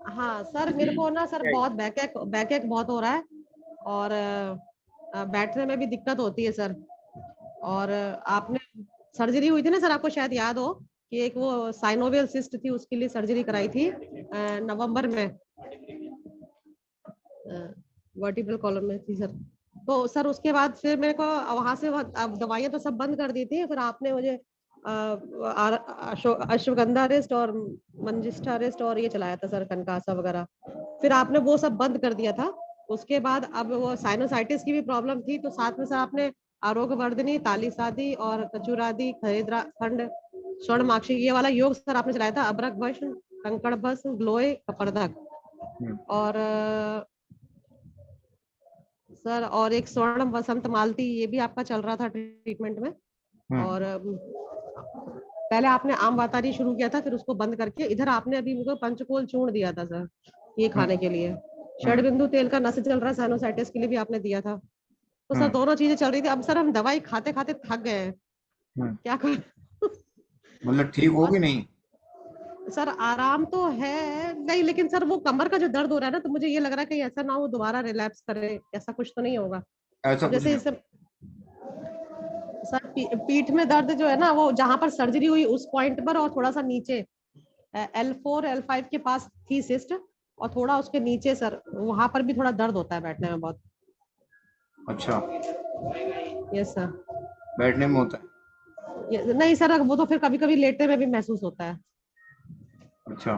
हाँ सर, मेरे को ना सर बहुत बैक बहुत हो रहा है, और बैठने में भी दिक्कत होती है सर। और आपने सर्जरी हुई थी ना सर, आपको शायद याद हो कि एक वो साइनोवियल सिस्ट थी, उसके लिए सर्जरी कराई थी नवंबर में, वर्टिब्रल कॉलम में थी सर। तो सर उसके बाद फिर मेरे को वहां से दवाइयां तो सब बंद कर दी थी, फिर आपने मुझे अश्वगंधा रेस्ट और मंजिष्ठा रेस्ट और ये चलाया था सर, कनकासा वगैरह। फिर आपने वो सब बंद कर दिया था। उसके बाद अब वो साइनोसाइटिस की भी प्रॉब्लम थी, तो साथ में सर आपने आरोग्य वर्धनी, तालीसादी और कचुरादि, खरीदरा खंड, स्वर्णमाक्षी, ये वाला योग सर आपने चलाया था, अबरक भस्म, कंकड़ भस्म, ग्लोए, कपर्दक, और सर और एक स्वर्ण वसंत मालती, ये भी आपका चल रहा था ट्रीटमेंट में। और पहले आपने आम वातारी शुरू किया था, फिर उसको बंद करके इधर आपने अभी मुझे पंचकोल चूर्ण दिया था सर, ये खाने के लिए। षडबिंदु तेल का नस चल रहा है, साइनोसाइटिस के लिए भी आपने दिया था। तो सर दोनों चीजें चल रही थी। अब सर हम दवाई खाते खाते थक गए हैं, क्या कर मतलब ठीक होगी नहीं? सर आराम तो है नहीं, लेकिन सर वो कमर का जो दर्द हो रहा है ना, तो मुझे ये लग रहा है कि ऐसा ना हो दोबारा रिलैप्स करे, ऐसा कुछ तो नहीं होगा? ऐसा जैसे कुछ नहीं। सर पीठ में दर्द जो है ना, वो जहां पर सर्जरी हुई उस पॉइंट पर और थोड़ा सा नीचे L4 L5 के पास थी सिस्ट, और थोड़ा उसके नीचे सर वहां पर भी थोड़ा दर्द होता है बैठने में बहुत। अच्छा, यस सर। बैठने में होता है? नहीं सर, वो तो फिर कभी कभी लेटने में भी महसूस होता है। अच्छा।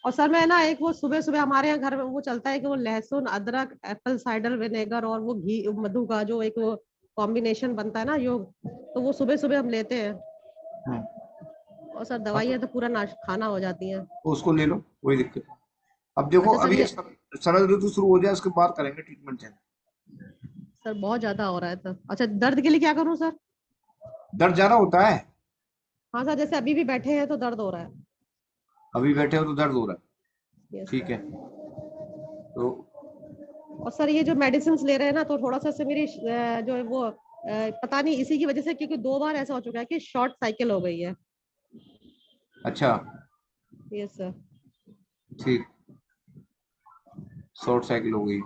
और सर मैं ना एक वो सुबह सुबह हमारे यहाँ घर में वो चलता है कि वो लहसुन, अदरक, एप्पल साइडर विनेगर और वो घी मधु का जो एक वो कॉम्बिनेशन बनता है ना योग, तो वो सुबह सुबह हम लेते हैं। और सर दवाइयाँ तो पूरा खाना हो जाती हैं। उसको ले लो, कोई दिक्कत नहीं। अब देखो, अच्छा, अभी शरद ऋतु शुरू हो जाए, उसके बाद करेंगे ट्रीटमेंट चेंज। सर बहुत ज्यादा हो रहा है सर। अच्छा, दर्द के लिए क्या करूं सर? दर्द ज्यादा होता है? हाँ सर, जैसे अभी भी बैठे हैं तो दर्द हो रहा है। अभी बैठे हो तो दर्द हो रहा है? Yes, ठीक है। तो और सर ये जो मेडिसिन ले रहे हैं ना, तो थोड़ा सा से मेरी जो है वो पता नहीं इसी की वजह से, क्योंकि 2 बार ऐसा हो चुका है कि शॉर्ट साइकिल हो गई है। अच्छा। Yes sir. ठीक, शॉर्ट साइकिल हो गई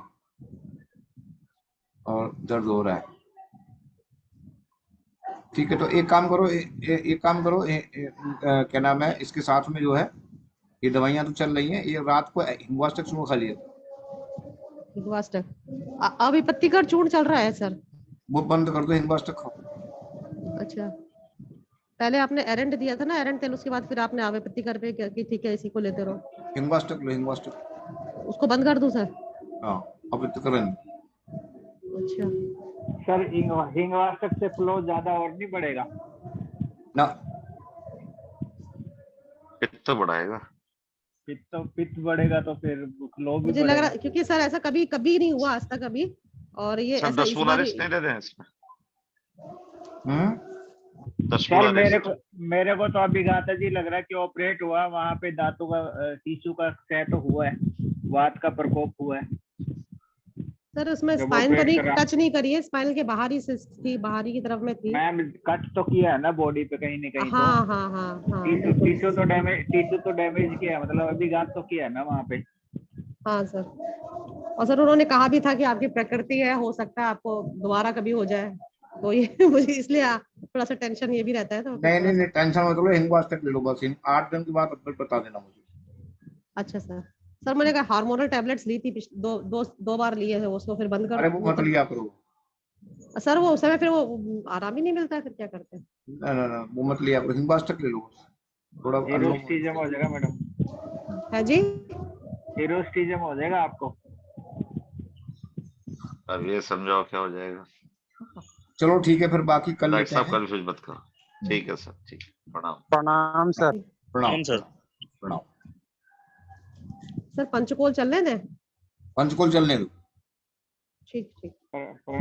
और दर्द हो रहा है। ठीक है, तो एक काम करो, एक काम करो, क्या नाम है, इसके साथ में जो है ये दवाइयां तो चल रही हैं, ये रात को हिंगवाष्टक चूर्ण खा लिया। हिंगवाष्टक अविपत्तिकर चूर्ण चल रहा है सर? वो बंद कर दो, हिंगवाष्टक खाओ। अच्छा, पहले आपने एरेंट दिया था ना, एरेंट तेल, उसके बाद फिर आपने अविपत्तिकर पे कि ठीक है इसी को लेते रहो। हिंगवाष्टक लो, हिंगवाष्टक। उसको बंद कर दूं सर? हाँ, अविपत्तिकर। अच्छा सर, हिंगवाष्टक से फ्लो ज्यादा और नहीं बढ़ेगा ना? पित्त बढ़ाएगा। पित्त बढ़ेगा तो फिर फ्लो भी मुझे लग रहा, क्योंकि सर ऐसा कभी कभी नहीं हुआ आज तक अभी, और ये ऐसा इस बार नहीं देते हैं इसमें। सर मेरे को तो अभी गाता जी लग रहा है कि ऑपरेट हुआ, वहां पे दांतों का टिश्यू का क्षय तो हुआ है, वात का प्रकोप हुआ है। सर उसमें स्पाइन पर नहीं टच नहीं करी है, स्पाइनल के बाहरी थी, बाहरी की तरफ में थी। मैम कट तो किया है ना बॉडी पे कहीं न कहीं। हाँ हाँ हाँ हाँ, टिश्यू तो डैमेज किया है, मतलब अभी घात तो किया है ना वहाँ पे। हाँ सर। और सर उन्होंने कहा भी था कि आपकी प्रकृति है, हो सकता है आपको दोबारा कभी हो जाए, तो ये मुझे इसलिए थोड़ा सा टेंशन ये भी रहता है। तो नहीं टेंशन मत लो, हिंगवास्टक ले लो बस। 8 दिन के बाद अपने बता देना मुझे। अच्छा सर मैंने कहा हार्मोनल टैबलेट्स ली थी, दो बार लिए थे, उसको फिर बंद कर। अरे वो मत लिया करो सर, वो उस समय फिर वो आराम ही नहीं मिलता है, फिर क्या करते हैं? ना वो मत लिया करो, हिंगवास्टक ले लो बस। थोड़ा एरोस्टिजम हो जाएगा मैडम। है जी, एरोस्टिजम हो जाएगा आपको। अब ये समझाओ क्या हो जाएगा। चलो ठीक है, फिर बाकी कल डॉक्टर साहब कंफ्यूज मत करो। ठीक है सर, ठीक है। प्रणाम। प्रणाम सर। प्रणाम सर। प्रणाम सर पंचकोल चलने दें? पंचकोल चलने दो। ठीक।